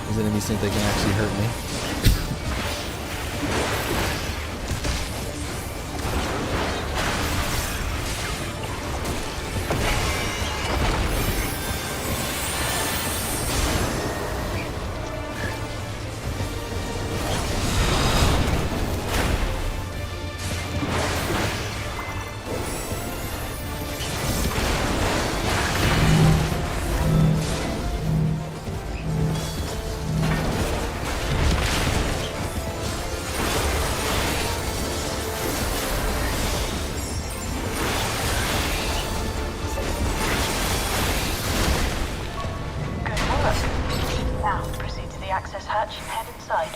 These enemies think they can actually hurt me. Access hatch and head inside.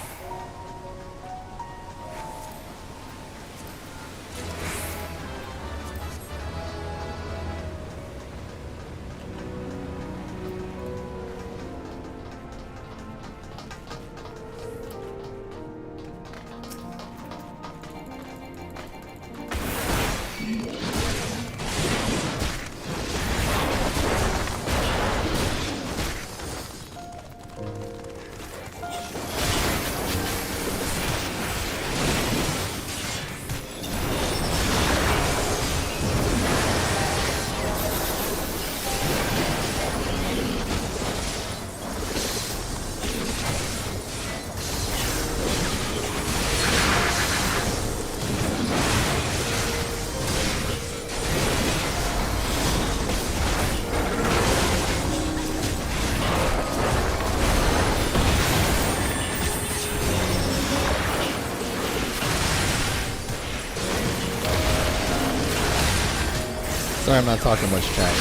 Sorry, I'm not talking much, chat.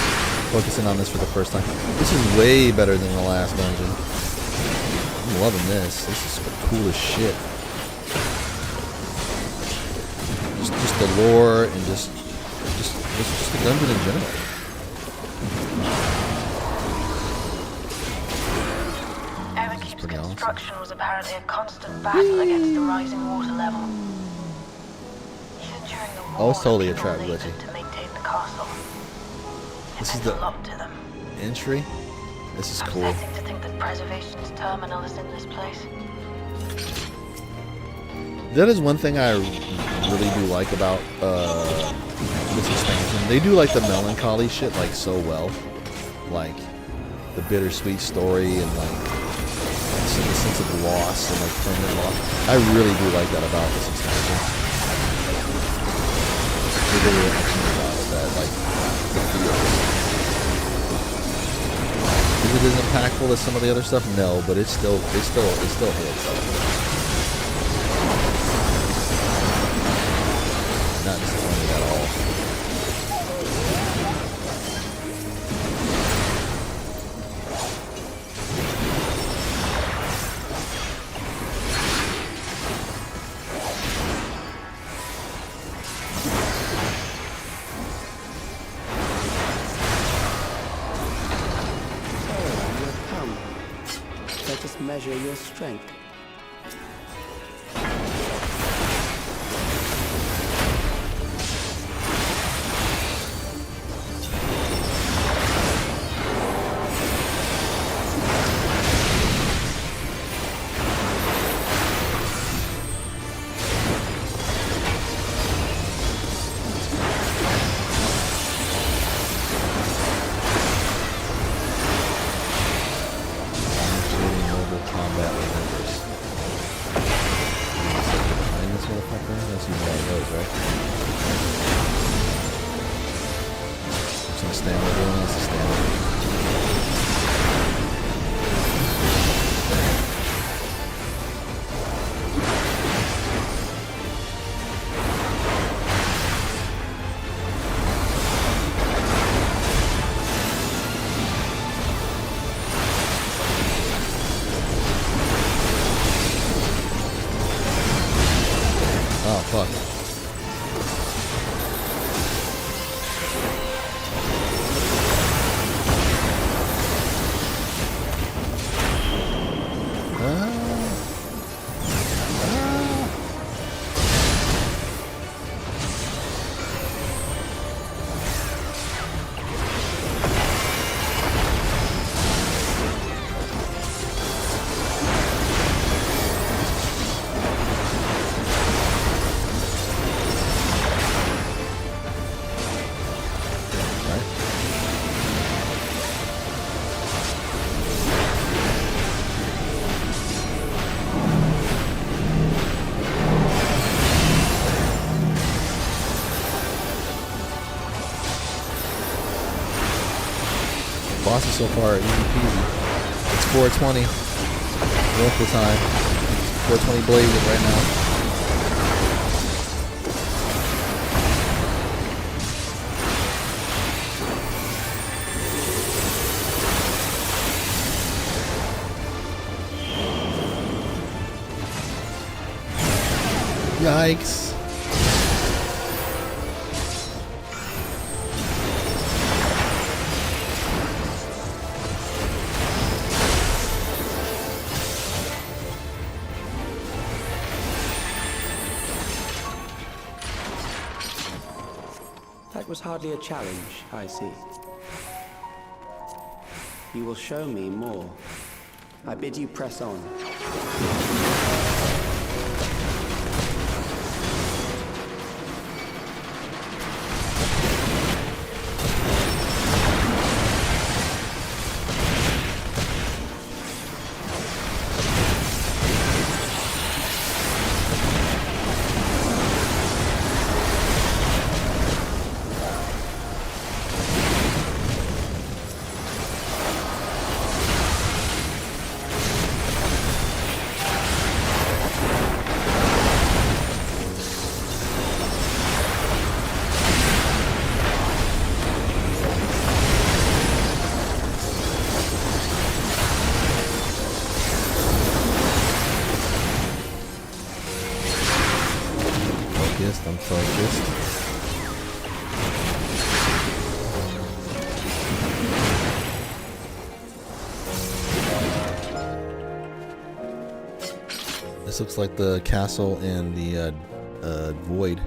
Focusing on this for the first time. This is way better than the last dungeon. I'm loving this. This is cool as shit. Just the lore and just the dungeon in general. Everkeep's construction was apparently a constant battle against the rising water level. Even during the war, Oh, it's totally a people trap, needed glitchy. to maintain the castle. This is the lot to them. entry. This is cool. Upsetting to think that preservation's terminal is in this place. That is one thing I really do like about this expansion. They do like the melancholy shit like so well, like the bittersweet story and like the sense of loss and like permanent loss. I really do like that about this expansion. They really actually about that, like the feels. Is it as impactful as some of the other stuff? No, but it still hits. Not disappointed at all. Let us measure your strength. Fuck. Bosses so far, easy peasy. It's 420 local time. 420 blazing right now. Yikes. That was hardly a challenge, I see. You will show me more. I bid you press on. I'm focused. This looks like the castle in the void.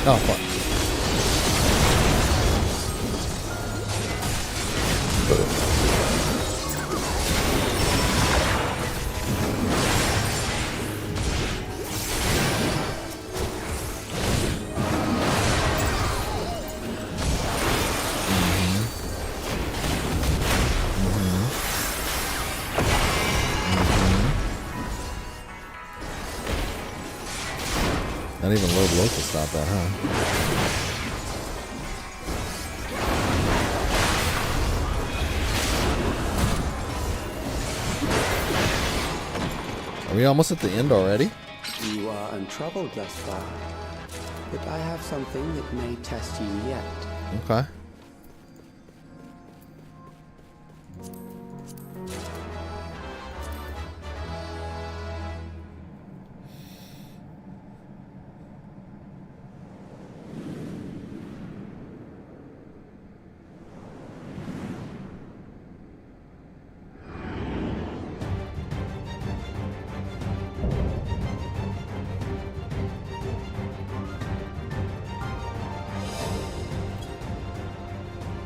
Oh, fuck. Not even load local stop that, huh? Are we almost at the end already? You are untroubled thus far, but I have something that may test you yet. Okay.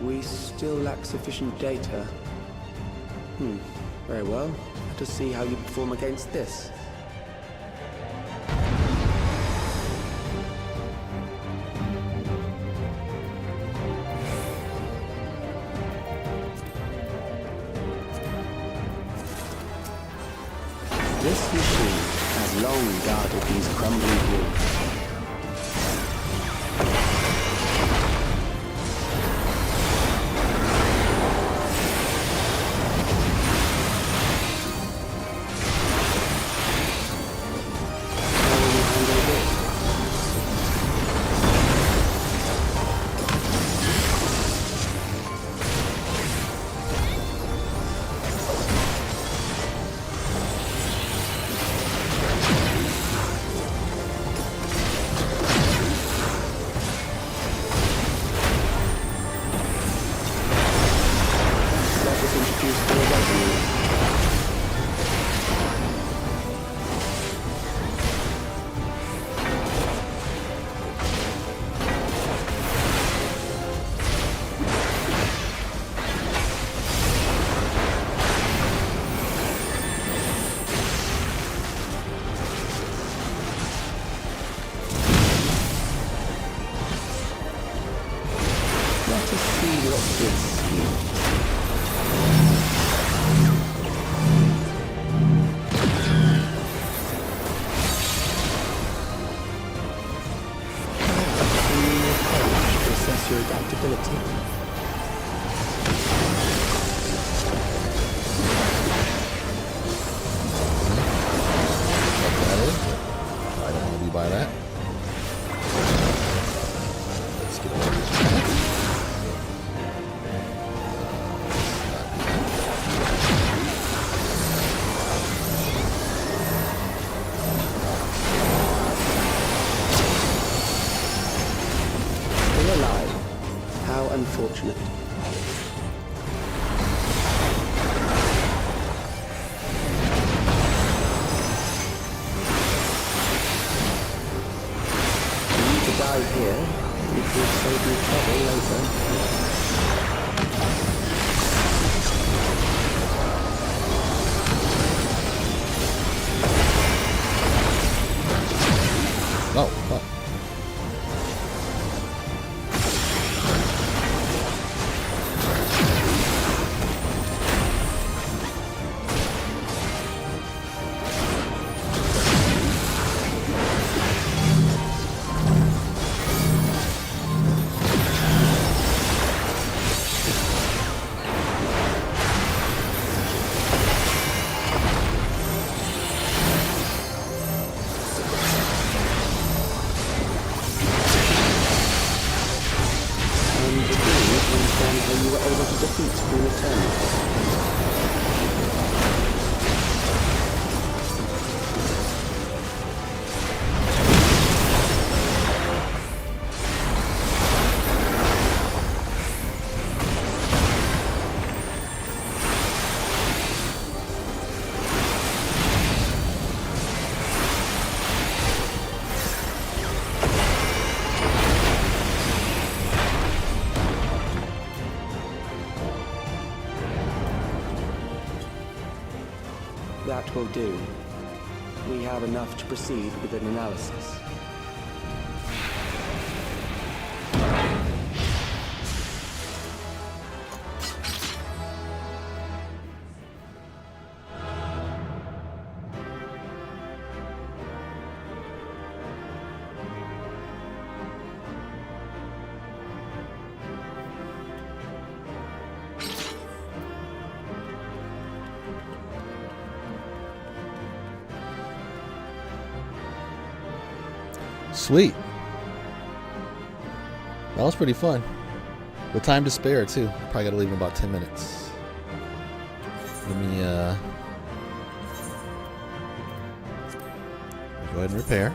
We still lack sufficient data. Very well. Let us see how you perform against this. This machine has long guarded these crumbling walls. Your adaptability. I don't want to be by that. Let's get over this. Still alive. How unfortunate. For you to die here, it will save you trouble later. Oh, fuck. You were able to defeat Queen Eternal. That will do. We have enough to proceed with an analysis. Sweet. That was pretty fun. With time to spare too. Probably gotta leave in about 10 minutes. Let me go ahead and repair.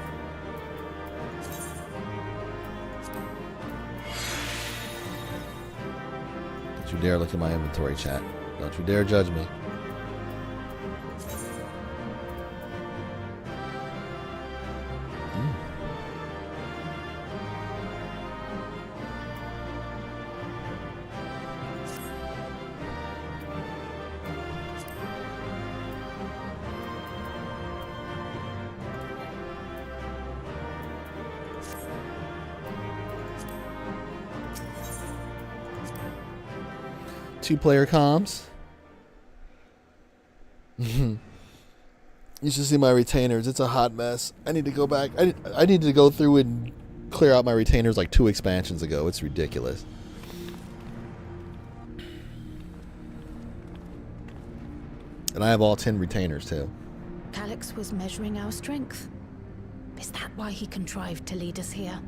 Don't you dare look at my inventory, chat. Don't you dare judge me. 2-player comms. You should see my retainers. It's a hot mess. I need to go back. I need to go through and clear out my retainers like 2 expansions ago. It's ridiculous. And I have all 10 retainers too. Calyx was measuring our strength. Is that why he contrived to lead us here?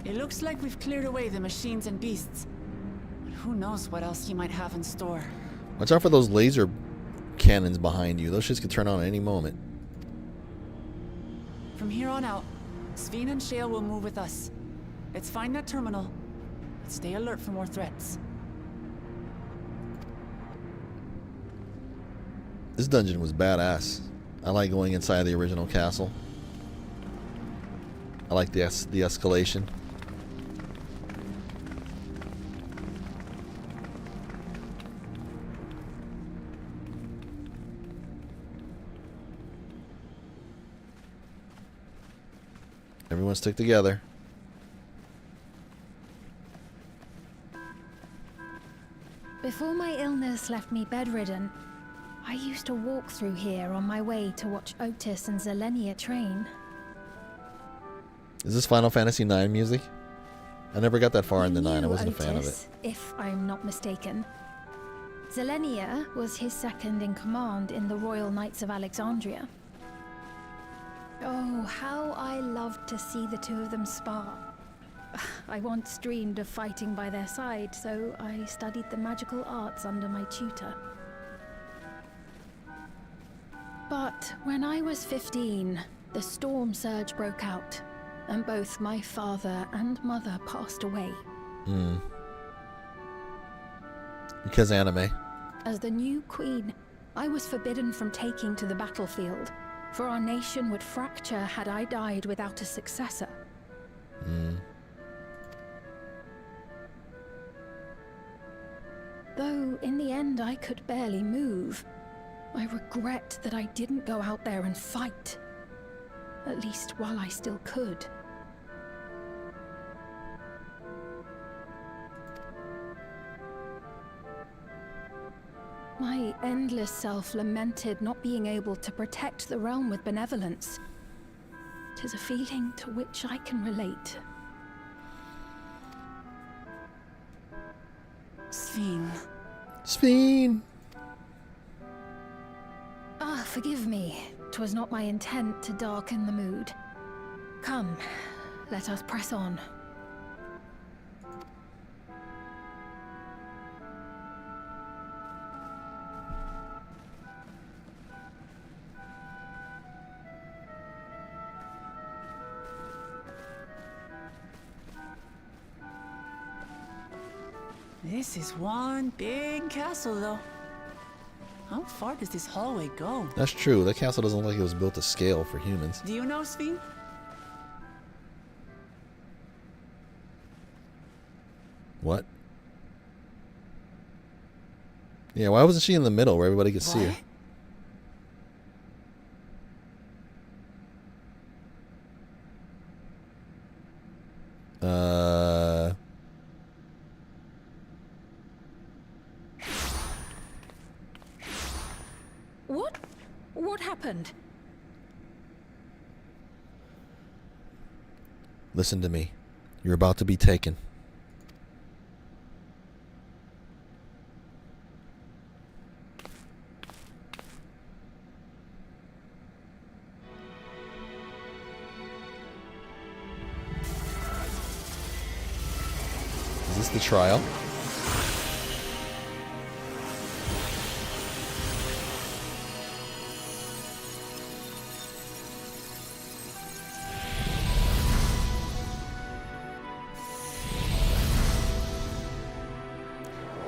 It looks like we've cleared away the machines and beasts. But who knows what else he might have in store. Watch out for those laser cannons behind you. Those shits could turn on at any moment. From here on out, Xiv and Shale will move with us. Let's find that terminal, but stay alert for more threats. This dungeon was badass. I like going inside the original castle. I like the escalation. Everyone stick together. Before my illness left me bedridden, I used to walk through here on my way to watch Otis and Zelenia train. Is this Final Fantasy IX music? I never got that far in the 9. I wasn't Otis, a fan of it. If I'm not mistaken. Zelenia was his second in command in the Royal Knights of Alexandria. Oh, how I loved to see the two of them spar. I once dreamed of fighting by their side, so I studied the magical arts under my tutor. But when I was 15, the storm surge broke out, and both my father and mother passed away. Because anime. As the new queen, I was forbidden from taking to the battlefield, for our nation would fracture had I died without a successor. Though in the end I could barely move, I regret that I didn't go out there and fight. At least while I still could. My endless self lamented not being able to protect the realm with benevolence. 'Tis a feeling to which I can relate. Xiv. Ah, forgive me. 'Twas not my intent to darken the mood. Come, let us press on. This is one big castle, though. How far does this hallway go? That's true. That castle doesn't look like it was built to scale for humans. Do you know, Xiv? What? Yeah, why wasn't she in the middle where everybody could see her? What happened? Listen to me. You're about to be taken. Is this the trial?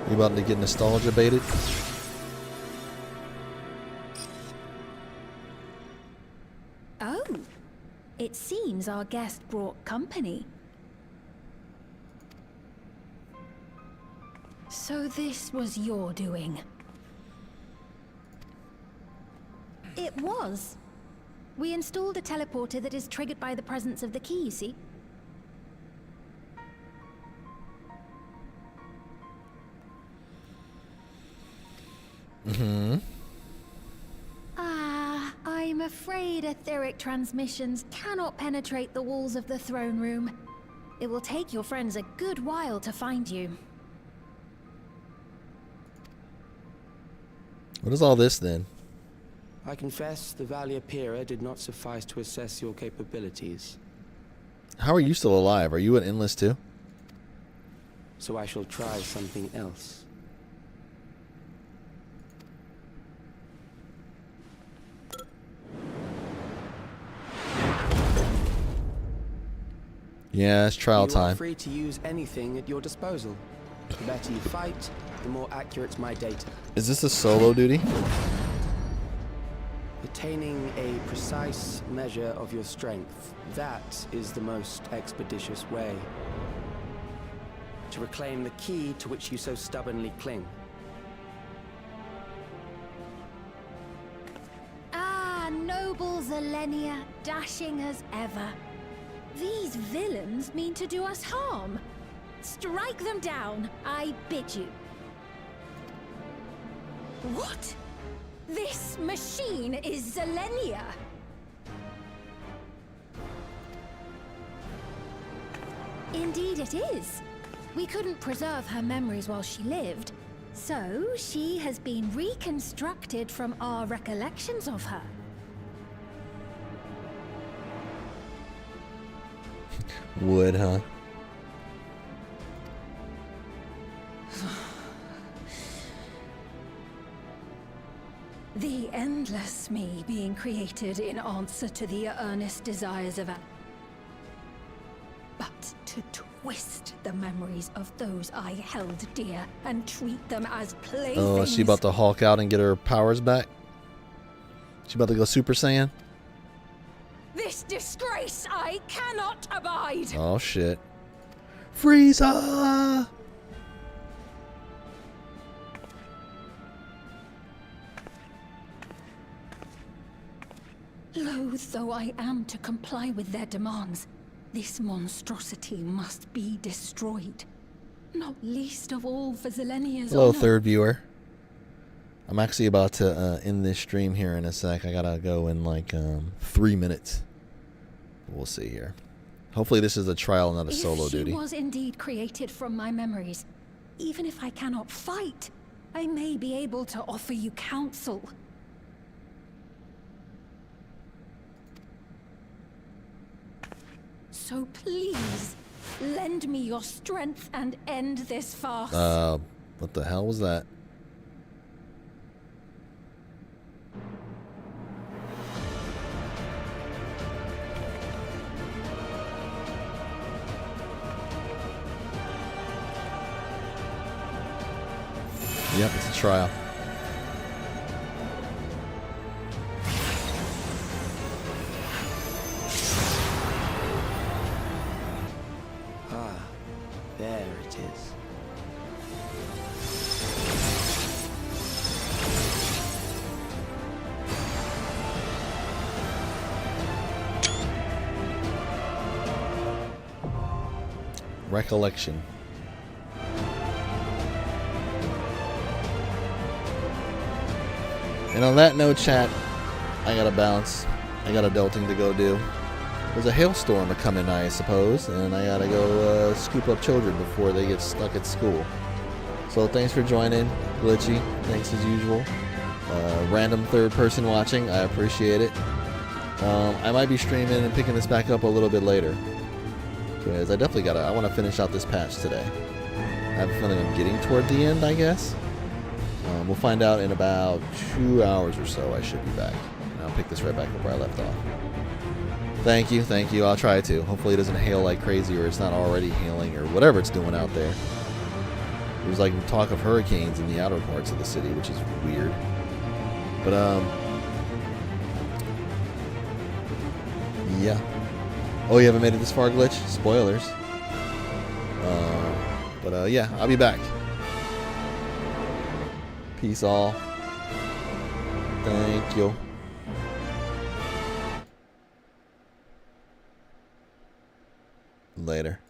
You about to get nostalgia baited? Oh, it seems our guest brought company. So this was your doing? It was. We installed a teleporter that is triggered by the presence of the key, you see? I'm afraid etheric transmissions cannot penetrate the walls of the throne room. It will take your friends a good while to find you. What is all this then? I confess the Valia Pira did not suffice to assess your capabilities. How are you still alive? Are you an endless too? So I shall try something else. Yeah, it's trial You time. are free to use anything at your disposal. The better you fight, the more accurate my data. Is this a solo duty? Attaining a precise measure of your strength, that is the most expeditious way to reclaim the key to which you so stubbornly cling. Ah, noble Zelenia, dashing as ever. These villains mean to do us harm. Strike them down, I bid you. What? This machine is Zelenia. Indeed it is. We couldn't preserve her memories while she lived, so she has been reconstructed from our recollections of her. Would, huh? The endless me being created in answer to the earnest desires of but to twist the memories of those I held dear and treat them as playthings. Oh, is she about to Hulk out and get her powers back? She about to go Super Saiyan? This disgrace I cannot abide. Oh shit. Frieza! Loath though I am to comply with their demands, this monstrosity must be destroyed. Not least of all for Zelenia's Hello, honor. third viewer. I'm actually about to end this stream here in a sec. I gotta go in like 3 minutes. We'll see here. Hopefully this is a trial, not a solo duty. If she was indeed created from my memories, even if I cannot fight, I may be able to offer you counsel. So please, lend me your strength and end this farce. What the hell was that? Yep, it's a trial. Ah, there it is. Recollection. And on that note, chat, I gotta bounce. I got adulting to go do. There's a hailstorm coming, I suppose, and I gotta go scoop up children before they get stuck at school. So thanks for joining, Glitchy. Thanks as usual. Random third person watching, I appreciate it. I might be streaming and picking this back up a little bit later, because I definitely I want to finish out this patch today. I have a feeling I'm getting toward the end, I guess. We'll find out in about 2 hours or so. I should be back. And I'll pick this right back up where I left off. Thank you, thank you. I'll try to. Hopefully it doesn't hail like crazy, or it's not already hailing, or whatever it's doing out there. There's like talk of hurricanes in the outer parts of the city, which is weird. But yeah. Oh, you haven't made it this far, Glitch? Spoilers. But yeah, I'll be back. Peace all. Thank you. Later.